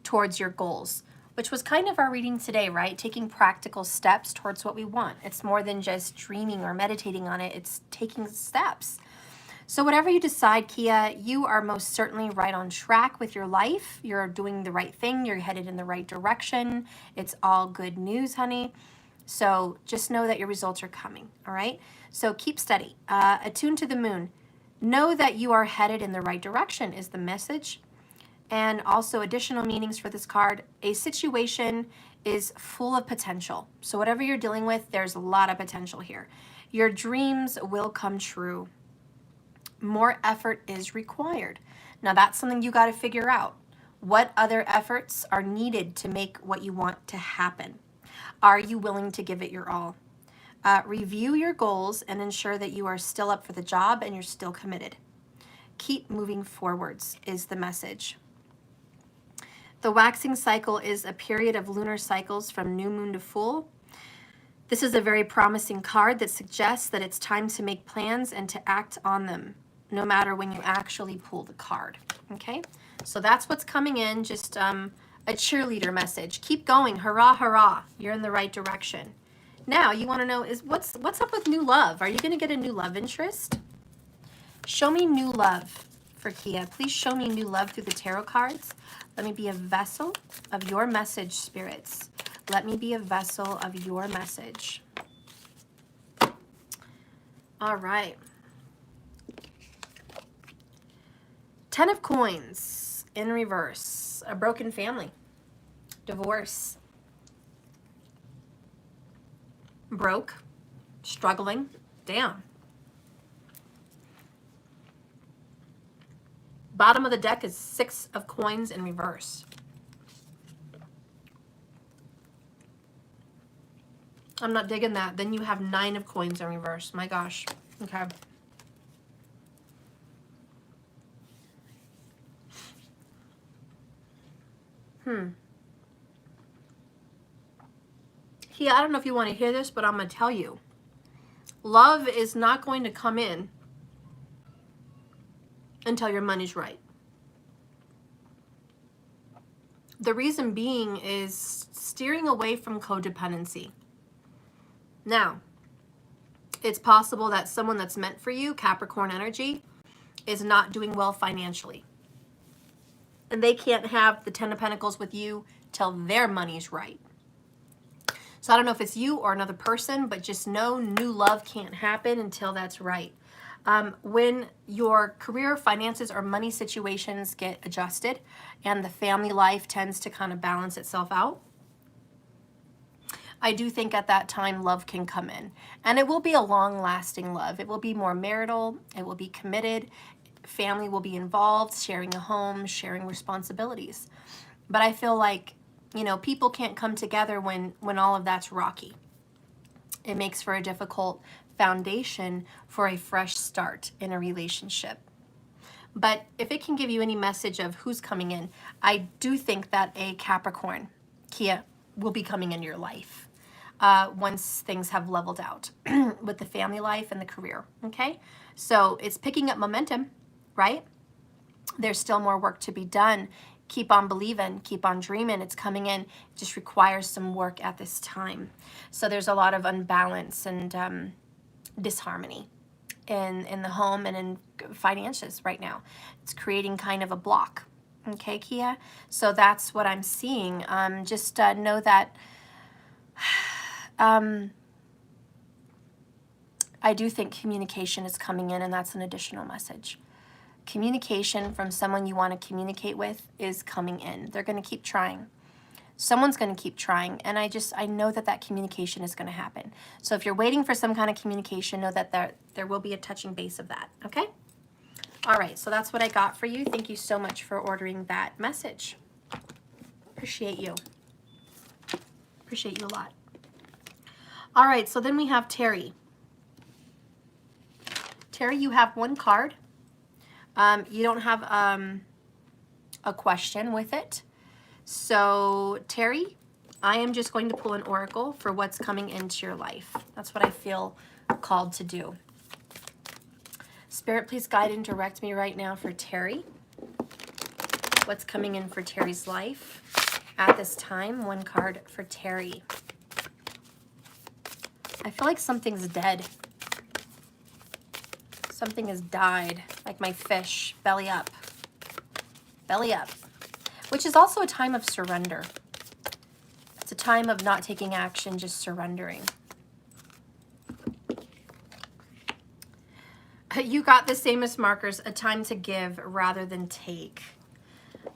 towards your goals, which was kind of our reading today, right? Taking practical steps towards what we want. It's more than just dreaming or meditating on it. It's taking steps. So whatever you decide, Kia, you are most certainly right on track with your life. You're doing the right thing. You're headed in the right direction. It's all good news, honey. So just know that your results are coming, all right? So keep steady. Attuned to the moon. Know that you are headed in the right direction is the message. And also additional meanings for this card. A situation is full of potential. So whatever you're dealing with, there's a lot of potential here. Your dreams will come true. More effort is required. Now that's something you got to figure out. What other efforts are needed to make what you want to happen? Are you willing to give it your all? Review your goals and ensure that you are still up for the job and you're still committed. Keep moving forwards is the message. The waxing cycle is a period of lunar cycles from new moon to full. This is a very promising card that suggests that it's time to make plans and to act on them, no matter when you actually pull the card, okay? So that's what's coming in, just a cheerleader message. Keep going, hurrah, hurrah, you're in the right direction. Now, you wanna know, is what's up with new love? Are you gonna get a new love interest? Show me new love for Kia. Please show me new love through the tarot cards. Let me be a vessel of your message, spirits. Let me be a vessel of your message. All right. 10 of coins in reverse. A broken family. Divorce. Broke. Struggling. Damn. Bottom of the deck is 6 of coins in reverse. I'm not digging that. Then you have 9 of coins in reverse. My gosh. Okay. Kia, I don't know if you want to hear this, but I'm going to tell you. Love is not going to come in until your money's right. The reason being is steering away from codependency. Now, it's possible that someone that's meant for you, Capricorn energy, is not doing well financially. And they can't have the 10 of Pentacles with you till their money's right. So I don't know if it's you or another person, but just know new love can't happen until that's right. When your career, finances, or money situations get adjusted and the family life tends to kind of balance itself out, I do think at that time love can come in. And it will be a long-lasting love. It will be more marital. It will be committed. Family will be involved, sharing a home, sharing responsibilities. But I feel like, you know, people can't come together when all of that's rocky. It makes for a difficult foundation for a fresh start in a relationship. But if it can give you any message of who's coming in, I do think that a Capricorn, Kia, will be coming into your life once things have leveled out with the family life and the career, okay? So it's picking up momentum, right? There's still more work to be done. Keep on believing, keep on dreaming. It's coming in. It just requires some work at this time. So there's a lot of unbalance and disharmony in the home and in finances right now. It's creating kind of a block. Okay, Kia? So that's what I'm seeing. Just know that I do think communication is coming in, and that's an additional message. Communication from someone you want to communicate with is coming in. They're going to keep trying. Someone's going to keep trying, and I know that communication is going to happen. So if you're waiting for some kind of communication, know that there will be a touching base of that, okay? All right, so that's what I got for you. Thank you so much for ordering that message. Appreciate you. Appreciate you a lot. All right, so then we have Terry. Terry, you have 1 card. You don't have a question with it. So, Terry, I am just going to pull an oracle for what's coming into your life. That's what I feel called to do. Spirit, please guide and direct me right now for Terry. What's coming in for Terry's life at this time? 1 card for Terry. I feel like something's dead. Something has died, like my fish, belly up. Belly up. Which is also a time of surrender. It's a time of not taking action, just surrendering. You got the same as markers, a time to give rather than take.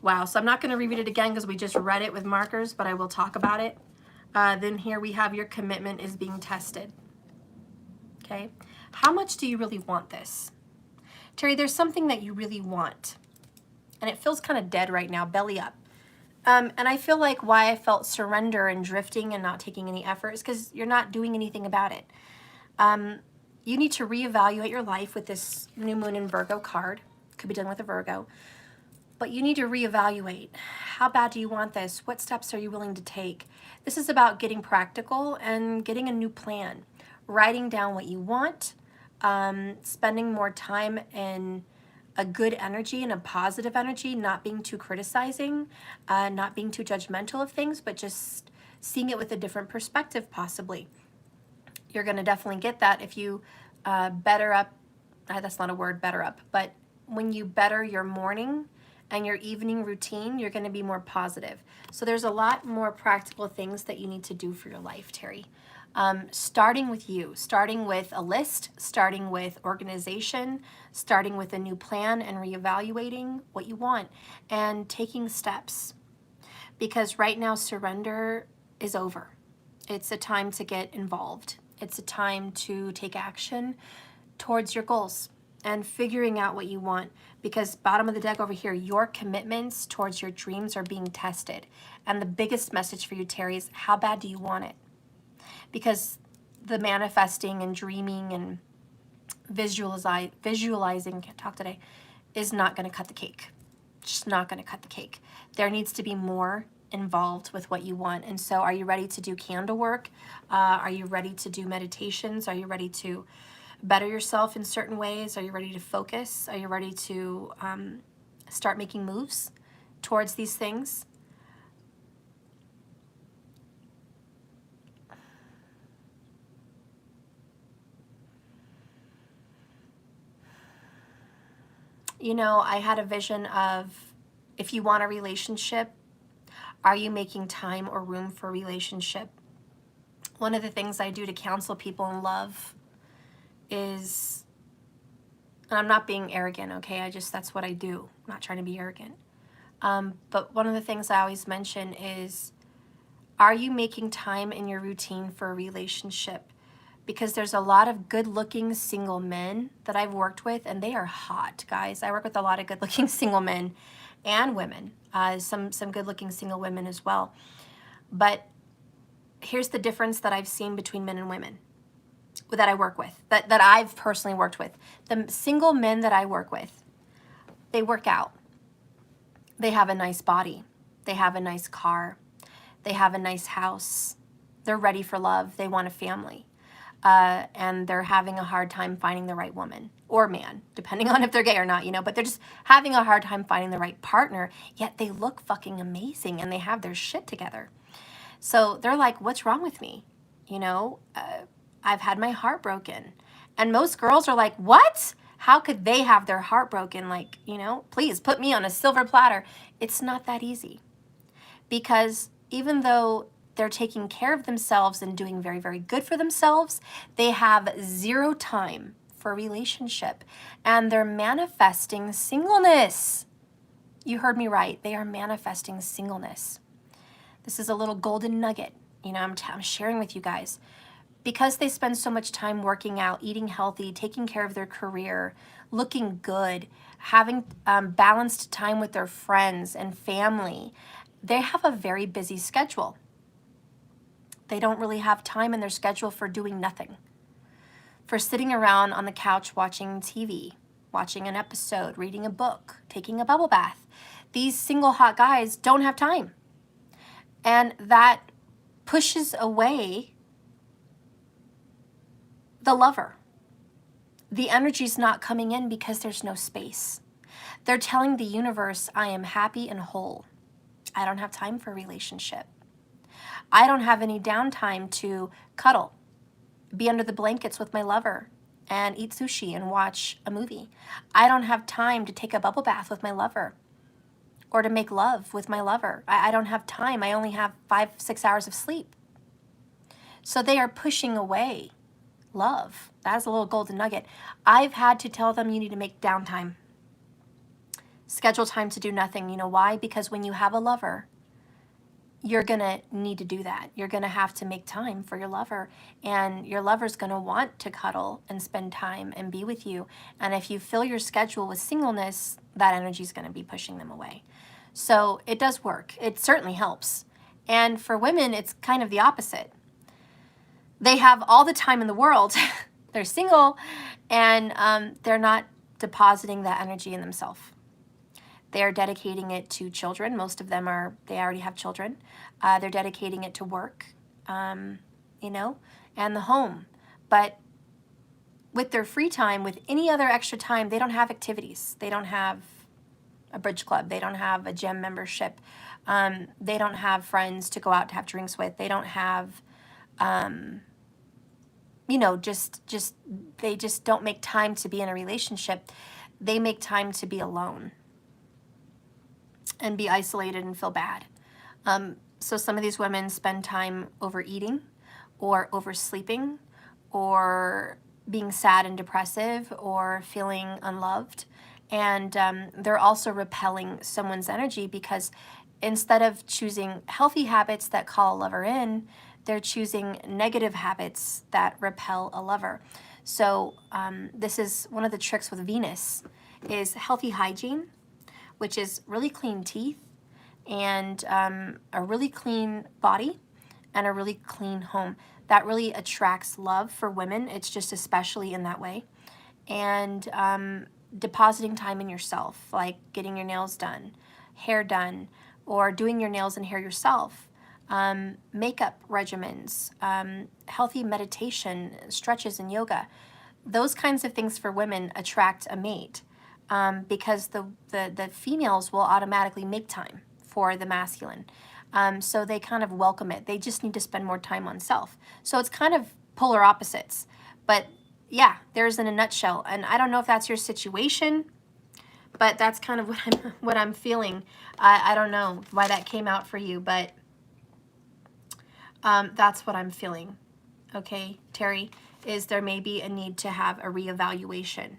Wow, so I'm not going to reread it again because we just read it with markers, but I will talk about it. Then here we have your commitment is being tested. Okay, how much do you really want this? Terry, there's something that you really want. And it feels kind of dead right now, belly up. And I feel like why I felt surrender and drifting and not taking any effort is because you're not doing anything about it. You need to reevaluate your life with this new moon in Virgo card. Could be done with a Virgo. But you need to reevaluate. How bad do you want this? What steps are you willing to take? This is about getting practical and getting a new plan. Writing down what you want, spending more time in a good energy and a positive energy, not being too criticizing, not being too judgmental of things, but just seeing it with a different perspective possibly. You're going to definitely get that if you better up, that's not a word, better up, but when you better your morning and your evening routine, you're going to be more positive. So there's a lot more practical things that you need to do for your life, Terry. Starting with you, starting with a list, starting with organization, starting with a new plan and reevaluating what you want and taking steps. Because right now surrender is over. It's a time to get involved. It's a time to take action towards your goals and figuring out what you want, because bottom of the deck over here, your commitments towards your dreams are being tested. And the biggest message for you, Terry, is how bad do you want it? because the manifesting and dreaming and visualizing, can't talk today, is not going to cut the cake. Just not going to cut the cake. There needs to be more involved with what you want. And so are you ready to do candle work? Are you ready to do meditations? Are you ready to better yourself in certain ways? Are you ready to focus? Are you ready to start making moves towards these things? You know, I had a vision of, if you want a relationship, are you making time or room for a relationship? One of the things I do to counsel people in love is, and I'm not being arrogant, okay? That's what I do. I'm not trying to be arrogant. But one of the things I always mention is, are you making time in your routine for a relationship? Because there's a lot of good-looking single men that I've worked with, and they are hot, guys. I work with a lot of good-looking single men and women, some good-looking single women as well. But here's the difference that I've seen between men and women that I work with, that I've personally worked with. The single men that I work with, they work out. They have a nice body. They have a nice car. They have a nice house. They're ready for love. They want a family. And they're having a hard time finding the right woman or man, depending on if they're gay or not, you know, but they're just having a hard time finding the right partner, yet they look fucking amazing and they have their shit together. So they're like, what's wrong with me? You know, I've had my heart broken. And most girls are like, what? How could they have their heart broken? Like, you know, please put me on a silver platter. It's not that easy. Because even though they're taking care of themselves and doing very, very good for themselves, they have zero time for a relationship. And they're manifesting singleness. You heard me right. They are manifesting singleness. This is a little golden nugget, you know, I'm sharing with you guys. Because they spend so much time working out, eating healthy, taking care of their career, looking good, having balanced time with their friends and family, they have a very busy schedule. They don't really have time in their schedule for doing nothing, for sitting around on the couch watching TV, watching an episode, reading a book, taking a bubble bath. These single hot guys don't have time. And that pushes away the lover. The energy's not coming in because there's no space. They're telling the universe, I am happy and whole. I don't have time for a relationship. I don't have any downtime to cuddle, be under the blankets with my lover, and eat sushi and watch a movie. I don't have time to take a bubble bath with my lover or to make love with my lover. I don't have time. I only have 5-6 hours of sleep. So they are pushing away love. That's a little golden nugget. I've had to tell them you need to make downtime. Schedule time to do nothing. You know why? Because when you have a lover, you're going to need to do that. You're going to have to make time for your lover, and your lover's going to want to cuddle and spend time and be with you. And if you fill your schedule with singleness, that energy is going to be pushing them away. So it does work. It certainly helps. And for women, it's kind of the opposite. They have all the time in the world. They're single, and they're not depositing that energy in themselves. They are dedicating it to children. Most of them they already have children. They're dedicating it to work, you know, and the home. But with their free time, with any other extra time, they don't have activities. They don't have a bridge club. They don't have a gym membership. They don't have friends to go out to have drinks with. They don't have, you know, they just don't make time to be in a relationship. They make time to be alone and be isolated and feel bad. So some of these women spend time overeating or oversleeping or being sad and depressive or feeling unloved. And they're also repelling someone's energy because instead of choosing healthy habits that call a lover in, they're choosing negative habits that repel a lover. So this is one of the tricks with Venus is healthy hygiene, which is really clean teeth and a really clean body and a really clean home. That really attracts love for women. It's just especially in that way. And depositing time in yourself, like getting your nails done, hair done, or doing your nails and hair yourself. Makeup regimens, healthy meditation, stretches and yoga. Those kinds of things for women attract a mate because the females will automatically make time for the masculine. So they kind of welcome it. They just need to spend more time on self. So it's kind of polar opposites. But yeah, there's in a nutshell. And I don't know if that's your situation, but that's kind of what I'm feeling. I don't know why that came out for you, but that's what I'm feeling. Okay, Terry, is there may be a need to have a reevaluation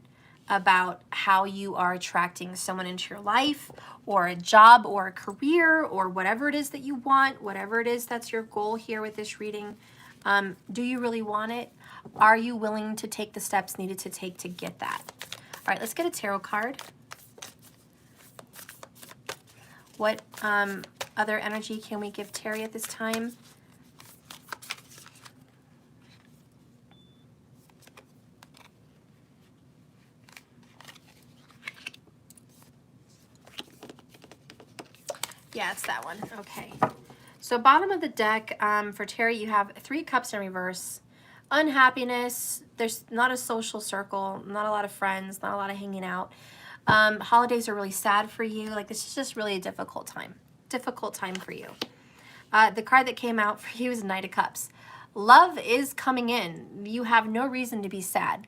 about how you are attracting someone into your life, or a job, or a career, or whatever it is that you want, whatever it is that's your goal here with this reading. Do you really want it? Are you willing to take the steps needed to take to get that? All right, let's get a tarot card. What other energy can we give Terry at this time? Yeah, it's that one. Okay. So bottom of the deck, for Terry, you have 3 cups in reverse. Unhappiness. There's not a social circle, not a lot of friends, not a lot of hanging out. Holidays are really sad for you. Like, this is just really a difficult time. Difficult time for you. The card that came out for you is Knight of Cups. Love is coming in. You have no reason to be sad.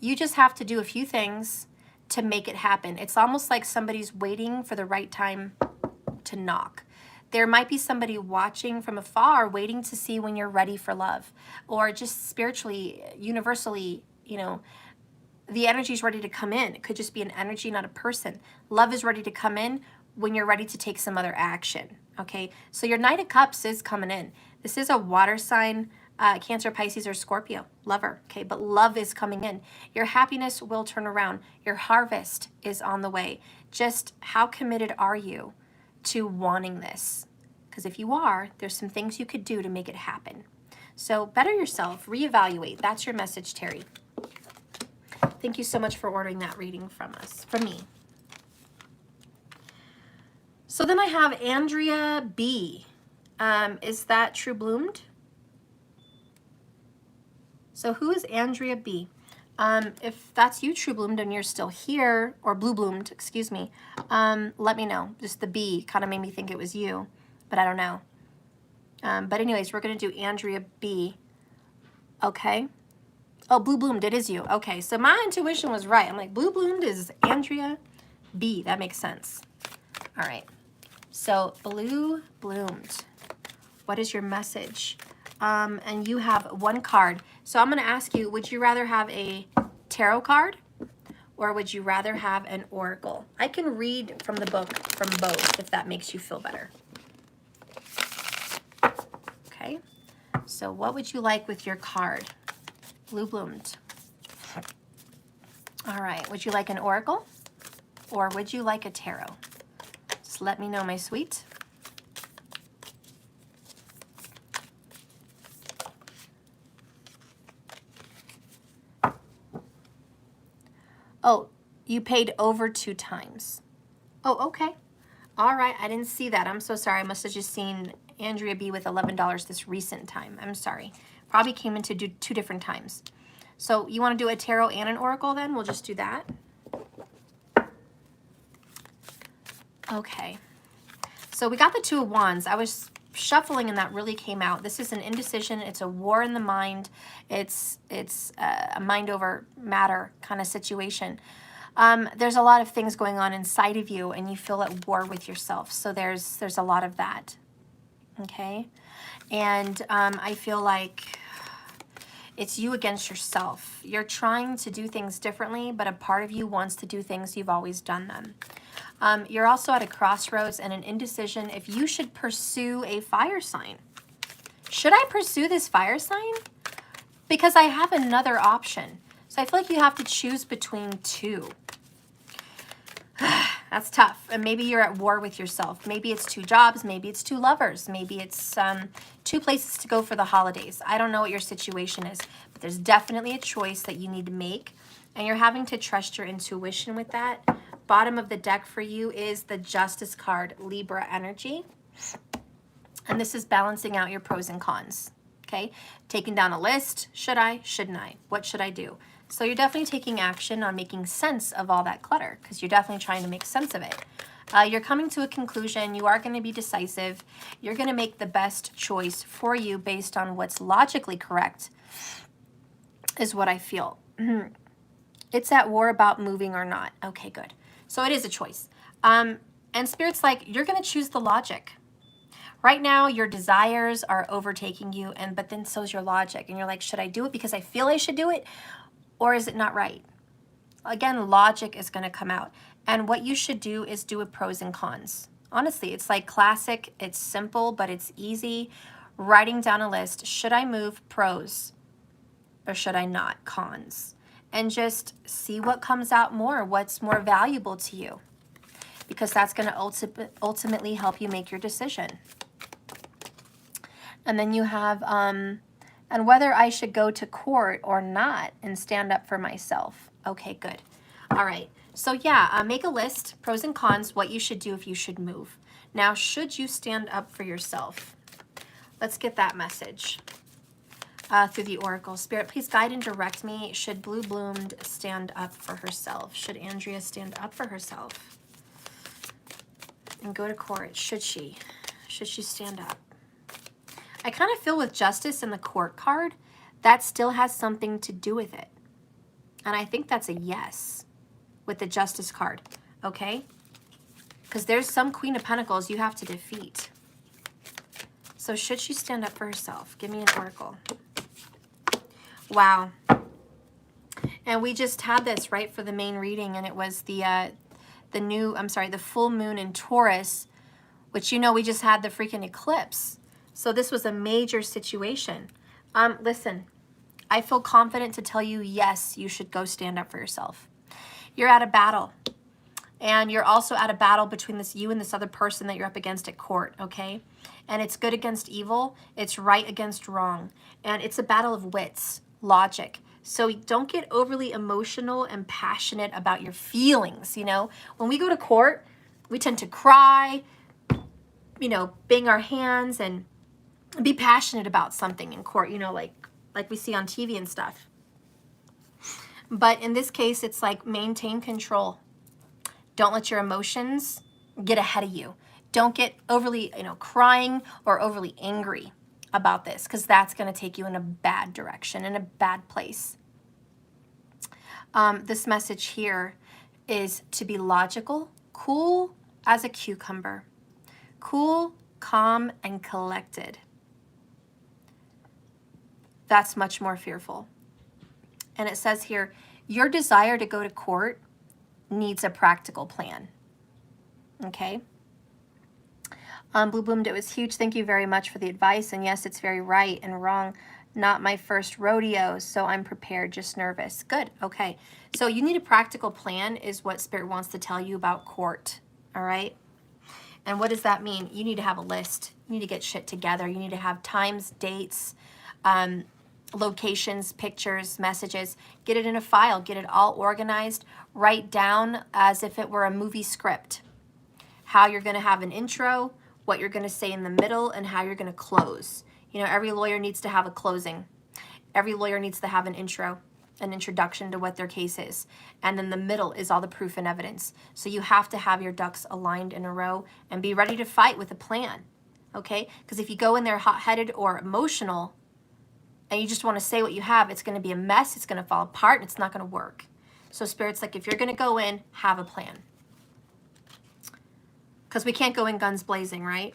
You just have to do a few things to make it happen. It's almost like somebody's waiting for the right time to knock. There might be somebody watching from afar, waiting to see when you're ready for love, or just spiritually, universally, you know, the energy is ready to come in. It could just be an energy, not a person. Love is ready to come in when you're ready to take some other action. Okay, so your Knight of Cups is coming in. This is a water sign, Cancer, Pisces, or Scorpio, lover. Okay, but love is coming in. Your happiness will turn around. Your harvest is on the way. Just how committed are you to wanting this? Because if you are, there's some things you could do to make it happen. So better yourself, reevaluate. That's your message, Terry. Thank you so much for ordering that reading from me. So then I have Andrea B. Is that True Bloomed? So who is Andrea B? If that's you, True Bloomed, and you're still here, or Blue Bloomed, excuse me, let me know. Just the B kind of made me think it was you, but I don't know. But anyways, we're going to do Andrea B. Okay. Oh, Blue Bloomed, it is you. Okay, so my intuition was right. I'm like, Blue Bloomed is Andrea B. That makes sense. All right. So, Blue Bloomed, what is your message? And you have 1 card. So I'm going to ask you, would you rather have a tarot card, or would you rather have an oracle? I can read from the book from both if that makes you feel better. Okay. So what would you like with your card? Blue Bloomed. All right. Would you like an oracle, or would you like a tarot? Just let me know, my sweet. Oh, you paid over 2 times. Oh, okay. All right. I didn't see that. I'm so sorry. I must have just seen Andrea B with $11 this recent time. I'm sorry. Probably came into 2 different times. So you want to do a tarot and an oracle then? We'll just do that. Okay. So we got the 2 of Wands. I was shuffling and that really came out. This is an indecision. It's a war in the mind. It's a mind over matter kind of situation. There's a lot of things going on inside of you, and you feel at war with yourself. So there's a lot of that. Okay. And I feel like it's you against yourself. You're trying to do things differently, but a part of you wants to do things you've always done them. You're also at a crossroads and an indecision if you should pursue a fire sign. Should I pursue this fire sign? Because I have another option. So I feel like you have to choose between 2. That's tough. And maybe you're at war with yourself. Maybe it's 2 jobs. Maybe it's 2 lovers. Maybe it's 2 places to go for the holidays. I don't know what your situation is, but there's definitely a choice that you need to make. And you're having to trust your intuition with that. Bottom of the deck for you is the Justice card, Libra energy. And this is balancing out your pros and cons. Okay, taking down a list. Should I? Shouldn't I? What should I do? So you're definitely taking action on making sense of all that clutter because you're definitely trying to make sense of it. You're coming to a conclusion. You are going to be decisive. You're going to make the best choice for you based on what's logically correct is what I feel. It's at war about moving or not. Okay, good. So it is a choice. And Spirit's like, you're going to choose the logic. Right now, your desires are overtaking you, but then so's your logic. And you're like, should I do it because I feel I should do it? Or is it not right? Again, logic is going to come out. And what you should do is do a pros and cons. Honestly, it's like classic. It's simple, but it's easy. Writing down a list. Should I move? Pros. Or should I not? Cons. And just see what comes out more. What's more valuable to you. Because that's going to ultimately help you make your decision. And then you have, and whether I should go to court or not and stand up for myself. Okay, good. All right. So yeah, make a list, pros and cons, what you should do if you should move. Now, should you stand up for yourself? Let's get that message through the Oracle. Spirit, please guide and direct me. Should Blue Bloomed stand up for herself? Should Andrea stand up for herself and go to court? Should she? Should she stand up? I kind of feel with Justice and the Court card, that still has something to do with it. And I think that's a yes with the Justice card, okay? Because there's some Queen of Pentacles you have to defeat. So should she stand up for herself? Give me an oracle. Wow. And we just had this, right, for the main reading, and it was the full moon in Taurus, which, you know, we just had the freaking eclipse. So this was a major situation. Listen, I feel confident to tell you, yes, you should go stand up for yourself. You're at a battle. And you're also at a battle between you and this other person that you're up against at court, okay? And it's good against evil. It's right against wrong. And it's a battle of wits, logic. So don't get overly emotional and passionate about your feelings, you know? When we go to court, we tend to cry, you know, bang our hands and be passionate about something in court, you know, like we see on TV and stuff. But in this case, it's like maintain control. Don't let your emotions get ahead of you. Don't get overly, you know, crying or overly angry about this, because that's going to take you in a bad direction, in a bad place. This message here is to be logical, cool as a cucumber, cool, calm, and collected. That's much more fearful. And it says here, your desire to go to court needs a practical plan. Okay? Blue Bloomed, it was huge. Thank you very much for the advice. And yes, it's very right and wrong. Not my first rodeo, so I'm prepared, just nervous. Good. Okay. So you need a practical plan is what Spirit wants to tell you about court. All right? And what does that mean? You need to have a list. You need to get shit together. You need to have times, dates, locations, pictures, messages. Get it in a file. Get it all organized. Write down as if it were a movie script. How you're going to have an intro, what you're going to say in the middle, and how you're going to close. You know, every lawyer needs to have a closing. Every lawyer needs to have an intro, an introduction to what their case is. And then the middle is all the proof and evidence. So you have to have your ducks aligned in a row and be ready to fight with a plan. Okay? Because if you go in there hot-headed or emotional and you just want to say what you have, it's going to be a mess. It's going to fall apart and it's not going to work. So Spirit's like, if you're going to go in, have a plan. Because we can't go in guns blazing, right?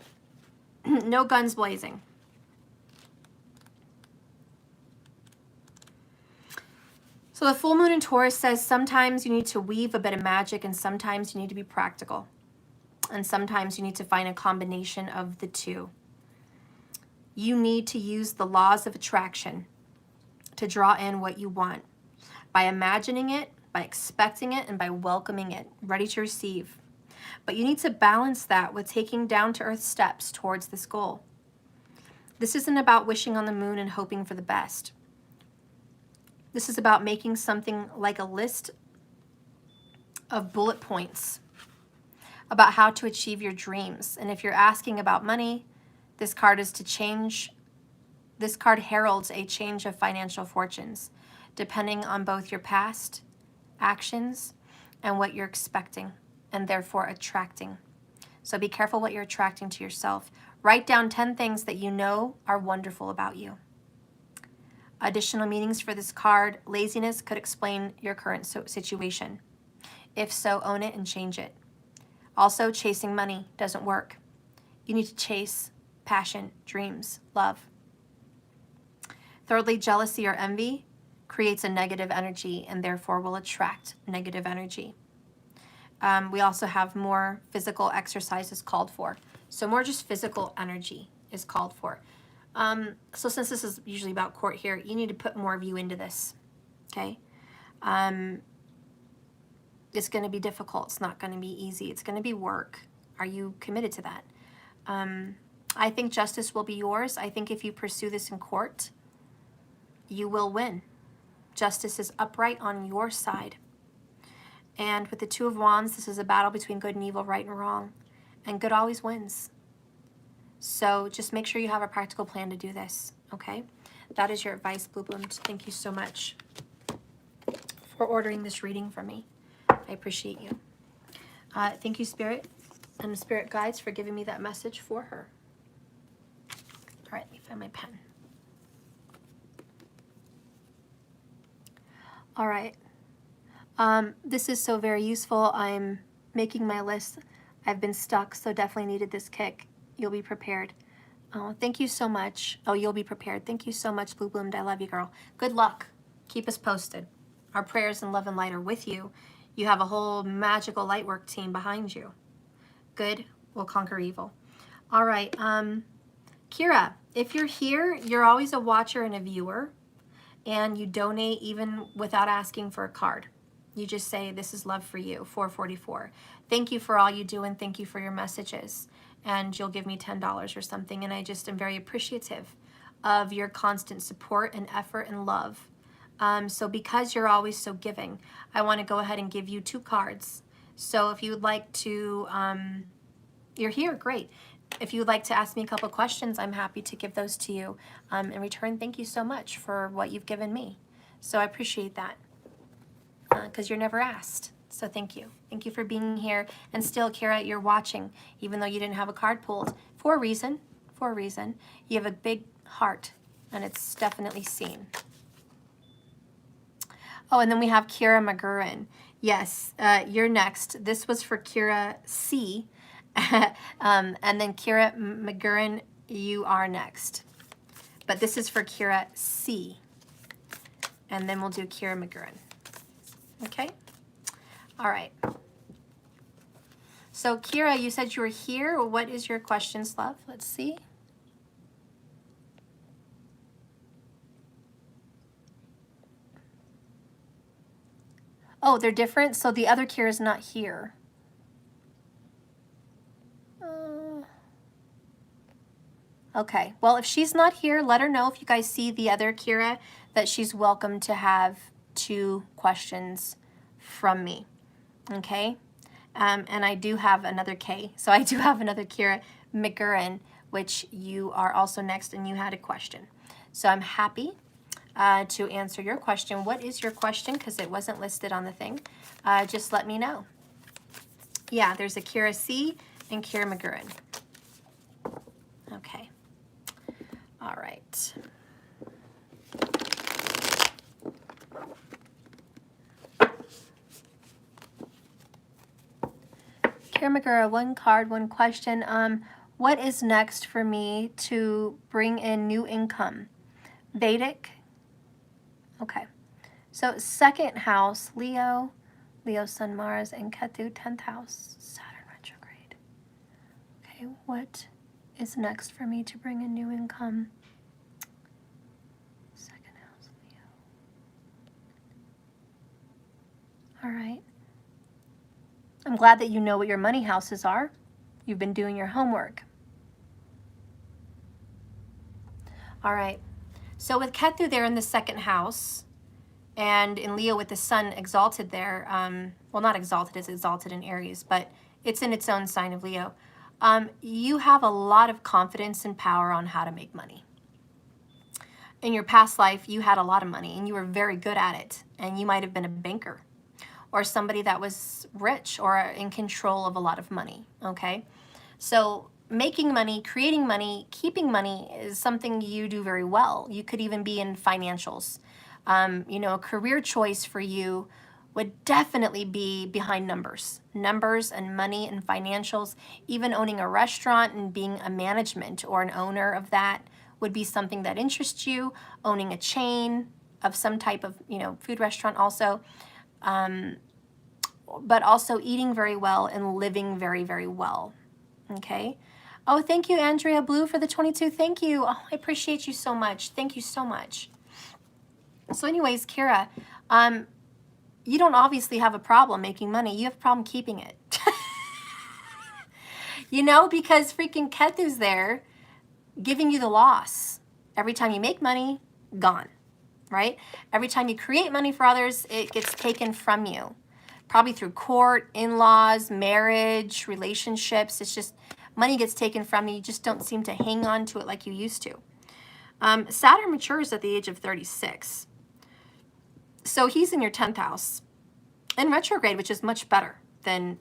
No guns blazing. So the full moon in Taurus says sometimes you need to weave a bit of magic and sometimes you need to be practical. And sometimes you need to find a combination of the two. You need to use the laws of attraction to draw in what you want by imagining it, by expecting it, and by welcoming it, ready to receive. But you need to balance that with taking down-to-earth steps towards this goal. This isn't about wishing on the moon and hoping for the best. This is about making something like a list of bullet points about how to achieve your dreams. And if you're asking about money, this card is to change. This card heralds a change of financial fortunes, depending on both your past actions and what you're expecting, and therefore attracting. So be careful what you're attracting to yourself. Write down 10 things that you know are wonderful about you. Additional meanings for this card: laziness could explain your current situation. If so, own it and change it. Also, chasing money doesn't work. You need to chase passion, dreams, love. Thirdly, jealousy or envy creates a negative energy and therefore will attract negative energy. We also have more physical exercises called for. So more just physical energy is called for. So since this is usually about court here, you need to put more of you into this, okay? It's going to be difficult. It's not going to be easy. It's going to be work. Are you committed to that? I think justice will be yours. I think if you pursue this in court, you will win. Justice is upright on your side. And with the Two of Wands, this is a battle between good and evil, right and wrong. And good always wins. So just make sure you have a practical plan to do this, okay? That is your advice, Blue Bloomed. Thank you so much for ordering this reading for me. I appreciate you. Thank you, Spirit and Spirit Guides, for giving me that message for her. All right, let me find my pen. All right. This is so very useful. I'm making my list. I've been stuck, so definitely needed this kick. You'll be prepared. Oh, thank you so much. Oh, you'll be prepared. Thank you so much, Blue Bloomed. I love you, girl. Good luck. Keep us posted. Our prayers and love and light are with you. You have a whole magical light work team behind you. Good will conquer evil. All right. Kira, if you're here, you're always a watcher and a viewer, and you donate even without asking for a card. You just say, this is love for you, 444. Thank you for all you do, and thank you for your messages. And you'll give me $10 or something, and I just am very appreciative of your constant support and effort and love. So because you're always so giving, I want to go ahead and give you 2 cards. So if you would like to, you're here, great. If you would like to ask me a couple questions, I'm happy to give those to you. In return, thank you so much for what you've given me. So I appreciate that, because you're never asked. So thank you. Thank you for being here. And still, Kira, you're watching, even though you didn't have a card pulled, for a reason. For a reason. You have a big heart, and it's definitely seen. Oh, and then we have Kira McGurran. Yes, you're next. This was for Kira C. And then Kira McGurran, you are next. But this is for Kira C. And then we'll do Kira McGurran. Okay? All right. So Kira, you said you were here. What is your questions, love? Let's see. Oh, they're different? So the other Kira is not here. Okay. Well, if she's not here, let her know if you guys see the other Kira that she's welcome to have 2 questions from me. Okay? And I do have another K. So I do have another Kira McGurran, which you are also next, and you had a question. So I'm happy to answer your question. What is your question? Because it wasn't listed on the thing. Just let me know. Yeah, there's a Kira C and Kira McGurran. Okay. All right. Kira McGurran, 1 card, 1 question. What is next for me to bring in new income? Vedic. Okay. So 2nd house, Leo, Sun, Mars, and Ketu, 10th house, Saturn retrograde. Okay, what is next for me to bring in new income? 2nd house, Leo. All right. I'm glad that you know what your money houses are. You've been doing your homework. All right. So with Ketu there in the second house, and in Leo with the sun exalted there, well, not exalted, it's exalted in Aries, but it's in its own sign of Leo. You have a lot of confidence and power on how to make money. In your past life, you had a lot of money and you were very good at it. And you might have been a banker or somebody that was rich or in control of a lot of money, okay? So making money, creating money, keeping money is something you do very well. You could even be in financials. You know, a career choice for you would definitely be behind numbers and money and financials. Even owning a restaurant and being a management or an owner of that would be something that interests you. Owning a chain of some type of, you know, food restaurant also. But also eating very well and living very, very well. Okay. Oh, thank you, Andrea Blue, for the 22. Thank you. Oh, I appreciate you so much. Thank you so much. So anyways, Kira, you don't obviously have a problem making money. You have a problem keeping it. You know, because freaking Ketu's there giving you the loss. Every time you make money, gone, right? Every time you create money for others, it gets taken from you. Probably through court, in-laws, marriage, relationships. It's just money gets taken from you. You just don't seem to hang on to it like you used to. Saturn matures at the age of 36. So he's in your 10th house in retrograde, which is much better than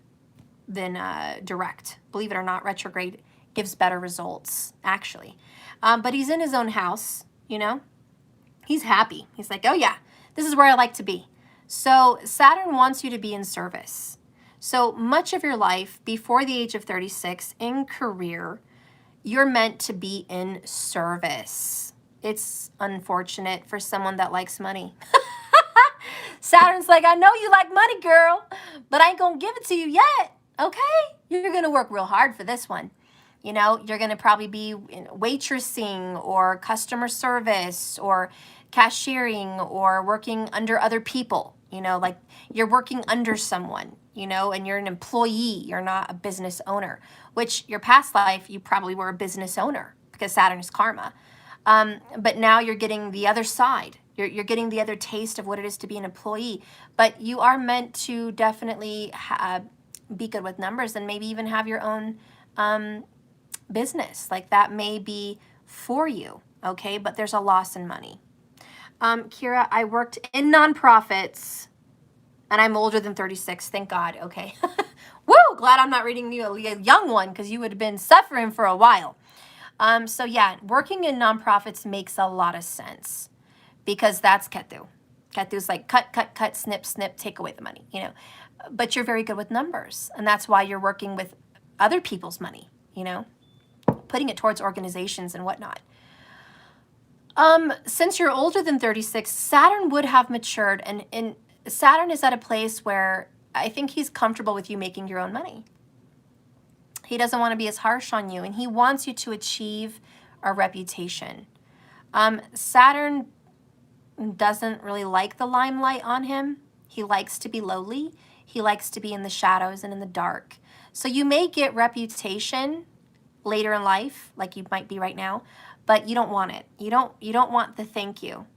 direct. Believe it or not, retrograde gives better results, actually. But he's in his own house, you know. He's happy. He's like, oh yeah, this is where I like to be. So Saturn wants you to be in service. So much of your life before the age of 36 in career, you're meant to be in service. It's unfortunate for someone that likes money. Saturn's like, I know you like money, girl, but I ain't gonna give it to you yet, okay? You're gonna work real hard for this one. You know, you're gonna probably be waitressing or customer service or cashiering or working under other people, you know, like you're working under someone, you know, and you're an employee, you're not a business owner, which your past life, you probably were a business owner because Saturn is karma. But now you're getting the other side. You're getting the other taste of what it is to be an employee. But you are meant to definitely be good with numbers and maybe even have your own business. Like that may be for you, okay? But there's a loss in money. Kira, I worked in nonprofits and I'm older than 36, thank God, okay? Woo, glad I'm not reading you a young one because you would have been suffering for a while. So yeah, working in nonprofits makes a lot of sense because that's Ketu. Ketu's like cut, snip, take away the money, you know. But you're very good with numbers and that's why you're working with other people's money, you know, putting it towards organizations and whatnot. Since you're older than 36, Saturn would have matured and Saturn is at a place where I think he's comfortable with you making your own money. He doesn't want to be as harsh on you and he wants you to achieve a reputation. Saturn doesn't really like the limelight on him. He likes to be lowly. He likes to be in the shadows and in the dark. So you may get reputation later in life, like you might be right now, but you don't want it. You don't want the thank you.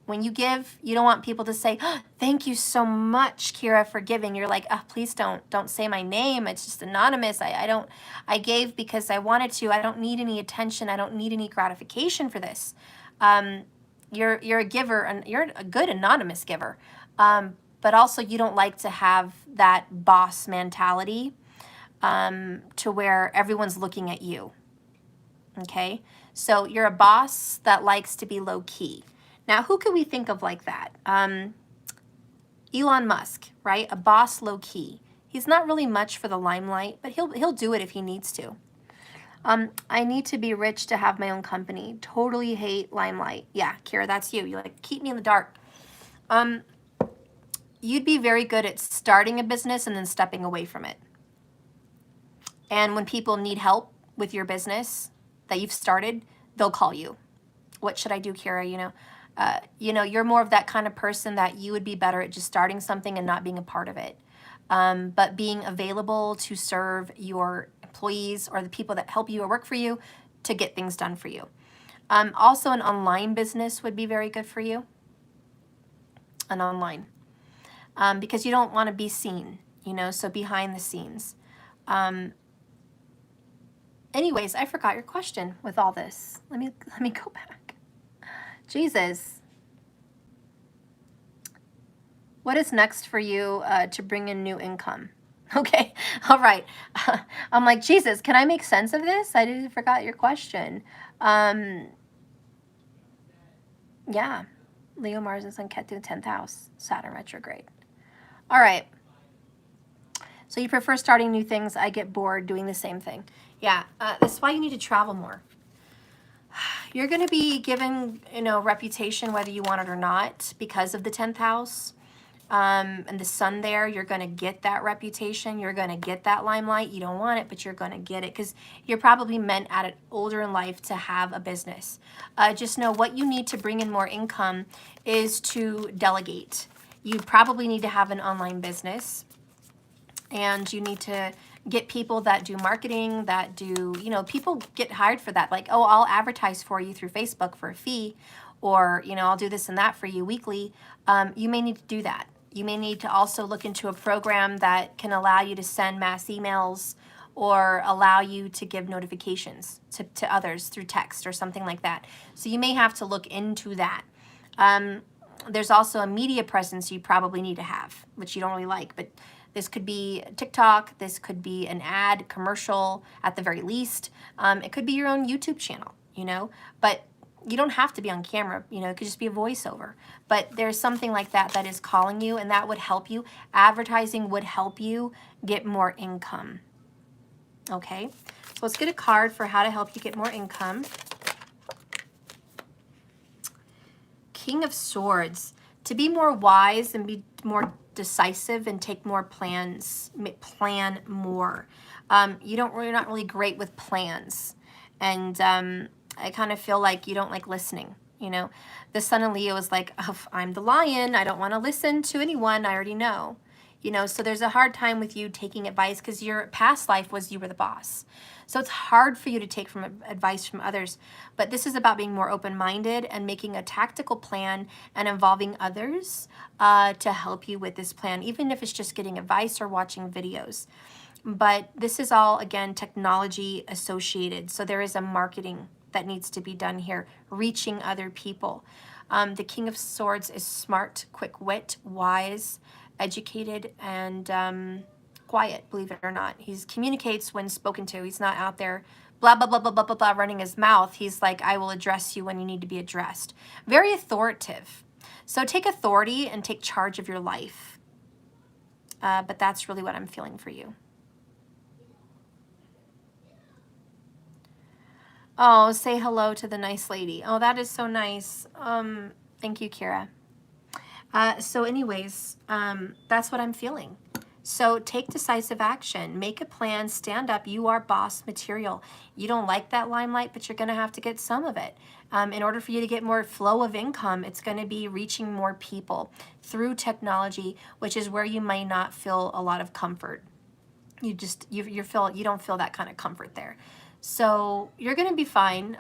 When you give, you don't want people to say, oh, thank you so much, Kira, for giving. You're like, oh, please don't say my name. It's just anonymous. I gave because I wanted to. I don't need any attention. I don't need any gratification for this. You're a giver and you're a good anonymous giver. But also you don't like to have that boss mentality to where everyone's looking at you. Okay? So you're a boss that likes to be low key. Now, who can we think of like that? Elon Musk, right? A boss low key. He's not really much for the limelight, but he'll do it if he needs to. I need to be rich to have my own company. Totally hate limelight. Yeah, Kira, that's you. You're like, keep me in the dark. You'd be very good at starting a business and then stepping away from it. And when people need help with your business that you've started, they'll call you. What should I do, Kira? You're more of that kind of person that you would be better at just starting something and not being a part of it. but being available to serve your employees or the people that help you or work for you to get things done for you. Also, an online business would be very good for you. An online. Because you don't want to be seen, you know, so behind the scenes. Anyways, I forgot your question with all this. Let me go back. Jesus. What is next for you to bring in new income? Okay, all right. I'm like, Jesus, can I make sense of this? I forgot your question. Yeah, Leo, Mars, and Sun kept in the 10th house, Saturn retrograde. All right. So you prefer starting new things. I get bored doing the same thing. Yeah, that's why you need to travel more. You're going to be given, you know, reputation whether you want it or not because of the 10th house. And the sun there, you're going to get that reputation. You're going to get that limelight. You don't want it, but you're going to get it because you're probably meant at it older in life to have a business. Just know what you need to bring in more income is to delegate. You probably need to have an online business, and you need to get people that do marketing, that do, you know, people get hired for that. Like, oh, I'll advertise for you through Facebook for a fee, or, you know, I'll do this and that for you weekly. You may need to do that. You may need to also look into a program that can allow you to send mass emails or allow you to give notifications to others through text or something like that. So you may have to look into that. There's also a media presence you probably need to have, which you don't really like, but this could be TikTok, this could be an ad, commercial at the very least. It could be your own YouTube channel, you know, but you don't have to be on camera, you know, it could just be a voiceover. But there's something like that that is calling you, and that would help you. Advertising would help you get more income. Okay, so let's get a card for how to help you get more income. King of Swords. To be more wise and be more decisive and take more plans, plan more. You're not really great with plans. And I kind of feel like you don't like listening, you know. The Sun in Leo is like, oh, I'm the lion. I don't want to listen to anyone. I already know. You know, so there's a hard time with you taking advice because your past life was you were the boss. So it's hard for you to take advice from others. But this is about being more open-minded and making a tactical plan and involving others to help you with this plan, even if it's just getting advice or watching videos. But this is all, again, technology associated. So there is a marketing that needs to be done here, reaching other people. The King of Swords is smart, quick-wit, wise, educated, and quiet, believe it or not. He communicates when spoken to. He's not out there blah, blah, blah, blah, blah, blah, blah, running his mouth. He's like, I will address you when you need to be addressed. Very authoritative. So take authority and take charge of your life. But that's really what I'm feeling for you. Oh, say hello to the nice lady. Oh, that is so nice. Thank you, Kira. So anyways, that's what I'm feeling. So take decisive action. Make a plan. Stand up. You are boss material. You don't like that limelight, but you're going to have to get some of it. In order for you to get more flow of income, it's going to be reaching more people through technology, which is where you might not feel a lot of comfort. You don't feel that kind of comfort there. So you're going to be fine.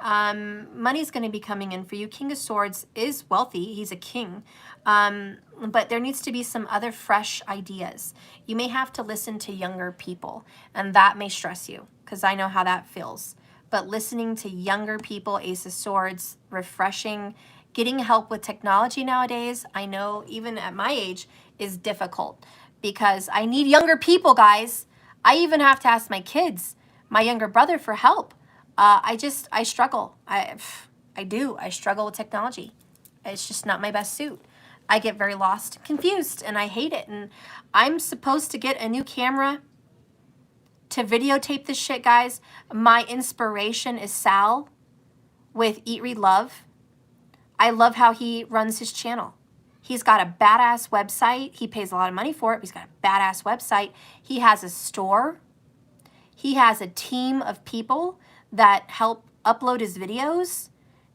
Money's going to be coming in for you. King of Swords is wealthy. He's a king. But there needs to be some other fresh ideas. You may have to listen to younger people, and that may stress you because I know how that feels. But listening to younger people, Ace of Swords, refreshing, getting help with technology nowadays, I know even at my age is difficult because I need younger people, guys. I even have to ask my kids, my younger brother, for help. I struggle. I do. I struggle with technology. It's just not my best suit. I get very lost and confused, and I hate it. And I'm supposed to get a new camera to videotape this shit, guys. My inspiration is Sal with Eat, Read, Love. I love how he runs his channel. He's got a badass website. He pays a lot of money for it, but he's got a badass website. He has a store. He has a team of people that help upload his videos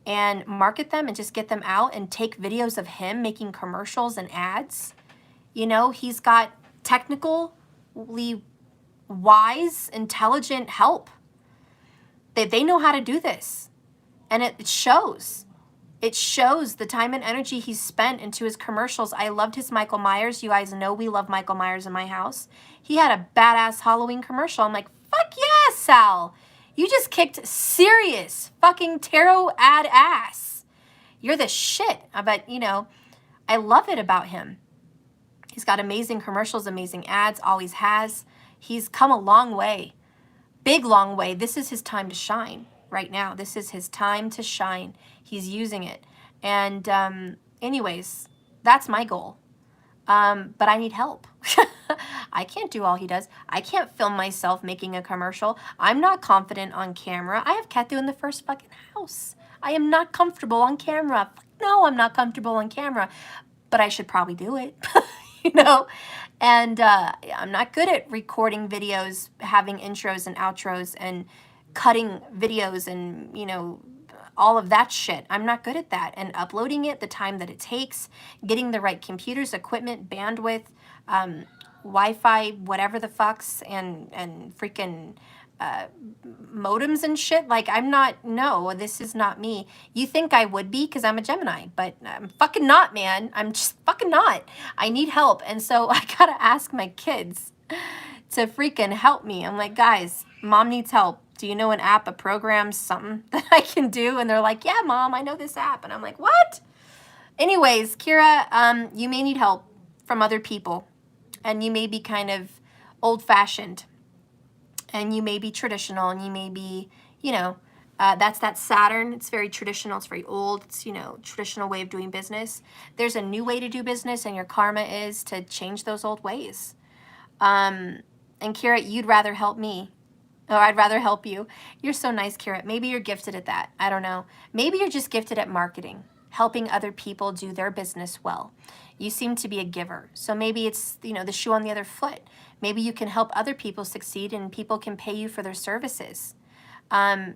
and market them and just get them out and take videos of him making commercials and ads. You know, he's got technical incredibly wise, intelligent help. They know how to do this. And it shows. It shows the time and energy he's spent into his commercials. I loved his Michael Myers. You guys know we love Michael Myers in my house. He had a badass Halloween commercial. I'm like, fuck yeah, Sal. You just kicked serious fucking tarot ad ass. You're the shit. But, you know, I love it about him. He's got amazing commercials, amazing ads, always has. He's come a long way. Big long way. This is his time to shine right now. This is his time to shine. He's using it. And anyways, that's my goal. But I need help. I can't do all he does. I can't film myself making a commercial. I'm not confident on camera. I have Kethu in the first fucking house. I am not comfortable on camera. No, I'm not comfortable on camera. But I should probably do it. You know? And I'm not good at recording videos, having intros and outros, and cutting videos and, you know, all of that shit. I'm not good at that. And uploading it, the time that it takes, getting the right computers, equipment, bandwidth, Wi-Fi, whatever the fucks, and freaking modems and shit. Like, I'm not, no, this is not me. You think I would be because I'm a Gemini, but I'm fucking not, man. I'm just fucking not. I need help. And so I gotta ask my kids to freaking help me. I'm like, guys, mom needs help. Do you know an app, a program, something that I can do? And they're like, yeah, mom, I know this app. And I'm like, what? Anyways, Kira, you may need help from other people, and you may be kind of old-fashioned, and you may be traditional, and you may be, you know, that's that Saturn. It's very traditional. It's very old. It's, you know, traditional way of doing business. There's a new way to do business, and your karma is to change those old ways. And Kira, you'd rather help me. Or I'd rather help you. You're so nice, Kira. Maybe you're gifted at that. I don't know. Maybe you're just gifted at marketing, helping other people do their business well. You seem to be a giver. So maybe it's, you know, the shoe on the other foot. Maybe you can help other people succeed and people can pay you for their services.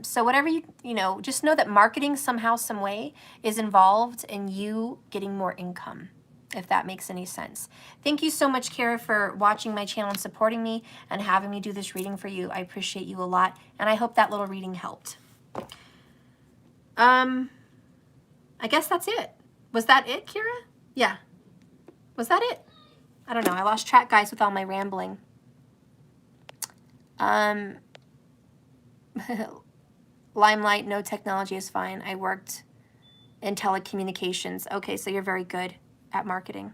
So whatever you know, just know that marketing somehow, some way is involved in you getting more income, if that makes any sense. Thank you so much, Kara, for watching my channel and supporting me and having me do this reading for you. I appreciate you a lot, and I hope that little reading helped. I guess that's it. Was that it, Kira? Yeah. Was that it? I don't know. I lost track, guys, with all my rambling. Limelight, no technology is fine. I worked in telecommunications. Okay, so you're very good at marketing.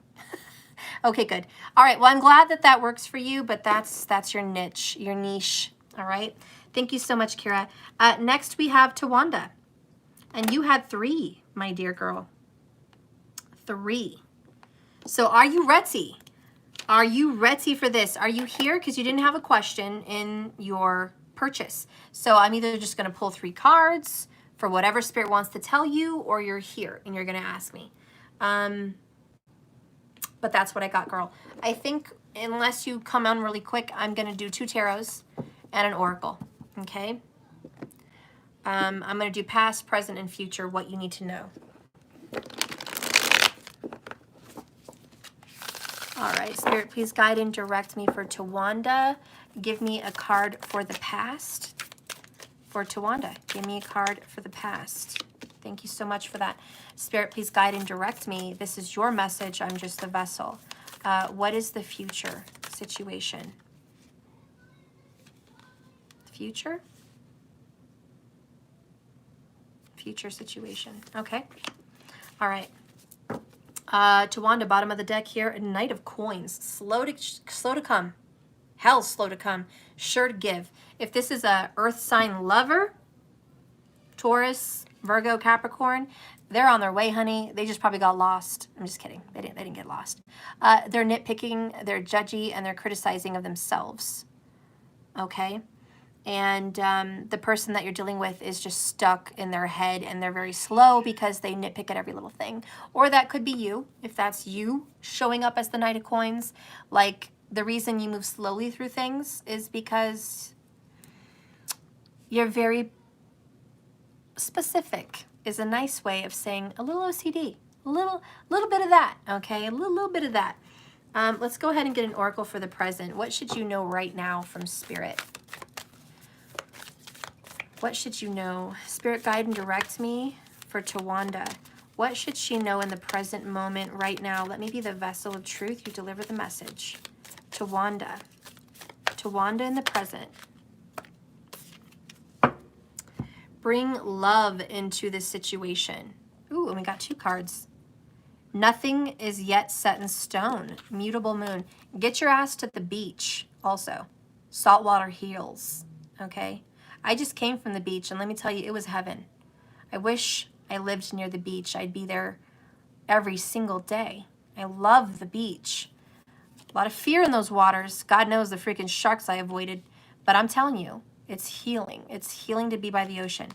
Okay, good. All right, well, I'm glad that that works for you, but that's your niche, all right? Thank you so much, Kira. Next, we have Tawanda, and you had 3, my dear girl. 3. So are you ready? Are you ready for this? Are you here? Because you didn't have a question in your purchase. So I'm either just going to pull 3 cards for whatever Spirit wants to tell you, or you're here and you're going to ask me. But that's what I got, girl. I think unless you come on really quick, I'm going to do 2 tarots and an oracle, okay? I'm going to do past, present, and future, what you need to know. All right, Spirit, please guide and direct me for Tawanda. Give me a card for the past. For Tawanda, give me a card for the past. Thank you so much for that. Spirit, please guide and direct me. This is your message. I'm just the vessel. What is the future situation? Future? Future situation. Okay. All right. Tawanda, bottom of the deck here. Knight of Coins. Slow to come. Hell, slow to come. Sure to give. If this is a earth sign lover, Taurus, Virgo, Capricorn, they're on their way, honey. They just probably got lost. I'm just kidding. They didn't get lost. They're nitpicking, they're judgy, and they're criticizing of themselves. Okay? And the person that you're dealing with is just stuck in their head, and they're very slow because they nitpick at every little thing. Or that could be you, if that's you showing up as the Knight of Coins. Like, the reason you move slowly through things is because you're very specific, is a nice way of saying a little OCD. A little bit of that, okay? A little bit of that. Let's go ahead and get an oracle for the present. What should you know right now from Spirit? What should you know? Spirit, guide and direct me for Tawanda. What should she know in the present moment right now? Let me be the vessel of truth. You deliver the message. Tawanda. Tawanda in the present. Bring love into this situation. Ooh, and we got 2 cards. Nothing is yet set in stone. Mutable moon. Get your ass to the beach also. Saltwater heals. Okay? I just came from the beach, and let me tell you, it was heaven. I wish I lived near the beach. I'd be there every single day. I love the beach. A lot of fear in those waters. God knows the freaking sharks I avoided. But I'm telling you, it's healing. It's healing to be by the ocean.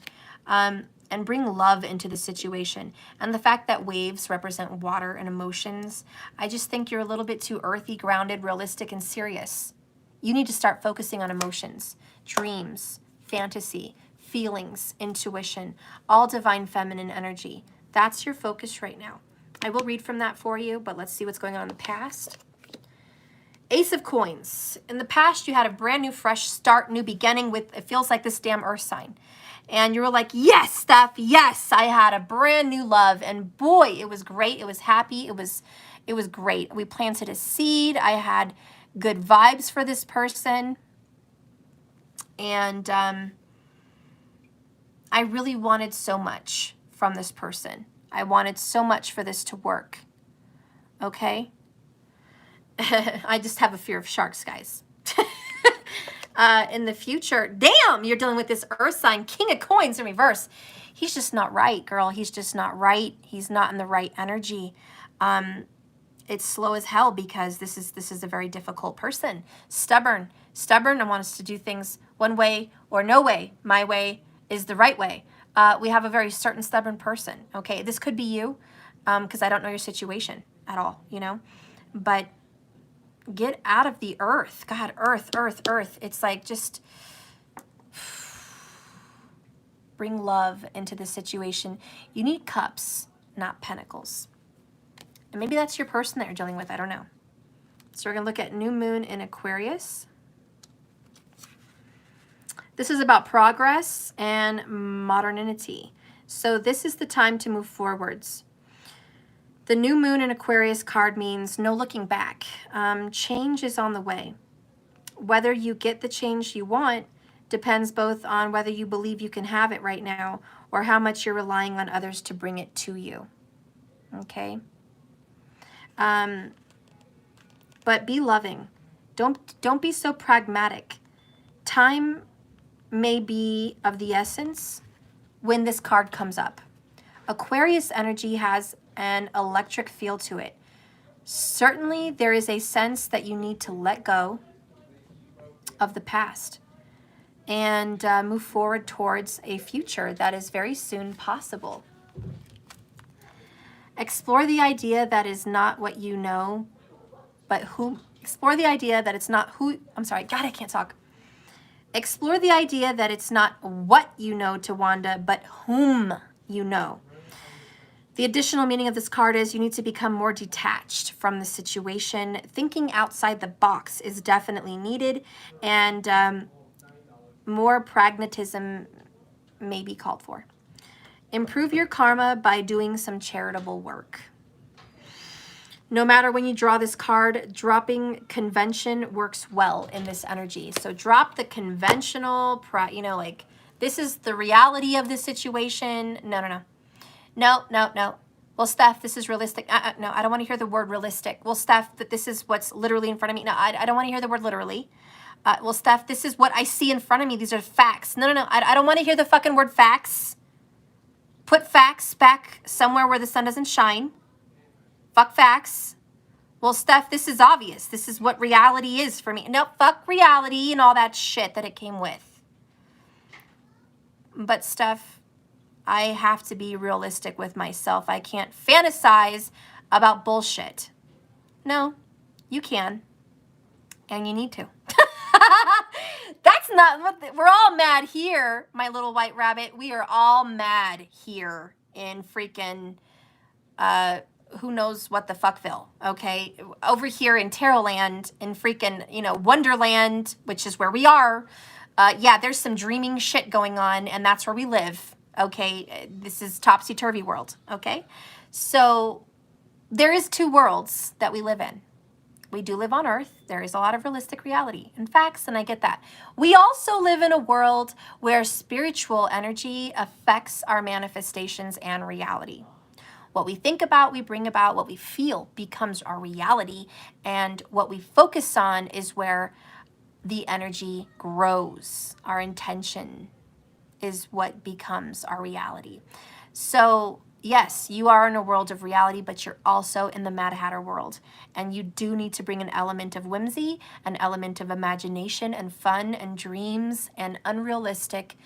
And bring love into the situation. And the fact that waves represent water and emotions, I just think you're a little bit too earthy, grounded, realistic, and serious. You need to start focusing on emotions, dreams, fantasy, feelings, intuition, all divine feminine energy. That's your focus right now. I will read from that for you, but let's see what's going on in the past. Ace of Coins. In the past, you had a brand new, fresh start, new beginning with, it feels like this damn earth sign. And you were like, yes, Steph, yes, I had a brand new love. And boy, it was great. It was happy. It was great. We planted a seed. I had good vibes for this person. And I really wanted so much from this person. I wanted so much for this to work. Okay? I just have a fear of sharks, guys. In the future, damn, you're dealing with this earth sign, King of Coins in reverse. He's just not right, girl. He's just not right. He's not in the right energy. It's slow as hell because this is a very difficult person. Stubborn and wants to do things one way or no way. My way is the right way. We have a very certain stubborn person. Okay, this could be you because I don't know your situation at all, you know, but get out of the earth. God, earth. It's like just bring love into the situation. You need cups, not pentacles. And maybe that's your person that you're dealing with. I don't know. So we're going to look at new moon in Aquarius. This is about progress and modernity. So this is the time to move forwards. The new moon in Aquarius card means no looking back. Change is on the way. Whether you get the change you want depends both on whether you believe you can have it right now or how much you're relying on others to bring it to you. Okay? But be loving. Don't be so pragmatic. Time may be of the essence when this card comes up. Aquarius energy has an electric feel to it. Certainly, there is a sense that you need to let go of the past and move forward towards a future that is very soon possible. Explore the idea that is not what you know, but who. Explore the idea that it's not who. I'm sorry, God, I can't talk. Explore the idea that it's not what you know, Tawanda, but whom you know. The additional meaning of this card is you need to become more detached from the situation. Thinking outside the box is definitely needed, and more pragmatism may be called for. Improve your karma by doing some charitable work. No matter when you draw this card, dropping convention works well in this energy. So drop the conventional, like this is the reality of the situation. No. No. Well, Steph, this is realistic. No, I don't want to hear the word realistic. Well, Steph, that this is what's literally in front of me. No, I don't want to hear the word literally. Well, Steph, this is what I see in front of me. These are facts. No. I don't want to hear the fucking word facts. Put facts back somewhere where the sun doesn't shine. Fuck facts. Well, Steph, this is obvious. This is what reality is for me. No, fuck reality and all that shit that it came with. But Steph, I have to be realistic with myself. I can't fantasize about bullshit. No, you can. And you need to. That's not what we're all mad here, my little white rabbit. We are all mad here in freaking who knows what the fuckville, okay? Over here in Tarot Land, in freaking, you know, Wonderland, which is where we are, yeah, there's some dreaming shit going on, and that's where we live, okay? This is topsy-turvy world, okay? So there is two worlds that we live in. We do live on Earth. There is a lot of realistic reality and facts, and I get that. We also live in a world where spiritual energy affects our manifestations and reality. What we think about, we bring about. What we feel becomes our reality, and what we focus on is where the energy grows. Our intention is what becomes our reality. So yes, you are in a world of reality, but you're also in the Mad Hatter world. And you do need to bring an element of whimsy, an element of imagination and fun and dreams and unrealistic,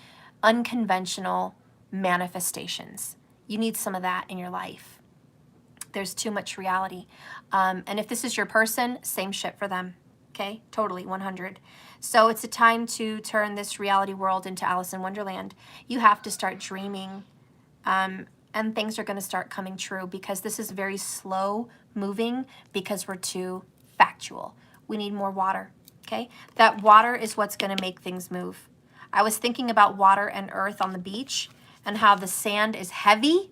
unconventional manifestations. You need some of that in your life. There's too much reality. And if this is your person, same shit for them. Okay? Totally, 100. So it's a time to turn this reality world into Alice in Wonderland. You have to start dreaming. And things are going to start coming true, because this is very slow moving, because we're too factual. We need more water, okay? That water is what's going to make things move. I was thinking about water and earth on the beach and how the sand is heavy.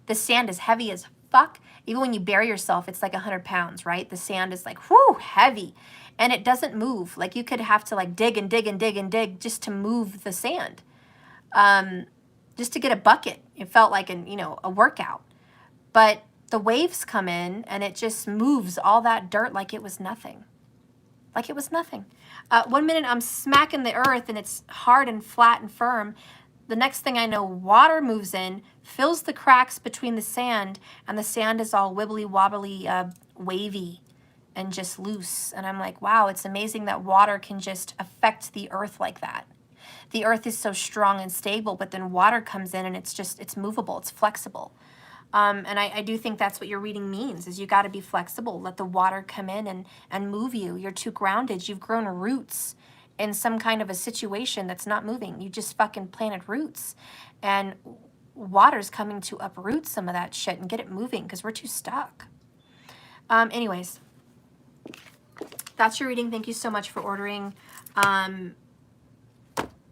The sand is heavy as fuck. Even when you bury yourself, it's like 100 pounds, right? The sand is like, whoo, heavy. And it doesn't move. Like you could have to like dig and dig and dig and dig just to move the sand. Just to get a bucket. It felt like a workout. But the waves come in and it just moves all that dirt like it was nothing. Like it was nothing. 1 minute I'm smacking the earth and it's hard and flat and firm. The next thing I know, water moves in, fills the cracks between the sand, and the sand is all wibbly wobbly, wavy and just loose. And I'm like, wow, it's amazing that water can just affect the earth like that. The earth is so strong and stable, but then water comes in and it's movable, it's flexible. And I do think that's what your reading means, is you got to be flexible. Let the water come in and move you. You're too grounded. You've grown roots in some kind of a situation that's not moving. You just fucking planted roots. And water's coming to uproot some of that shit and get it moving, because we're too stuck. Anyways, that's your reading. Thank you so much for ordering.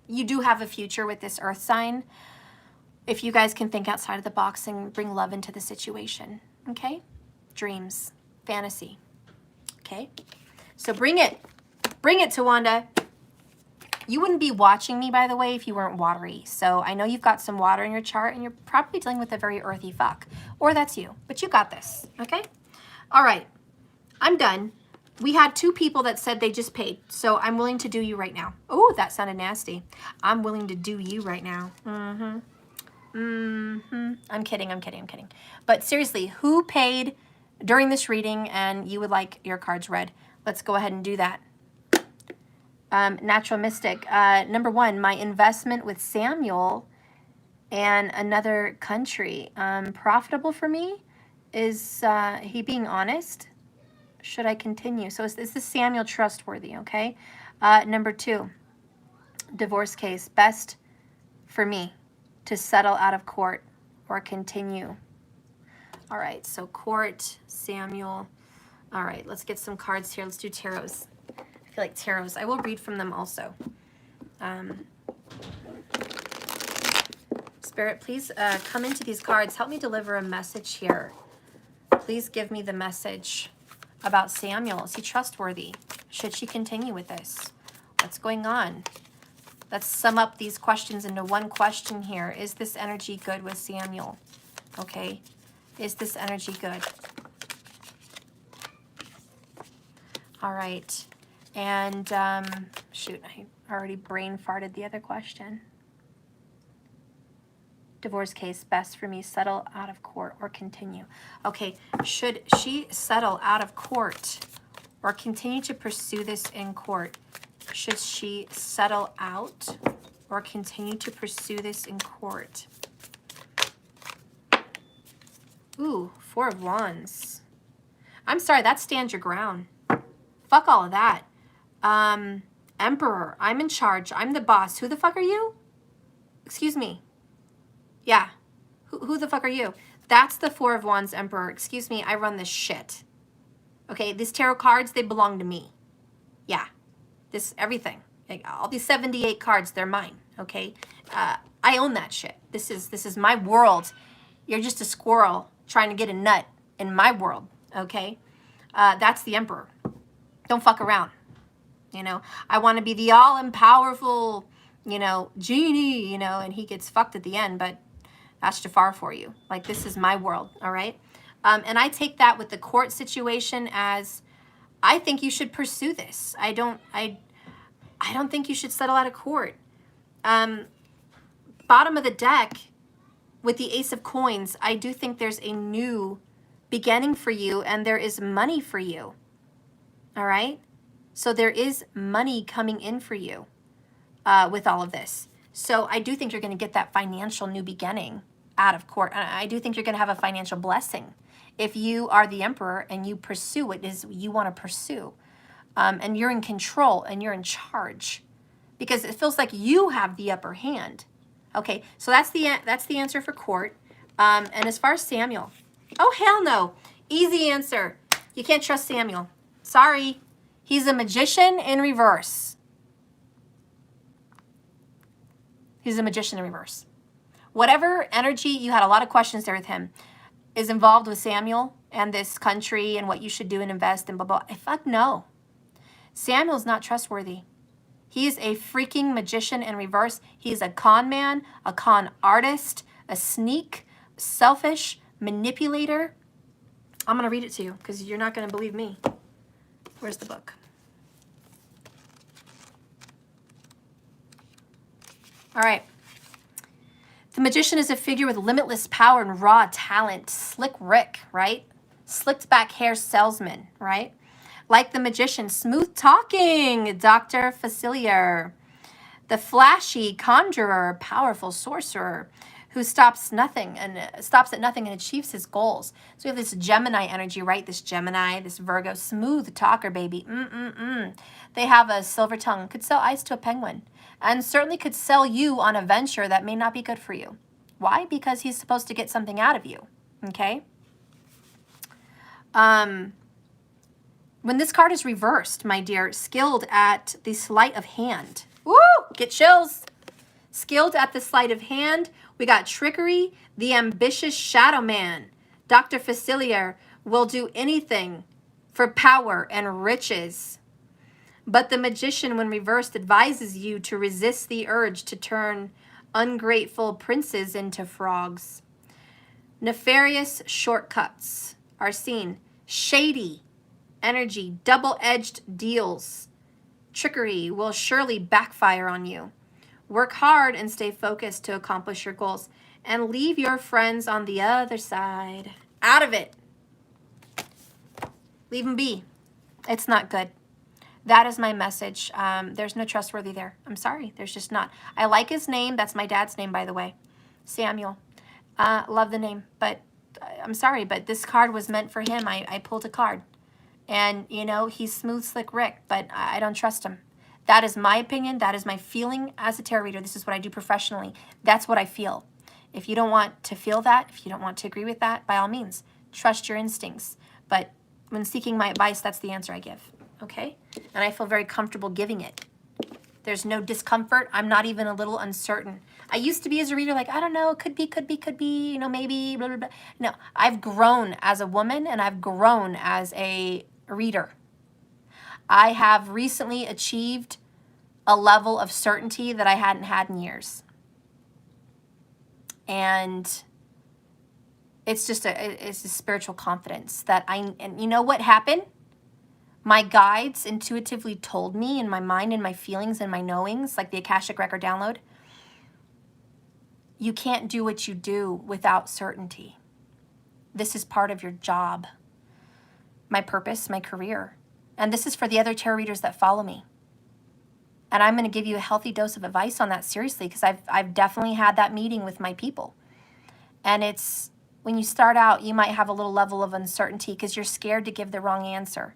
You do have a future with this earth sign, if you guys can think outside of the box and bring love into the situation, okay? Dreams, fantasy, okay? So bring it, Tawanda. You wouldn't be watching me, by the way, if you weren't watery. So I know you've got some water in your chart and you're probably dealing with a very earthy fuck, or that's you, but you got this, okay? All right, I'm done. We had 2 people that said they just paid, so I'm willing to do you right now. Oh, that sounded nasty. I'm willing to do you right now. I'm kidding. But seriously, who paid during this reading and you would like your cards read? Let's go ahead and do that. Natural Mystic. Number 1, my investment with Samuel and another country. Profitable for me? Is he being honest? Should I continue? So is this Samuel trustworthy, okay? Number 2, divorce case. Best for me to settle out of court or continue. All right, so court, Samuel. All right, let's get some cards here. Let's do tarots. I feel like tarots. I will read from them also. Spirit, please come into these cards. Help me deliver a message here. Please give me the message about Samuel. Is he trustworthy? Should she continue with this? What's going on? Let's sum up these questions into one question here. Is this energy good with Samuel? Okay. Is this energy good? All right. And, shoot, I already brain farted the other question. Divorce case, best for me, settle out of court or continue. Okay, should she settle out of court or continue to pursue this in court? Should she settle out or continue to pursue this in court? Ooh, 4 of Wands. I'm sorry, that stands your ground. Fuck all of that. Emperor, I'm in charge. I'm the boss. Who the fuck are you? Excuse me. Yeah. Who the fuck are you? That's the Four of Wands, Emperor. Excuse me, I run this shit. Okay, these tarot cards, they belong to me. Yeah, this, everything. Like, all these 78 cards, they're mine, okay? I own that shit. This is my world. You're just a squirrel trying to get a nut in my world, okay? That's the Emperor. Don't fuck around, you know? I want to be the all-powerful, you know, genie, you know, and he gets fucked at the end, but that's Jafar for you. Like, this is my world, all right? And I take that with the court situation as, I think you should pursue this. I don't think you should settle out of court. Bottom of the deck, with the Ace of Coins, I do think there's a new beginning for you, and there is money for you. All right? So there is money coming in for you with all of this. So I do think you're going to get that financial new beginning out of court. And I do think you're going to have a financial blessing if you are the Emperor and you pursue what it is you want to pursue. And you're in control and you're in charge, because it feels like you have the upper hand. Okay, so that's the answer for court. And as far as Samuel, oh hell no, easy answer. You can't trust Samuel. Sorry, he's a magician in reverse. He's a magician in reverse. Whatever energy, you had a lot of questions there with him, is involved with Samuel and this country and what you should do and invest and blah blah. Fuck no. Samuel's not trustworthy. He is a freaking magician in reverse. He's a con man, a con artist, a sneak, selfish, manipulator. I'm going to read it to you because you're not going to believe me. Where's the book? All right. The magician is a figure with limitless power and raw talent. Slick Rick, right? Slicked back hair salesman, right? Like the magician, smooth talking, Dr. Facilier. The flashy conjurer, powerful sorcerer, who stops at nothing and achieves his goals. So we have this Gemini energy, right? This Gemini, this Virgo, smooth talker, baby. They have a silver tongue, could sell ice to a penguin, and certainly could sell you on a venture that may not be good for you. Why? Because he's supposed to get something out of you, okay? When this card is reversed, my dear, skilled at the sleight of hand. Woo! Get chills. Skilled at the sleight of hand. We got trickery, the ambitious shadow man. Dr. Facilier will do anything for power and riches. But the magician, when reversed, advises you to resist the urge to turn ungrateful princes into frogs. Nefarious shortcuts are seen. Shady energy, double-edged deals. Trickery will surely backfire on you. Work hard and stay focused to accomplish your goals, and leave your friends on the other side. Out of it. Leave them be. It's not good. That is my message. There's no trustworthy there. I'm sorry. There's just not. I like his name. That's my dad's name, by the way. Samuel. Love the name. But I'm sorry, but this card was meant for him. I pulled a card. And, you know, he's smooth, slick Rick, but I don't trust him. That is my opinion. That is my feeling as a tarot reader. This is what I do professionally. That's what I feel. If you don't want to feel that, if you don't want to agree with that, by all means, trust your instincts. But when seeking my advice, that's the answer I give, okay? And I feel very comfortable giving it. There's no discomfort. I'm not even a little uncertain. I used to be as a reader like, I don't know, could be, you know, maybe, blah, blah, blah. No, I've grown as a woman and I've grown as a reader. I have recently achieved a level of certainty that I hadn't had in years. And it's just it's a spiritual confidence that and you know what happened? My guides intuitively told me in my mind and my feelings and my knowings, like the Akashic Record download, you can't do what you do without certainty. This is part of your job, my purpose, my career. And this is for the other tarot readers that follow me. And I'm going to give you a healthy dose of advice on that, seriously, because I've definitely had that meeting with my people. And it's, when you start out, you might have a little level of uncertainty because you're scared to give the wrong answer.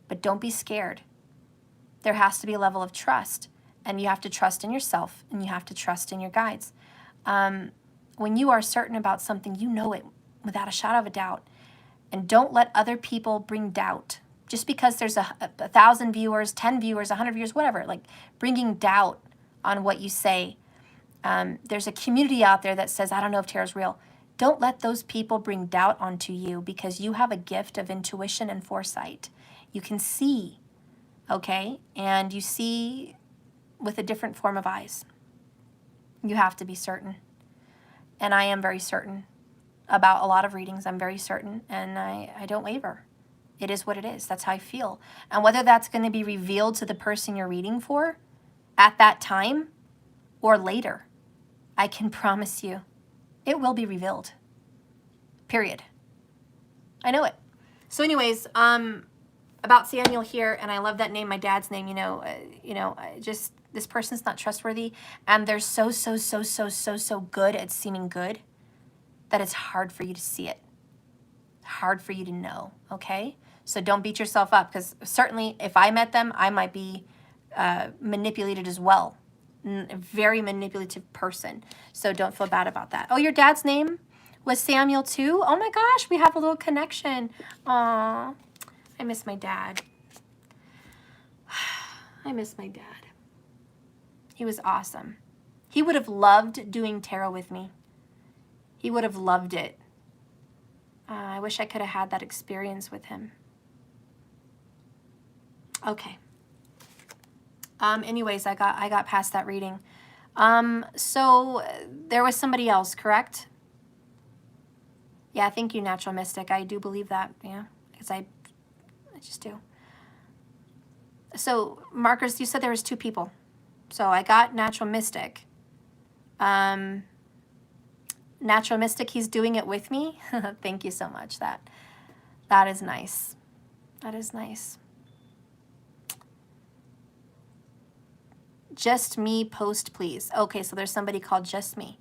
But don't be scared. There has to be a level of trust. And you have to trust in yourself, and you have to trust in your guides. when you are certain about something, you know it without a shadow of a doubt. And don't let other people bring doubt. Just because there's a 1,000 viewers, 10 viewers, 100 viewers, whatever, like bringing doubt on what you say. There's a community out there that says, I don't know if tarot's real. Don't let those people bring doubt onto you, because you have a gift of intuition and foresight. You can see, okay? And you see with a different form of eyes. You have to be certain. And I am very certain about a lot of readings. I'm very certain, and I don't waver. It is what it is. That's how I feel. And whether that's going to be revealed to the person you're reading for at that time or later, I can promise you it will be revealed. Period. I know it. So anyways, about Samuel here, and I love that name, my dad's name, just this person's not trustworthy, and they're so good at seeming good that it's hard for you to see it. Hard for you to know, okay? So don't beat yourself up, because certainly if I met them, I might be manipulated as well. A very manipulative person. So don't feel bad about that. Oh, your dad's name was Samuel too? Oh my gosh, we have a little connection. Aw, I miss my dad. I miss my dad. He was awesome. He would have loved doing tarot with me. He would have loved it. I wish I could have had that experience with him. Okay. Anyways, I got past that reading. So there was somebody else, correct? Yeah, thank you, Natural Mystic. I do believe that, yeah, because I just do. So, Marcus, you said there was 2 people. So I got Natural Mystic. Natural Mystic, he's doing it with me. Thank you so much. That is nice. That is nice. Just me, post, please. Okay, so there's somebody called Just Me.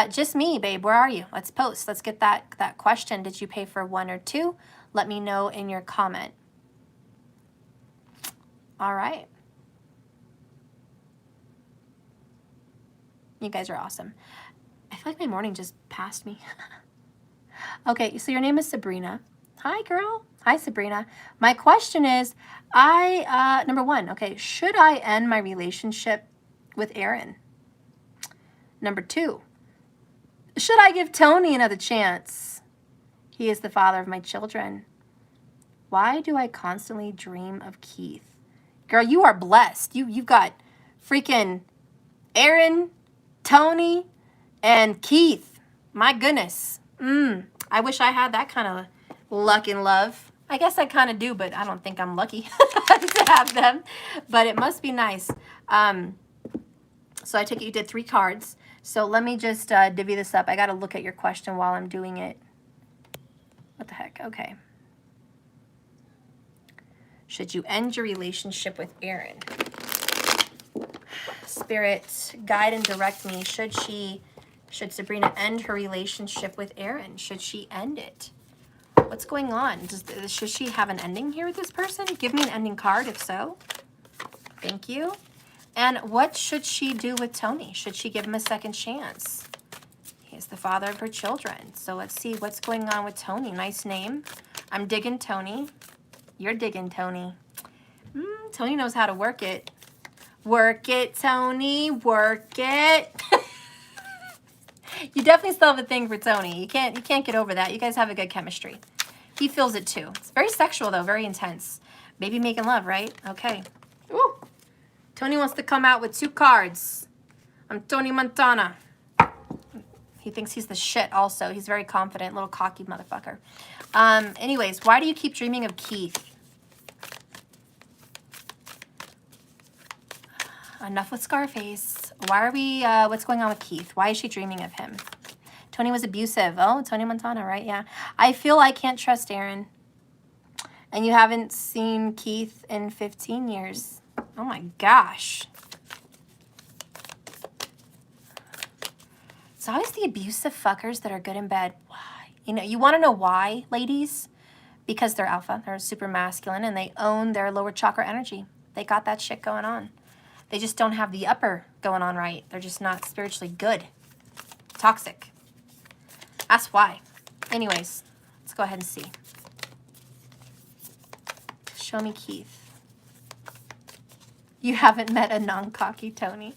Just me, babe. Where are you? Let's post. Let's get that question. Did you pay for 1 or 2? Let me know in your comment. All right. You guys are awesome. I feel like my morning just passed me. Okay, so your name is Sabrina. Hi, girl. Hi, Sabrina. My question is, number 1, okay, should I end my relationship with Aaron? Number 2, should I give Tony another chance? He is the father of my children. Why do I constantly dream of Keith? Girl, you are blessed. You've got freaking Aaron, Tony, and Keith. My goodness. I wish I had that kind of luck and love. I guess I kind of do, but I don't think I'm lucky to have them. But it must be nice. So I take it you did 3 cards. So let me just divvy this up. I got to look at your question while I'm doing it. What the heck? Okay. Should you end your relationship with Aaron? Spirit, guide and direct me. Should Sabrina end her relationship with Aaron? Should she end it? What's going on? Should she have an ending here with this person? Give me an ending card if so. Thank you. And what should she do with Tony? Should she give him a second chance? He's the father of her children. So let's see what's going on with Tony. Nice name. I'm digging Tony. You're digging Tony. Tony knows how to work it. Work it, Tony. Work it. You definitely still have a thing for Tony. You can't get over that. You guys have a good chemistry. He feels it too. It's very sexual though, very intense. Maybe making love, right? Okay. Ooh. Tony wants to come out with 2 cards. I'm Tony Montana. He thinks he's the shit also. He's very confident, little cocky motherfucker. Anyways, why do you keep dreaming of Keith? Enough with Scarface. Why are we, what's going on with Keith? Why is she dreaming of him? Tony was abusive. Oh, Tony Montana, right? Yeah. I feel I can't trust Aaron. And you haven't seen Keith in 15 years. Oh my gosh. It's always the abusive fuckers that are good in bed. Why? You want to know why, ladies? Because they're alpha. They're super masculine and they own their lower chakra energy. They got that shit going on. They just don't have the upper going on right. They're just not spiritually good. Toxic. That's why. Anyways, let's go ahead and see. Show me Keith. You haven't met a non-cocky Tony.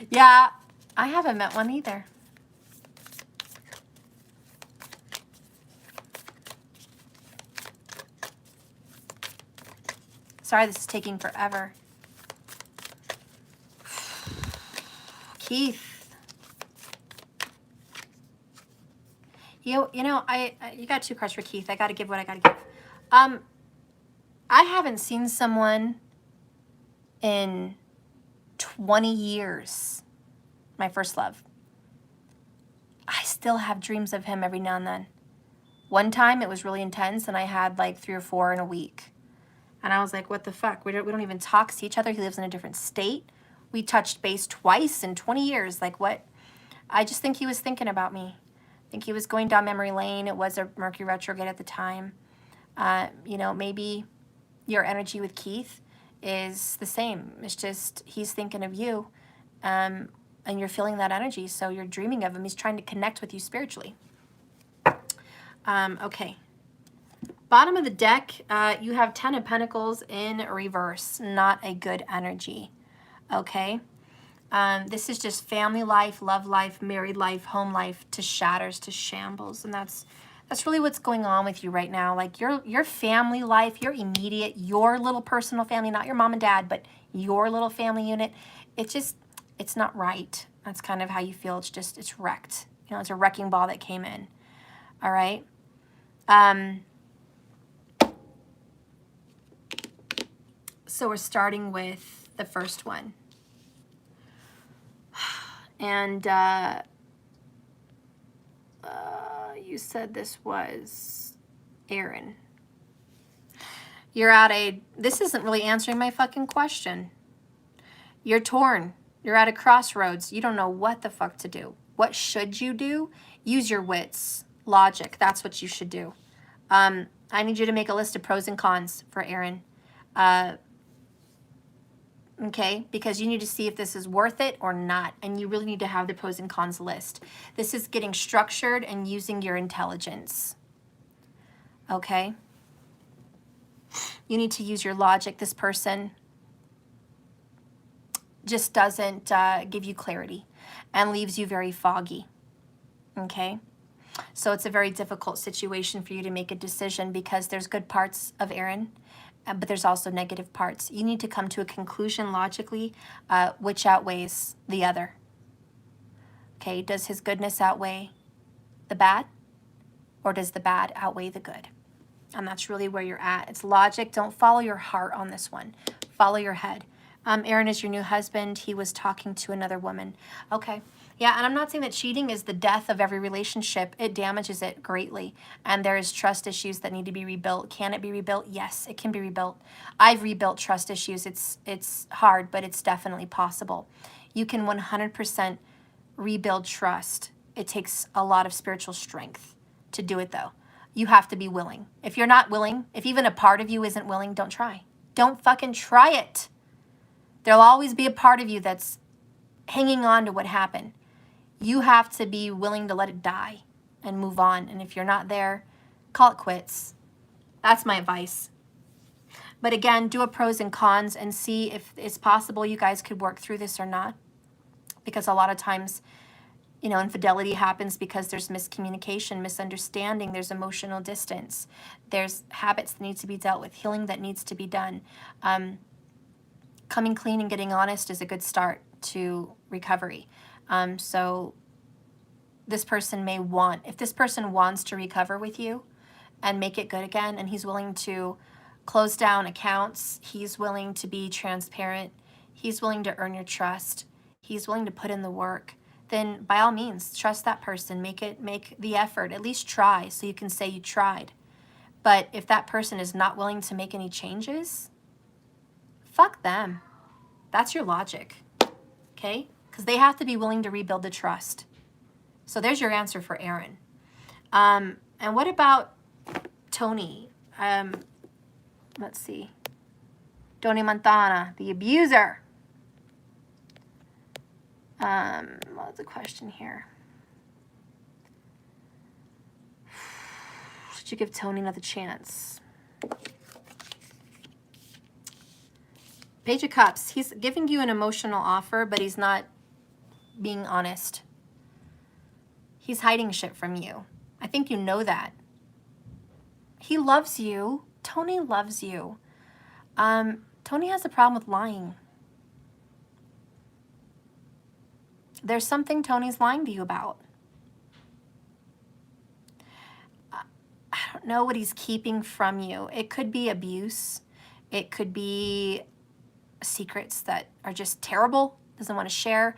Yeah, I haven't met one either. Sorry, this is taking forever. Keith. You know, you got 2 cards for Keith. I got to give what I got to give. I haven't seen someone in 20 years. My first love. I still have dreams of him every now and then. One time it was really intense and I had like 3 or 4 in a week. And I was like, what the fuck? We don't even talk to each other. He lives in a different state. We touched base twice in 20 years. Like what? I just think he was thinking about me. I think he was going down memory lane. It was a Mercury retrograde at the time. You know, maybe your energy with Keith is the same. It's just he's thinking of you, and you're feeling that energy, so you're dreaming of him. He's trying to connect with you spiritually. Okay. Bottom of the deck, you have 10 of Pentacles in reverse. Not a good energy. Okay. This is just family life, love life, married life, home life to shatters, to shambles. And that's really what's going on with you right now. Like your family life, your immediate, your little personal family, not your mom and dad, but your little family unit. It's not right. That's kind of how you feel. It's wrecked. You know, it's a wrecking ball that came in. All right. So we're starting with the first one. And you said this was Aaron. You're at this isn't really answering my fucking question. You're torn. You're at a crossroads. You don't know what the fuck to do. What should you do? Use your wits. Logic. That's what you should do. I need you to make a list of pros and cons for Aaron. Okay, because you need to see if this is worth it or not, and you really need to have the pros and cons list. This is getting structured and using your intelligence. Okay? You need to use your logic. This person just doesn't give you clarity and leaves you very foggy. Okay? So it's a very difficult situation for you to make a decision because there's good parts of Aaron, but there's also negative parts. You need to come to a conclusion logically, which outweighs the other. Okay, does his goodness outweigh the bad? Or does the bad outweigh the good? And that's really where you're at. It's logic. Don't follow your heart on this one. Follow your head. Aaron is your new husband. He was talking to another woman. Okay. Yeah, and I'm not saying that cheating is the death of every relationship. It damages it greatly. And there is trust issues that need to be rebuilt. Can it be rebuilt? Yes, it can be rebuilt. I've rebuilt trust issues. It's hard, but it's definitely possible. You can 100% rebuild trust. It takes a lot of spiritual strength to do it, though. You have to be willing. If you're not willing, if even a part of you isn't willing, don't try. Don't fucking try it. There'll always be a part of you that's hanging on to what happened. You have to be willing to let it die and move on. And if you're not there, call it quits. That's my advice. But again, do a pros and cons and see if it's possible you guys could work through this or not. Because a lot of times, you know, infidelity happens because there's miscommunication, misunderstanding, there's emotional distance, there's habits that need to be dealt with, healing that needs to be done. Coming clean and getting honest is a good start to recovery. So this person may if this person wants to recover with you and make it good again, and he's willing to close down accounts, he's willing to be transparent, he's willing to earn your trust, he's willing to put in the work, then by all means, trust that person, make the effort, at least try so you can say you tried. But if that person is not willing to make any changes, fuck them. That's your logic, okay? Because they have to be willing to rebuild the trust. So there's your answer for Aaron. And what about Tony? Let's see. Tony Montana, the abuser. What was the question here? Should you give Tony another chance? Page of Cups. He's giving you an emotional offer, but he's not being honest. He's hiding shit from you. I think you know that. He loves you. Tony loves you. Tony has a problem with lying. There's something Tony's lying to you about. I don't know what he's keeping from you. It could be abuse. It could be secrets that are just terrible, doesn't want to share.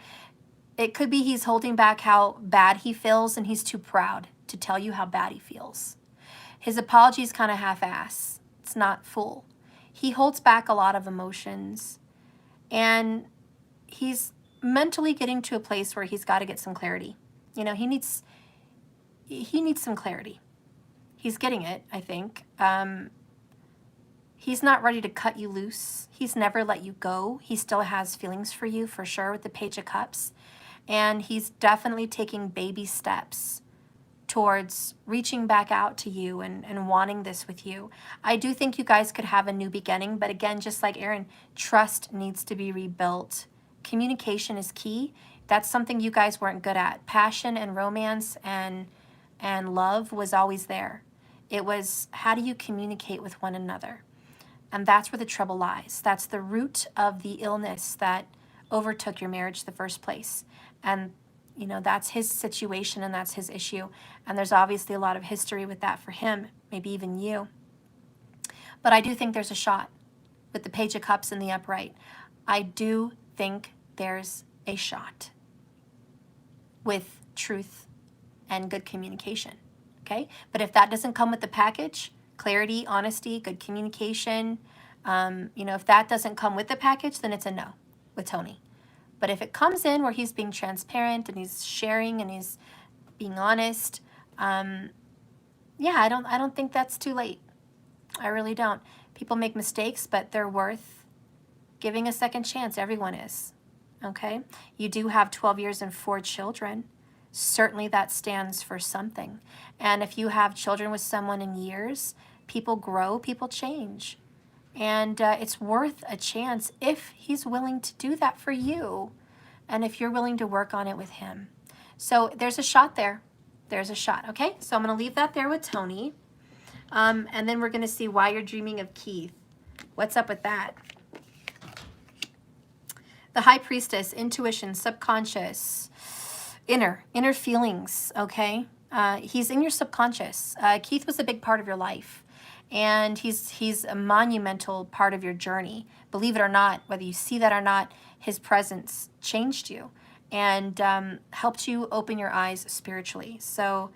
It could be he's holding back how bad he feels and he's too proud to tell you how bad he feels. His apology is kind of half-ass. It's not full. He holds back a lot of emotions, and he's mentally getting to a place where he's got to get some clarity. You know, he needs some clarity. He's getting it, I think. He's not ready to cut you loose. He's never let you go. He still has feelings for you, for sure, with the Page of Cups. And he's definitely taking baby steps towards reaching back out to you and wanting this with you. I do think you guys could have a new beginning, but again, just like Aaron, trust needs to be rebuilt. Communication is key. That's something you guys weren't good at. Passion and romance and love was always there. It was, how do you communicate with one another? And that's where the trouble lies. That's the root of the illness that overtook your marriage in the first place. And, you know, that's his situation and that's his issue. And there's obviously a lot of history with that for him, maybe even you. But I do think there's a shot with the Page of Cups in the upright. I do think there's a shot with truth and good communication, okay? But if that doesn't come with the package, clarity, honesty, good communication, you know, if that doesn't come with the package, then it's a no with Tony. But if it comes in where he's being transparent and he's sharing and he's being honest, yeah, I don't think that's too late. I really don't. People make mistakes, but they're worth giving a second chance. Everyone is, okay? You do have 12 years and 4 children. Certainly that stands for something. And if you have children with someone in years, people grow, people change. And it's worth a chance if he's willing to do that for you and if you're willing to work on it with him. So there's a shot there. There's a shot, okay? So I'm going to leave that there with Tony. And then we're going to see why you're dreaming of Keith. What's up with that? The High Priestess, intuition, subconscious, inner feelings, okay? He's in your subconscious. Keith was a big part of your life. And he's a monumental part of your journey. Believe it or not, whether you see that or not, his presence changed you and helped you open your eyes spiritually. So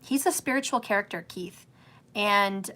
he's a spiritual character, Keith. And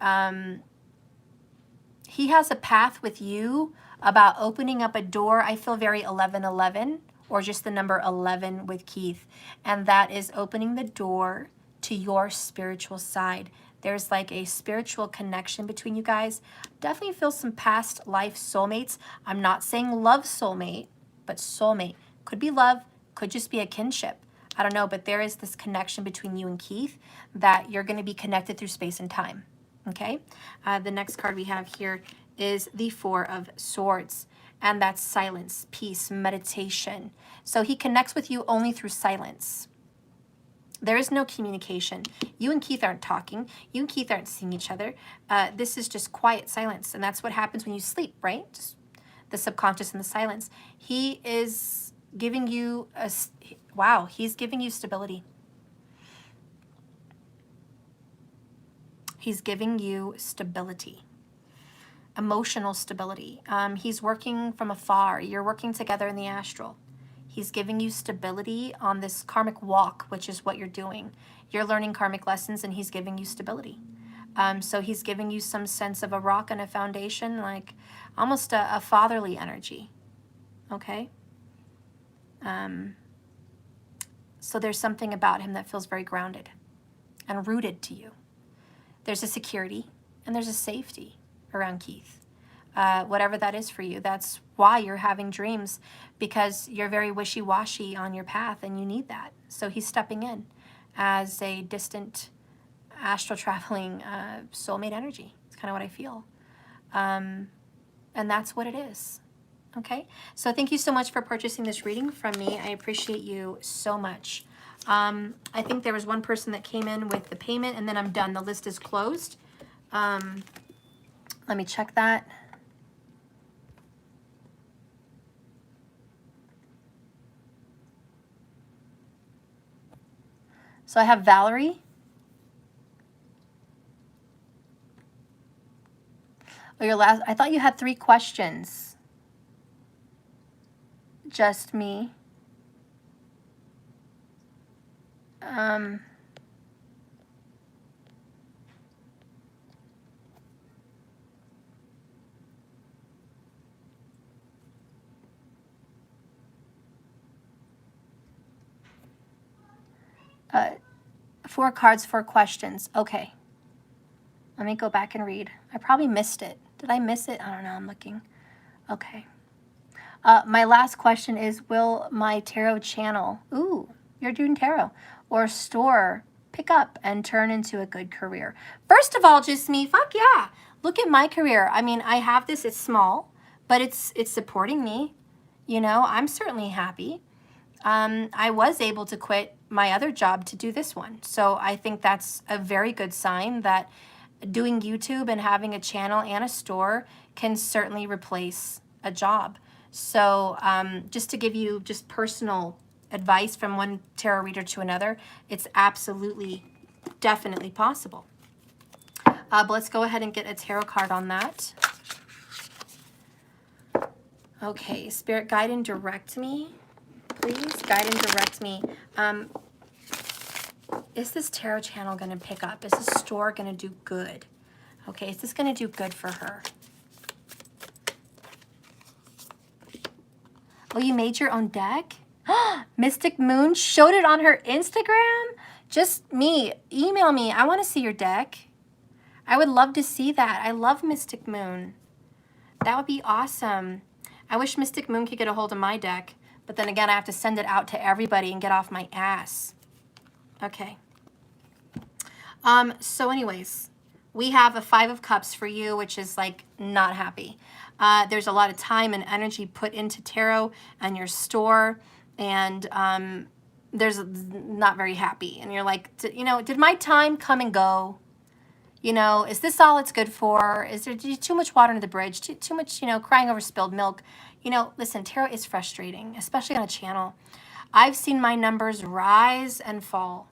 he has a path with you about opening up a door. I feel very 11:11, or just the number 11 with Keith. And that is opening the door to your spiritual side. There's like a spiritual connection between you guys. Definitely feel some past life soulmates. I'm not saying love soulmate, but soulmate. Could be love, could just be a kinship. I don't know, but there is this connection between you and Keith that you're going to be connected through space and time. Okay? The next card we have here is the 4 of Swords. And that's silence, peace, meditation. So he connects with you only through silence. There is no communication. You and Keith aren't talking. You and Keith aren't seeing each other. This is just quiet silence. And that's what happens when you sleep, right? Just the subconscious and the silence. He is giving you he's giving you stability. He's giving you stability. Emotional stability. He's working from afar. You're working together in the astral. He's giving you stability on this karmic walk, which is what you're doing. You're learning karmic lessons and he's giving you stability. So he's giving you some sense of a rock and a foundation, like almost a fatherly energy. Okay? So there's something about him that feels very grounded and rooted to you. There's a security and there's a safety around Keith. Whatever that is for you, that's why you're having dreams, because you're very wishy-washy on your path and you need that. So he's stepping in as a distant astral traveling soulmate energy. It's kind of what I feel. And that's what it is. Okay, so thank you so much for purchasing this reading from me. I appreciate you so much. I think there was one person that came in with the payment, and then I'm done. The list is closed. Let me check that. So I have Valerie. Oh, your last, I thought you had 3 questions. Just me. Uh, 4 cards, 4 questions. Okay. Let me go back and read. I probably missed it. Did I miss it? I don't know. I'm looking. Okay. My last question is, will my tarot channel, ooh, you're doing tarot, or store pick up and turn into a good career? First of all, just me, fuck yeah. Look at my career. I mean, I have this, it's small, but it's supporting me. You know, I'm certainly happy. I was able to quit my other job to do this one. So I think that's a very good sign that doing YouTube and having a channel and a store can certainly replace a job. So just to give you just personal advice from one tarot reader to another, it's absolutely, definitely possible. But let's go ahead and get a tarot card on that. Okay, Spirit, guide and direct me. Please guide and direct me. Is this tarot channel going to pick up? Is this store going to do good? Okay, is this going to do good for her? Oh, you made your own deck? Mystic Moon showed it on her Instagram? Just me. Email me. I want to see your deck. I would love to see that. I love Mystic Moon. That would be awesome. I wish Mystic Moon could get a hold of my deck. But then again, I have to send it out to everybody and get off my ass. Okay. So anyways, we have a 5 of Cups for you, which is like not happy. There's a lot of time and energy put into tarot and your store, and there's not very happy. And you're like, you know, did my time come and go? You know, is this all it's good for? Is there too much water under the bridge? Too much, you know, crying over spilled milk? You know, listen, tarot is frustrating, especially on a channel. I've seen my numbers rise and fall.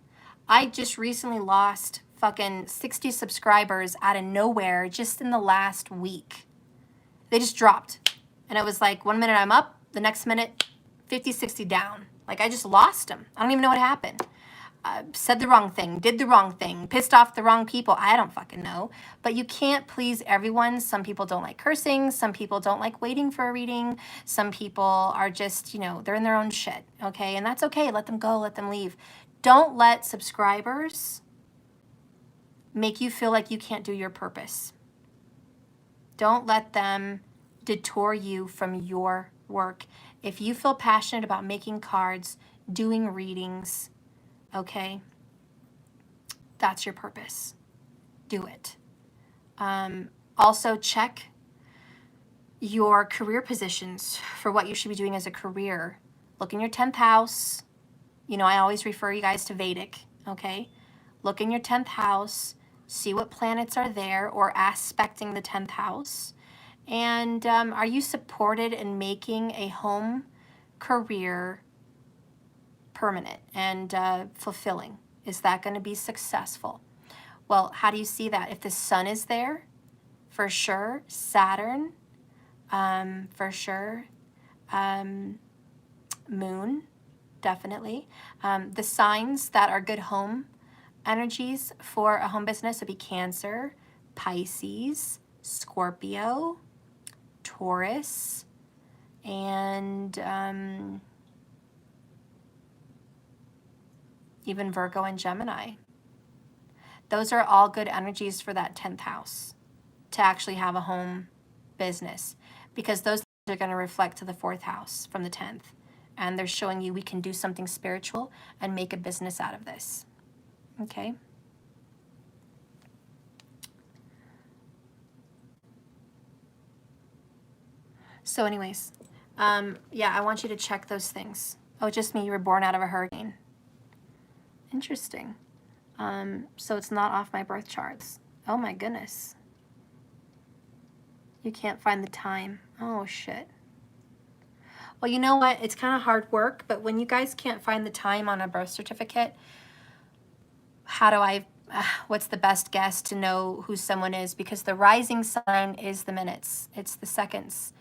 I just recently lost fucking 60 subscribers out of nowhere just in the last week. They just dropped. And it was like 1 minute I'm up, the next minute 50, 60 down. Like I just lost them. I don't even know what happened. Said the wrong thing, did the wrong thing, pissed off the wrong people. I don't fucking know. But you can't please everyone. Some people don't like cursing. Some people don't like waiting for a reading. Some people are just, you know, they're in their own shit. Okay, and that's okay. Let them go. Let them leave. Don't let subscribers make you feel like you can't do your purpose. Don't let them detour you from your work. If you feel passionate about making cards, doing readings, okay, that's your purpose. Do it. Also check your career positions for what you should be doing as a career. Look in your 10th house. You know, I always refer you guys to Vedic, okay? Look in your 10th house, see what planets are there or aspecting the 10th house. And are you supported in making a home career permanent and fulfilling? Is that going to be successful? Well, how do you see that? If the sun is there, for sure. Saturn, for sure. Moon, definitely. The signs that are good home energies for a home business would be Cancer, Pisces, Scorpio, Taurus, and even Virgo and Gemini. Those are all good energies for that 10th house to actually have a home business, because those are going to reflect to the 4th house from the 10th. And they're showing you we can do something spiritual and make a business out of this. Okay? So anyways, yeah, I want you to check those things. Oh, just me, you were born out of a hurricane. Interesting. So it's not off my birth charts. Oh my goodness. You can't find the time. Oh shit. Well, you know what? It's kind of hard work, but when you guys can't find the time on a birth certificate, how do I, what's the best guess to know who someone is? Because the rising sign is the minutes. It's the seconds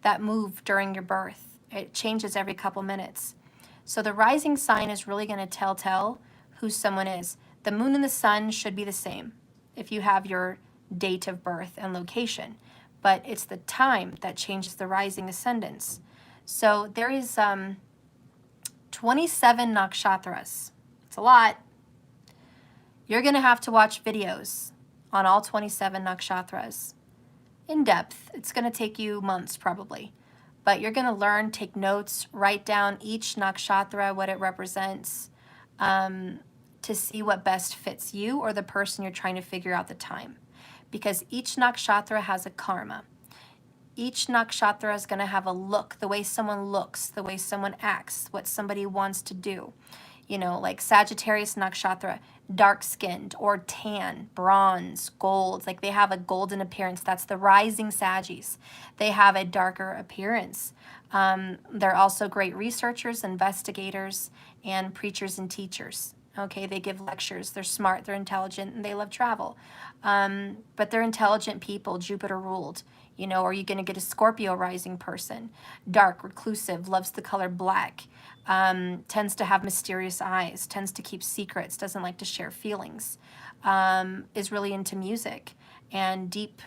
that move during your birth. It changes every couple minutes. So the rising sign is really going to tell who someone is. The moon and the sun should be the same if you have your date of birth and location, but it's the time that changes the rising ascendants. So there is 27 nakshatras. It's a lot. You're going to have to watch videos on all 27 nakshatras in depth. It's going to take you months probably, but you're going to learn, take notes, write down each nakshatra, what it represents, to see what best fits you or the person you're trying to figure out the time. Because each nakshatra has a karma. Each nakshatra is going to have a look, the way someone looks, the way someone acts, what somebody wants to do. You know, like Sagittarius nakshatra, dark-skinned or tan, bronze, gold. Like they have a golden appearance. That's the rising Saggis. They have a darker appearance. They're also great researchers, investigators, and preachers and teachers. Okay, they give lectures. They're smart, they're intelligent, and they love travel. But they're intelligent people, Jupiter ruled. You know, are you going to get a Scorpio rising person? Dark, reclusive, loves the color black, tends to have mysterious eyes, tends to keep secrets, doesn't like to share feelings, is really into music and deep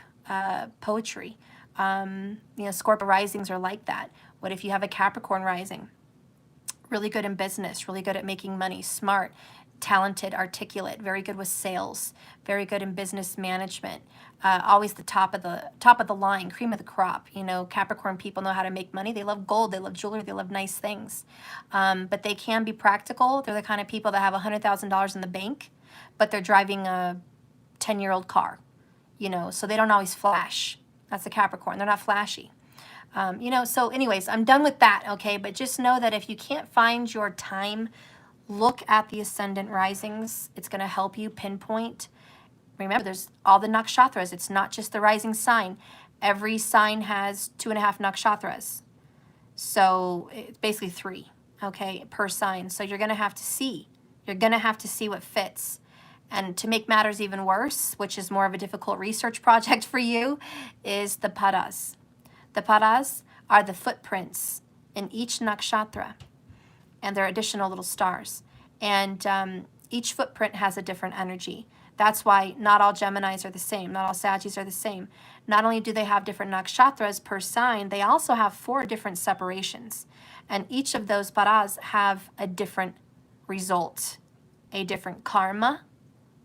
poetry. You know, Scorpio risings are like that. What if you have a Capricorn rising? Really good in business, really good at making money, smart, talented, articulate, very good with sales, very good in business management, always the top of the line, cream of the crop. You know, Capricorn people know how to make money. They love gold, they love jewelry, they love nice things. But they can be practical. They're the kind of people that have $100,000 in the bank, but they're driving a 10-year-old car, you know, so they don't always flash. That's a Capricorn. They're not flashy. You know, so anyways, I'm done with that, okay? But just know that if you can't find your time, look at the ascendant risings. It's going to help you pinpoint. Remember, there's all the nakshatras. It's not just the rising sign. Every sign has 2.5 nakshatras. So it's basically 3, okay, per sign. So you're going to have to see. You're going to have to see what fits. And to make matters even worse, which is more of a difficult research project for you, is the padas. The padas are the footprints in each nakshatra, and they're additional little stars. And each footprint has a different energy. That's why not all Geminis are the same. Not all Saggis are the same. Not only do they have different nakshatras per sign, they also have 4 different separations. And each of those padas have a different result, a different karma,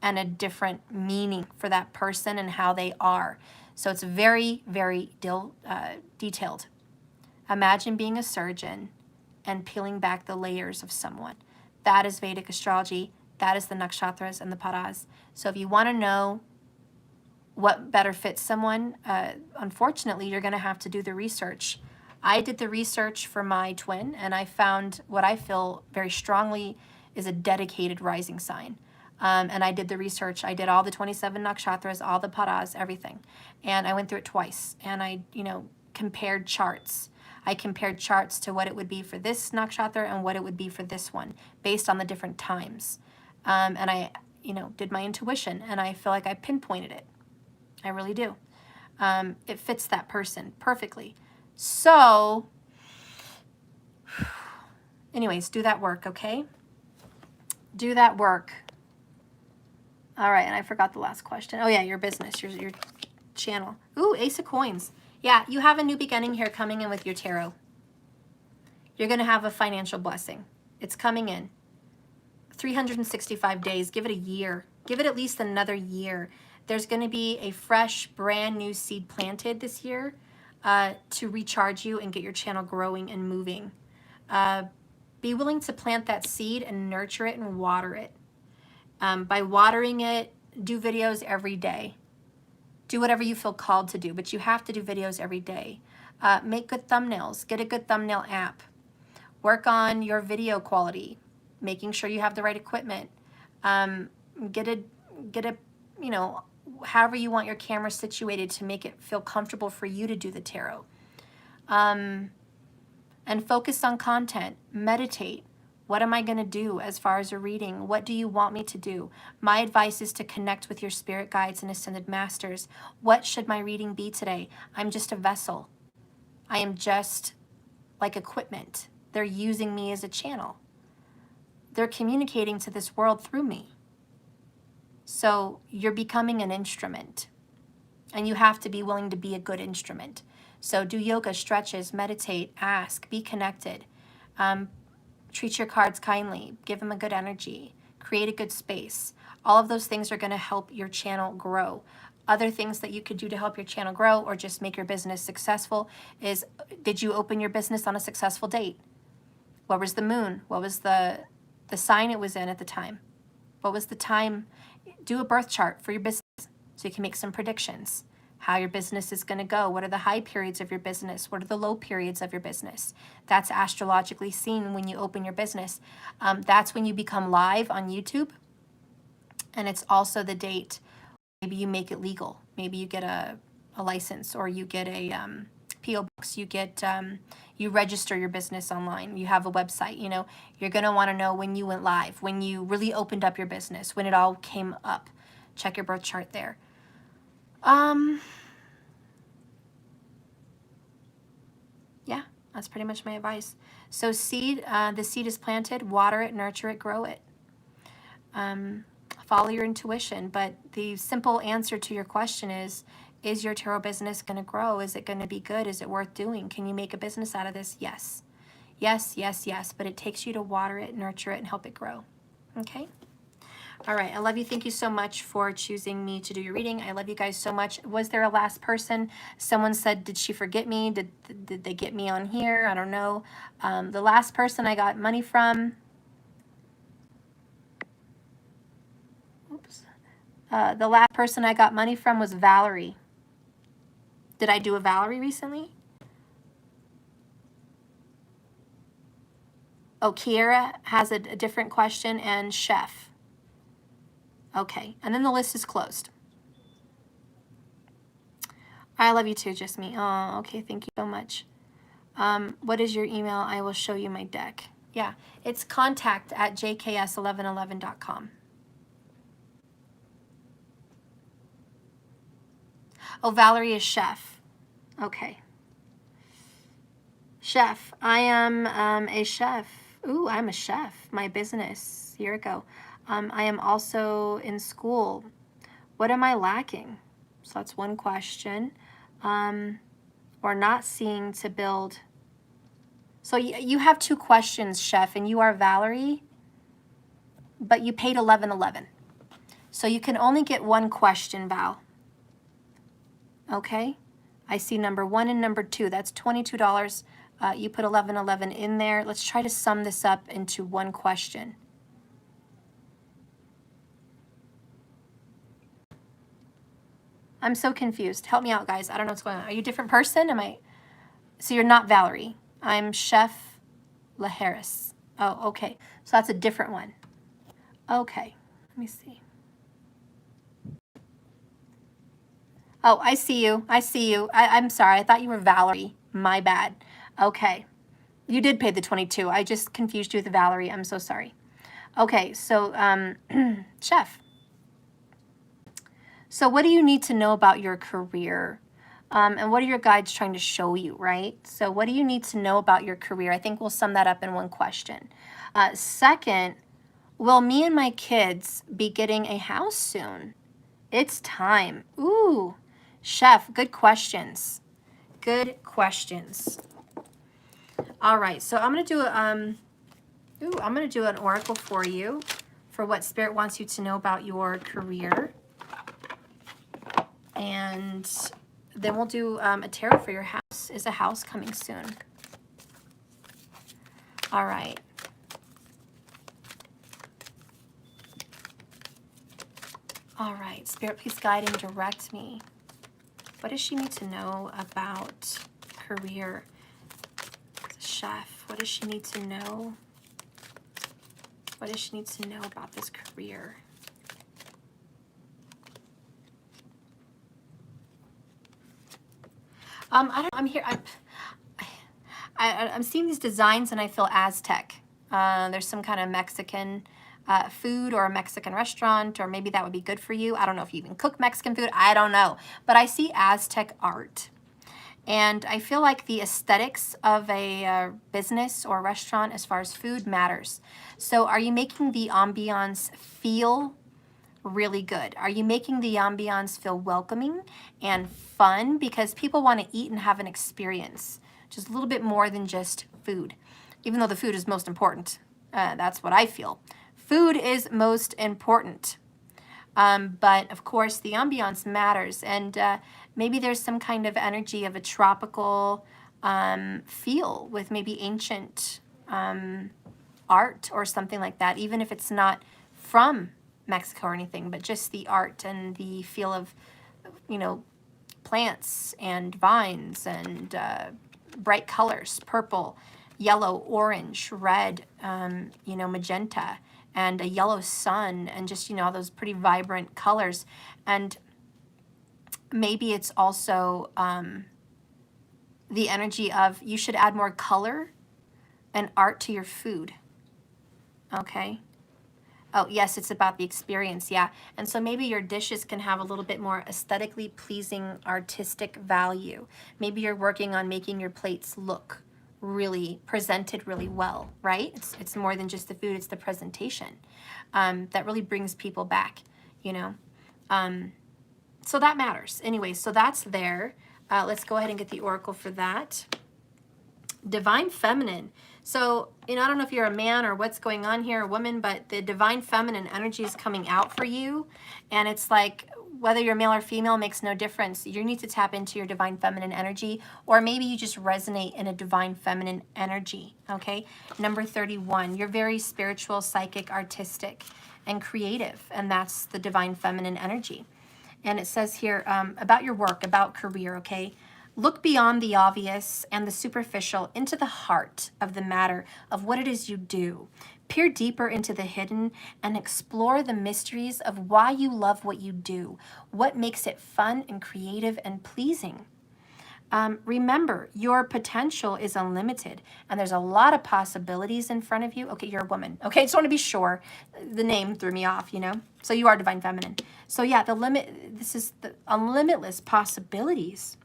and a different meaning for that person and how they are. So it's very, very detailed. Imagine being a surgeon and peeling back the layers of someone. That is Vedic astrology. That is the nakshatras and the padas. So if you want to know what better fits someone, unfortunately, you're going to have to do the research. I did the research for my twin, and I found what I feel very strongly is a dedicated rising sign. And I did the research. I did all the 27 nakshatras, all the padas, everything. And I went through it twice. And I, you know, compared charts. I compared charts to what it would be for this nakshatra and what it would be for this one, based on the different times. And I, you know, did my intuition, and I feel like I pinpointed it. I really do. It fits that person perfectly. So, anyways, do that work, okay? Do that work. All right, and I forgot the last question. Oh, yeah, your business, your channel. Ooh, Ace of Coins. Yeah, you have a new beginning here coming in with your tarot. You're going to have a financial blessing. It's coming in. 365 days. Give it a year. Give it at least another year. There's going to be a fresh, brand new seed planted this year to recharge you and get your channel growing and moving. Be willing to plant that seed and nurture it and water it. By watering it, do videos every day. Do whatever you feel called to do, but you have to do videos every day. Make good thumbnails. Get a good thumbnail app. Work on your video quality, making sure you have the right equipment. Get a, you know, however you want your camera situated to make it feel comfortable for you to do the tarot. And focus on content. Meditate. What am I going to do as far as a reading? What do you want me to do? My advice is to connect with your spirit guides and ascended masters. What should my reading be today? I'm just a vessel. I am just like equipment. They're using me as a channel. They're communicating to this world through me. So you're becoming an instrument. And you have to be willing to be a good instrument. So do yoga, stretches, meditate, ask, be connected. Treat your cards kindly. Give them a good energy. Create a good space. All of those things are going to help your channel grow. Other things that you could do to help your channel grow or just make your business successful is, did you open your business on a successful date? What was the moon? What was the sign it was in at the time? What was the time? Do a birth chart for your business so you can make some predictions. How your business is going to go. What are the high periods of your business? What are the low periods of your business? That's astrologically seen when you open your business. That's when you become live on YouTube. And it's also the date. Maybe you make it legal. Maybe you get a license, or you get a P.O. box. You get you register your business online. You have a website. You know, you're going to want to know when you went live, when you really opened up your business, when it all came up. Check your birth chart there. Yeah, that's pretty much my advice. So seed, the seed is planted, water it, nurture it, grow it. Follow your intuition. But the simple answer to your question is your tarot business going to grow? Is it going to be good? Is it worth doing? Can you make a business out of this? Yes. Yes, yes, yes. But it takes you to water it, nurture it, and help it grow. Okay? All right, I love you. Thank you so much for choosing me to do your reading. I love you guys so much. Was there a last person? Someone said, did she forget me? Did they get me on here? I don't know. The last person I got money from, oops. The last person I got money from was Valerie. Did I do a Valerie recently? Oh, Kiera has a different question, and Chef. Okay, and then the list is closed. I love you too, just me. Oh, okay, thank you so much. What is your email? I will show you my deck. Yeah, it's contact@jks1111.com. Oh, Valerie is Chef. Okay. Chef. I am a chef. Ooh, I'm a chef. My business. Here we go. I am also in school. What am I lacking? So that's one question. Or not seeing to build. So you have two questions, Chef, and you are Valerie, but you paid $11.11. So you can only get one question, Val. Okay? I see number 1 and number 2. That's $22. You put $11.11 in there. Let's try to sum this up into one question. I'm so confused. Help me out, guys. I don't know what's going on. Are you a different person? So you're not Valerie. I'm Chef LaHarris. Oh, okay. So that's a different one. Okay. Let me see. Oh, I see you. I see you. I'm sorry. I thought you were Valerie. My bad. Okay. You did pay the $22. I just confused you with Valerie. I'm so sorry. Okay. So, Chef. So what do you need to know about your career? And what are your guides trying to show you, right? So what do you need to know about your career? I think we'll sum that up in one question. Second, will me and my kids be getting a house soon? It's time. Ooh, Chef, good questions. Good questions. All right, so I'm gonna do I'm gonna do an oracle for you for what Spirit wants you to know about your career. And then we'll do a tarot for your house. Is a house coming soon? All right. All right. Spirit, please guide and direct me. What does she need to know about career. Chef, what does she need to know? What does she need to know about this career? I'm here. I'm seeing these designs and I feel Aztec. There's some kind of Mexican food or a Mexican restaurant, or maybe that would be good for you. I don't know if you even cook Mexican food. I don't know. But I see Aztec art. And I feel like the aesthetics of a business or restaurant as far as food matters. So are you making the ambiance feel really good? Are you making the ambiance feel welcoming and fun? Because people want to eat and have an experience, just a little bit more than just food, even though the food is most important. That's what I feel. Food is most important. But of course, the ambiance matters. And maybe there's some kind of energy of a tropical feel with maybe ancient art or something like that, even if it's not from Mexico or anything, but just the art and the feel of, you know, plants and vines and bright colors, purple, yellow, orange, red, you know, magenta, and a yellow sun, and just, you know, all those pretty vibrant colors. And maybe it's also the energy of you should add more color and art to your food. Okay. Oh, yes, it's about the experience, yeah. And so maybe your dishes can have a little bit more aesthetically pleasing artistic value. Maybe you're working on making your plates look really presented really well, right? It's more than just the food, it's the presentation that really brings people back, you know? So that matters. Anyway, so that's there. Let's go ahead and get the oracle for that. Divine feminine. So, you know, I don't know if you're a man or what's going on here, a woman, but the divine feminine energy is coming out for you. And it's like, whether you're male or female makes no difference. You need to tap into your divine feminine energy, or maybe you just resonate in a divine feminine energy, okay? Number 31, you're very spiritual, psychic, artistic, and creative, and that's the divine feminine energy. And it says here about your work, about career, okay? Look beyond the obvious and the superficial into the heart of the matter of what it is you do. Peer deeper into the hidden and explore the mysteries of why you love what you do, what makes it fun and creative and pleasing. Remember, your potential is unlimited, and there's a lot of possibilities in front of you. Okay, you're a woman. Okay, just want to be sure. The name threw me off, you know? So you are divine feminine. So yeah, this is the unlimitless possibilities.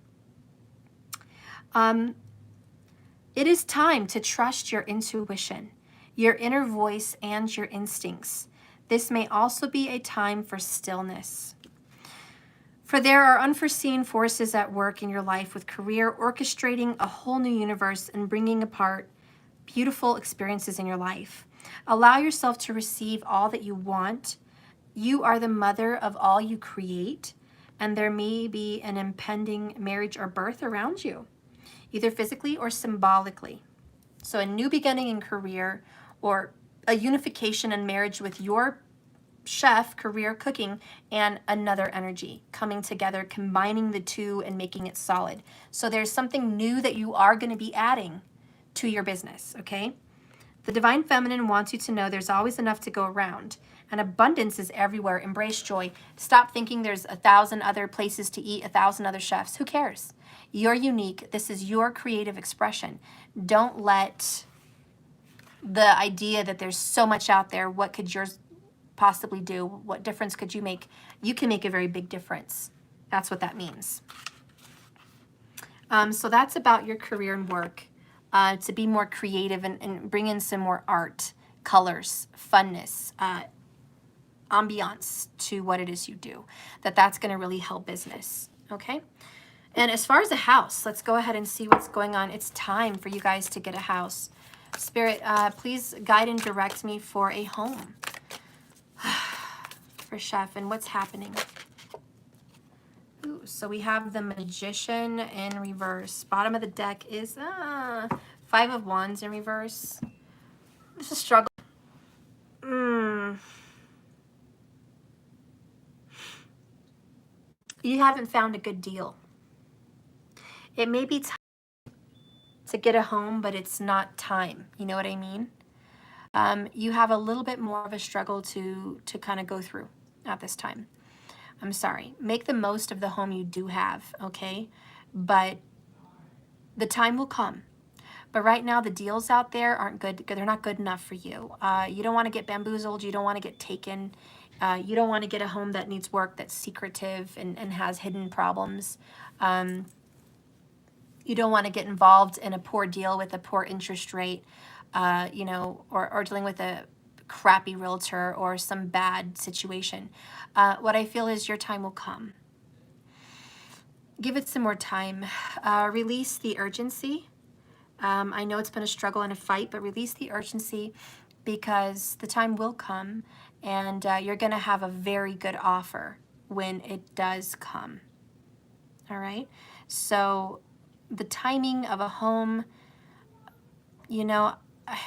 It is time to trust your intuition, your inner voice, and your instincts. This may also be a time for stillness. For there are unforeseen forces at work in your life with career orchestrating a whole new universe and bringing apart beautiful experiences in your life. Allow yourself to receive all that you want. You are the mother of all you create, and there may be an impending marriage or birth around you, either physically or symbolically. So a new beginning in career, or a unification in marriage with your chef, career, cooking, and another energy coming together, combining the two and making it solid. So there's something new that you are going to be adding to your business, okay? The divine feminine wants you to know there's always enough to go around, and abundance is everywhere. Embrace joy. Stop thinking there's 1,000 other places to eat, 1,000 other chefs. Who cares? You're unique. This is your creative expression. Don't let the idea that there's so much out there, what could yours possibly do? What difference could you make? You can make a very big difference. That's what that means. So that's about your career and work. To be more creative and bring in some more art, colors, funness, ambiance to what it is you do. That's going to really help business, okay? And as far as a house, let's go ahead and see what's going on. It's time for you guys to get a house. Spirit, please guide and direct me for a home for Chef and what's happening. Ooh, so we have the Magician in reverse. Bottom of the deck is 5 of Wands in reverse. This is a struggle. You haven't found a good deal. It may be time to get a home, but it's not time. You know what I mean? You have a little bit more of a struggle to kind of go through at this time. I'm sorry. Make the most of the home you do have, okay? But the time will come. But right now, the deals out there aren't good. They're not good enough for you. You don't want to get bamboozled. You don't want to get taken. You don't want to get a home that needs work, that's secretive and has hidden problems. You don't want to get involved in a poor deal with a poor interest rate, you know, or dealing with a crappy realtor or some bad situation. What I feel is your time will come. Give it some more time. Release the urgency. I know it's been a struggle and a fight, but release the urgency because the time will come and you're going to have a very good offer when it does come. All right? So the timing of a home, you know,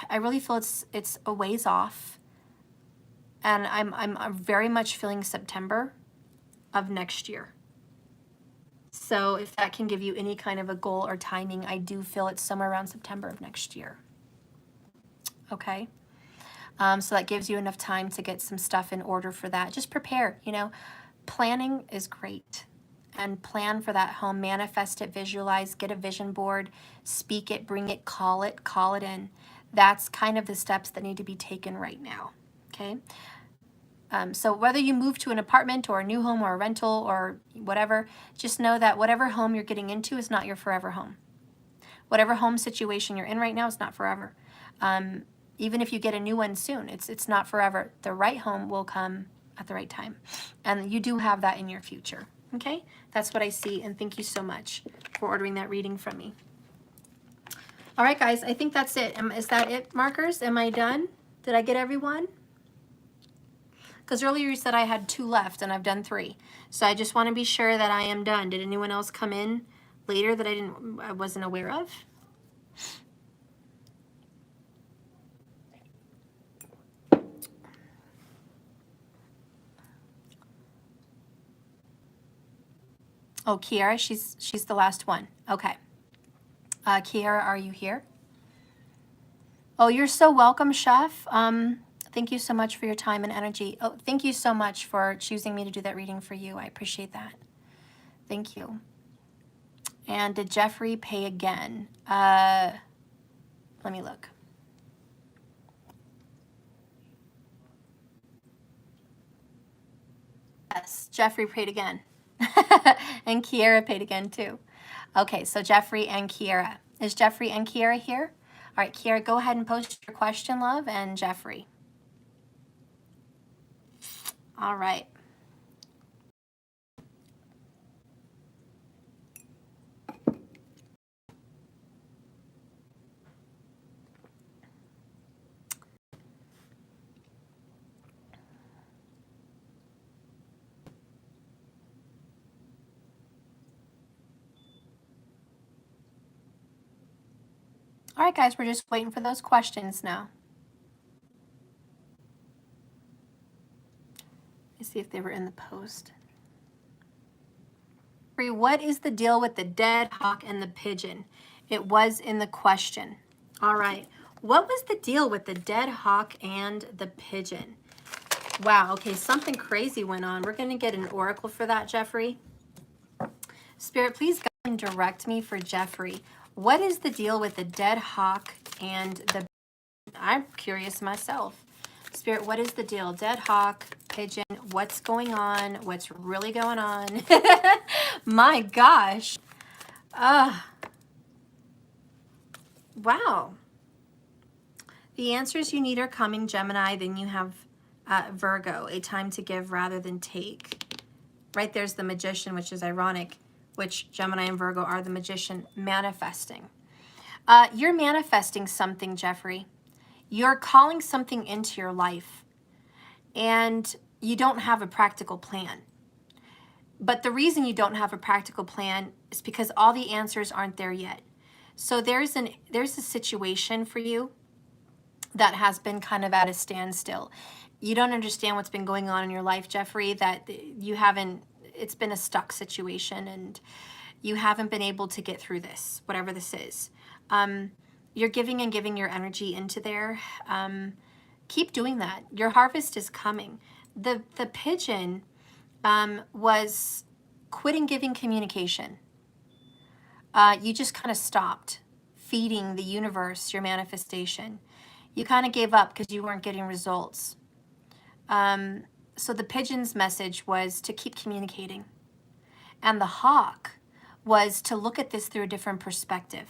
I really feel it's a ways off. And I'm very much feeling September of next year. So if that can give you any kind of a goal or timing, I do feel it's somewhere around September of next year. Okay? So that gives you enough time to get some stuff in order for that. Just prepare, you know. Planning is great. And plan for that home. Manifest it, visualize, get a vision board, speak it, bring it, call it in. That's kind of the steps that need to be taken right now. Okay? So whether you move to an apartment or a new home or a rental or whatever, just know that whatever home you're getting into is not your forever home. Whatever home situation you're in right now is not forever. Even if you get a new one soon, it's not forever. The right home will come at the right time. And you do have that in your future. Okay? That's what I see. And thank you so much for ordering that reading from me. All right, guys. I think that's it. Is that it, markers? Am I done? Did I get everyone? Because earlier you said I had 2 left and I've done 3. So I just want to be sure that I am done. Did anyone else come in later that I wasn't aware of? Oh, Kiara, she's the last one. Okay. Kiara, are you here? Oh, you're so welcome, Chef. Thank you so much for your time and energy. Oh, thank you so much for choosing me to do that reading for you. I appreciate that. Thank you. And did Jeffrey pay again? Let me look. Yes, Jeffrey paid again. And Kiara paid again too. Okay, so Jeffrey and Kiara. Is Jeffrey and Kiara here? All right, Kiara, go ahead and post your question, love, and Jeffrey. All right. All right, guys, we're just waiting for those questions now. Let's see if they were in the post. What is the deal with the dead hawk and the pigeon? It was in the question. All right. What was the deal with the dead hawk and the pigeon? Wow. Okay, something crazy went on. We're going to get an oracle for that, Jeffrey. Spirit, please guide and direct me for Jeffrey. What is the deal with the dead hawk and the... I'm curious myself. Spirit, what is the deal? Dead hawk, pigeon, what's going on? What's really going on? My gosh. Wow. The answers you need are coming, Gemini. Then you have Virgo, a time to give rather than take. Right there's the Magician, which is ironic, which Gemini and Virgo are the Magician manifesting. You're manifesting something, Jeffrey. You're calling something into your life, and you don't have a practical plan. But the reason you don't have a practical plan is because all the answers aren't there yet. So there's a situation for you that has been kind of at a standstill. You don't understand what's been going on in your life, Jeffrey, that you haven't, it's been a stuck situation and you haven't been able to get through this, whatever this is. You're giving and giving your energy into there. Keep doing that. Your harvest is coming. The pigeon was quitting giving communication. You just kind of stopped feeding the universe your manifestation. You kind of gave up because you weren't getting results. So the pigeon's message was to keep communicating. And the hawk was to look at this through a different perspective,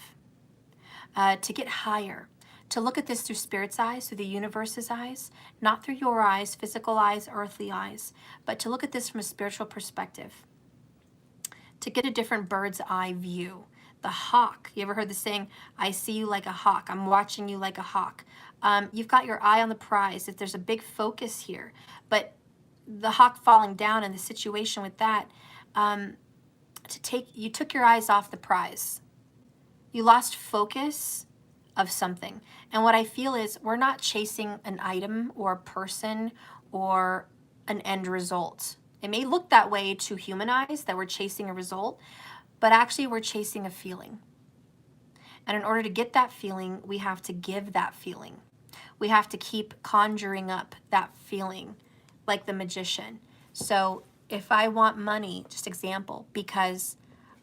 to get higher, to look at this through spirit's eyes, through the universe's eyes, not through your eyes, physical eyes, earthly eyes, but to look at this from a spiritual perspective, to get a different bird's eye view. The hawk, you ever heard the saying, I see you like a hawk, I'm watching you like a hawk. You've got your eye on the prize, if there's a big focus here, but the hawk falling down and the situation with that, you took your eyes off the prize. You lost focus of something. And what I feel is we're not chasing an item or a person or an end result. It may look that way to human eyes, that we're chasing a result, but actually we're chasing a feeling. And in order to get that feeling, we have to give that feeling. We have to keep conjuring up that feeling like the magician. So if I want money, just example, because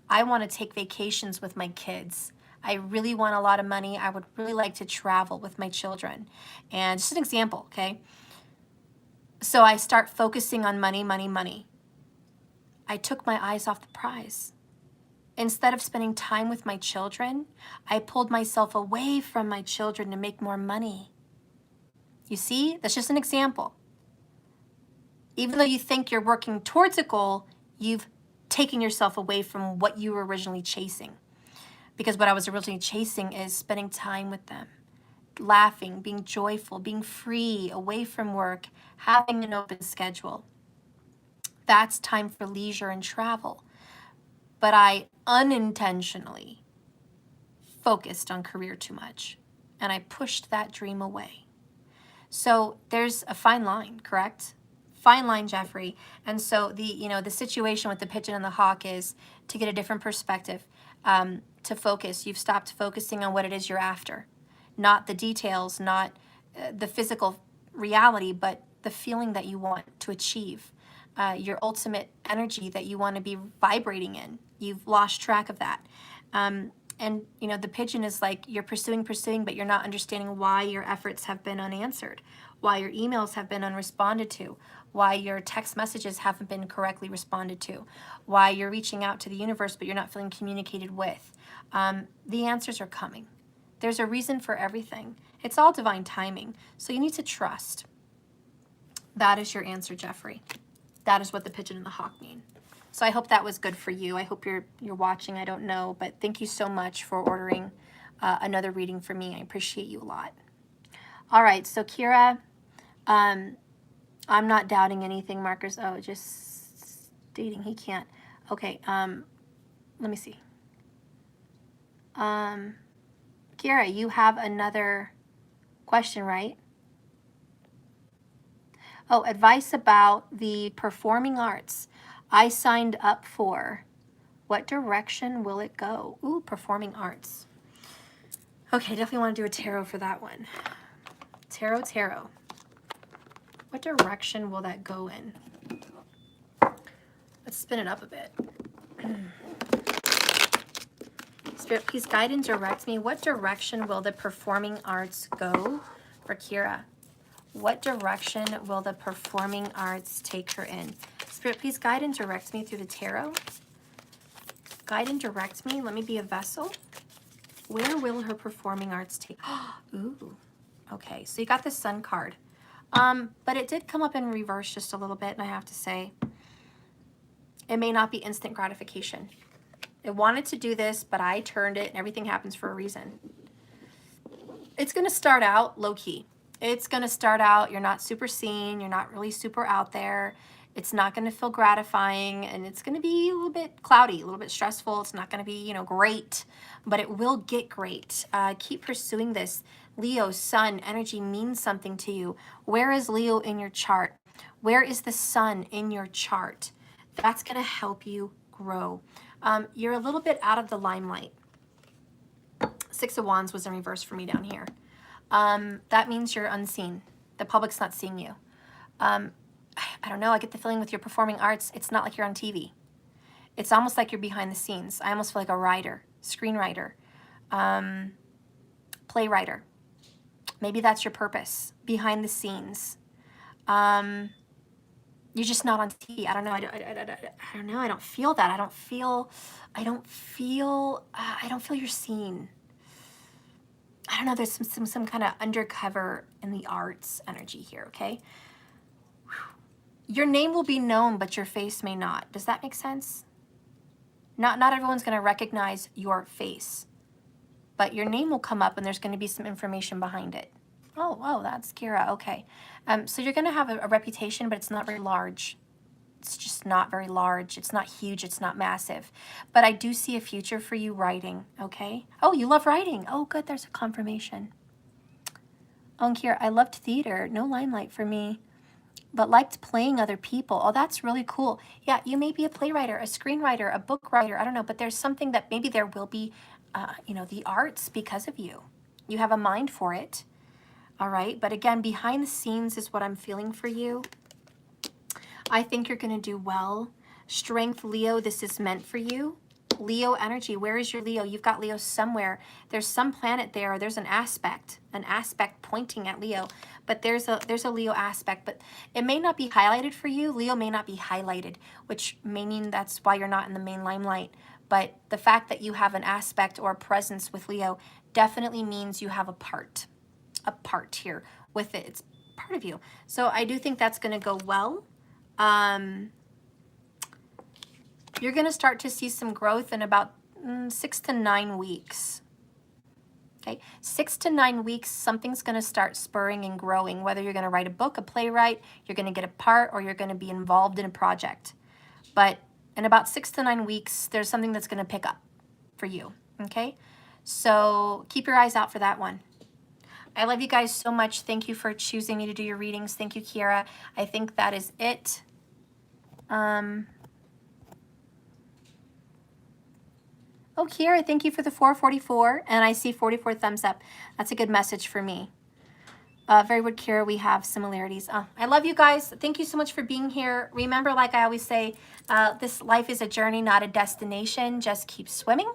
I want to take vacations with my kids, I really want a lot of money, I would really like to travel with my children. And just an example, okay? So I start focusing on money, money, money. I took my eyes off the prize. Instead of spending time with my children, I pulled myself away from my children to make more money. You see, that's just an example. Even though you think you're working towards a goal, you've taken yourself away from what you were originally chasing. Because what I was originally chasing is spending time with them, laughing, being joyful, being free, away from work, having an open schedule. That's time for leisure and travel. But I unintentionally focused on career too much, and I pushed that dream away. So there's a fine line, correct? Fine line, Jeffrey. And so the situation with the pigeon and the hawk is to get a different perspective, to focus. You've stopped focusing on what it is you're after, not the details, not the physical reality, but the feeling that you want to achieve, your ultimate energy that you want to be vibrating in. You've lost track of that. And the pigeon is like you're pursuing, but you're not understanding why your efforts have been unanswered, why your emails have been unresponded to, why your text messages haven't been correctly responded to, why you're reaching out to the universe but you're not feeling communicated with. The answers are coming. There's a reason for everything. It's all divine timing. So you need to trust. That is your answer, Jeffrey. That is what the pigeon and the hawk mean. So I hope that was good for you. I hope you're watching. I don't know, but thank you so much for ordering another reading for me. I appreciate you a lot. All right, so Kira, I'm not doubting anything, Marcus. Oh, just stating he can't. Okay, let me see. Kira, you have another question, right? Oh, advice about the performing arts I signed up for. What direction will it go? Ooh, performing arts. Okay, definitely want to do a tarot for that one. Tarot. What direction will that go in? Let's spin it up a bit. Spirit, please guide and direct me. What direction will the performing arts go for Kira? What direction will the performing arts take her in? Spirit, please guide and direct me through the tarot. Guide and direct me. Let me be a vessel. Where will her performing arts take? Ooh. Okay, so you got the Sun card. But it did come up in reverse just a little bit, and I have to say, it may not be instant gratification. It wanted to do this, but I turned it, and everything happens for a reason. It's going to start out low-key. It's going to start out, you're not super seen, you're not really super out there. It's not going to feel gratifying, and it's going to be a little bit cloudy, a little bit stressful. It's not going to be, great, but it will get great. Keep pursuing this. Leo, sun, energy means something to you. Where is Leo in your chart? Where is the sun in your chart? That's going to help you grow. You're a little bit out of the limelight. Six of Wands was in reverse for me down here. That means you're unseen. The public's not seeing you. I don't know. I get the feeling with your performing arts, it's not like you're on TV. It's almost like you're behind the scenes. I almost feel like a writer, screenwriter, playwriter. Maybe that's your purpose, behind the scenes. You're just not on TV. I don't know. I don't know. I don't feel that. I don't feel you're seen. I don't know. There's some kind of undercover in the arts energy here. Okay. Your name will be known, but your face may not. Does that make sense? Not everyone's going to recognize your face, but your name will come up and there's going to be some information behind it. Oh, that's Kira. Okay. So you're going to have a reputation, but it's not very large. It's just not very large. It's not huge. It's not massive. But I do see a future for you writing, okay? Oh, you love writing. Oh, good. There's a confirmation. Oh, and Kira, I loved theater. No limelight for me, but liked playing other people. Oh, that's really cool. Yeah, you may be a playwright, a screenwriter, a book writer. I don't know, but there's something that maybe there will be, the arts because of you. You have a mind for it. All right. But again, behind the scenes is what I'm feeling for you. I think you're going to do well. Strength, Leo, this is meant for you. Leo energy. Where is your Leo? You've got Leo somewhere. There's some planet there. Or there's an aspect pointing at Leo. But there's a Leo aspect. But it may not be highlighted for you. Leo may not be highlighted, which may mean that's why you're not in the main limelight. But the fact that you have an aspect or a presence with Leo definitely means you have a part here with it. It's part of you. So I do think that's going to go well. You're going to start to see some growth in about 6 to 9 weeks. Okay, 6 to 9 weeks, something's going to start spurring and growing, whether you're going to write a book, a playwright, you're going to get a part, or you're going to be involved in a project. But in about 6 to 9 weeks, there's something that's going to pick up for you. Okay, so keep your eyes out for that one. I love you guys so much. Thank you for choosing me to do your readings. Thank you, Kira. I think that is it. Oh, Kira, thank you for the 444. And I see 44 thumbs up. That's a good message for me. Very good, Kira. We have similarities. I love you guys. Thank you so much for being here. Remember, like I always say, this life is a journey, not a destination. Just keep swimming.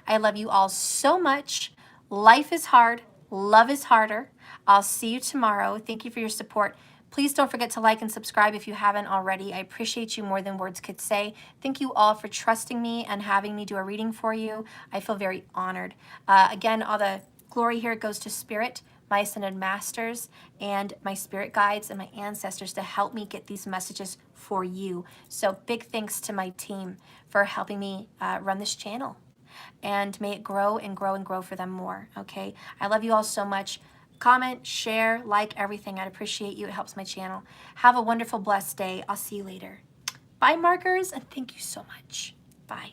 I love you all so much. Life is hard. Love is harder. I'll see you tomorrow. Thank you for your support. Please don't forget to like and subscribe if you haven't already. I appreciate you more than words could say. Thank you all for trusting me and having me do a reading for you. I feel very honored. Again, all the glory here goes to Spirit, my ascended masters, and my spirit guides and my ancestors to help me get these messages for you. So big thanks to my team for helping me run this channel. And may it grow and grow and grow for them more, okay? I love you all so much. Comment, share, like everything. I'd appreciate you. It helps my channel. Have a wonderful, blessed day. I'll see you later. Bye, markers, and thank you so much. Bye.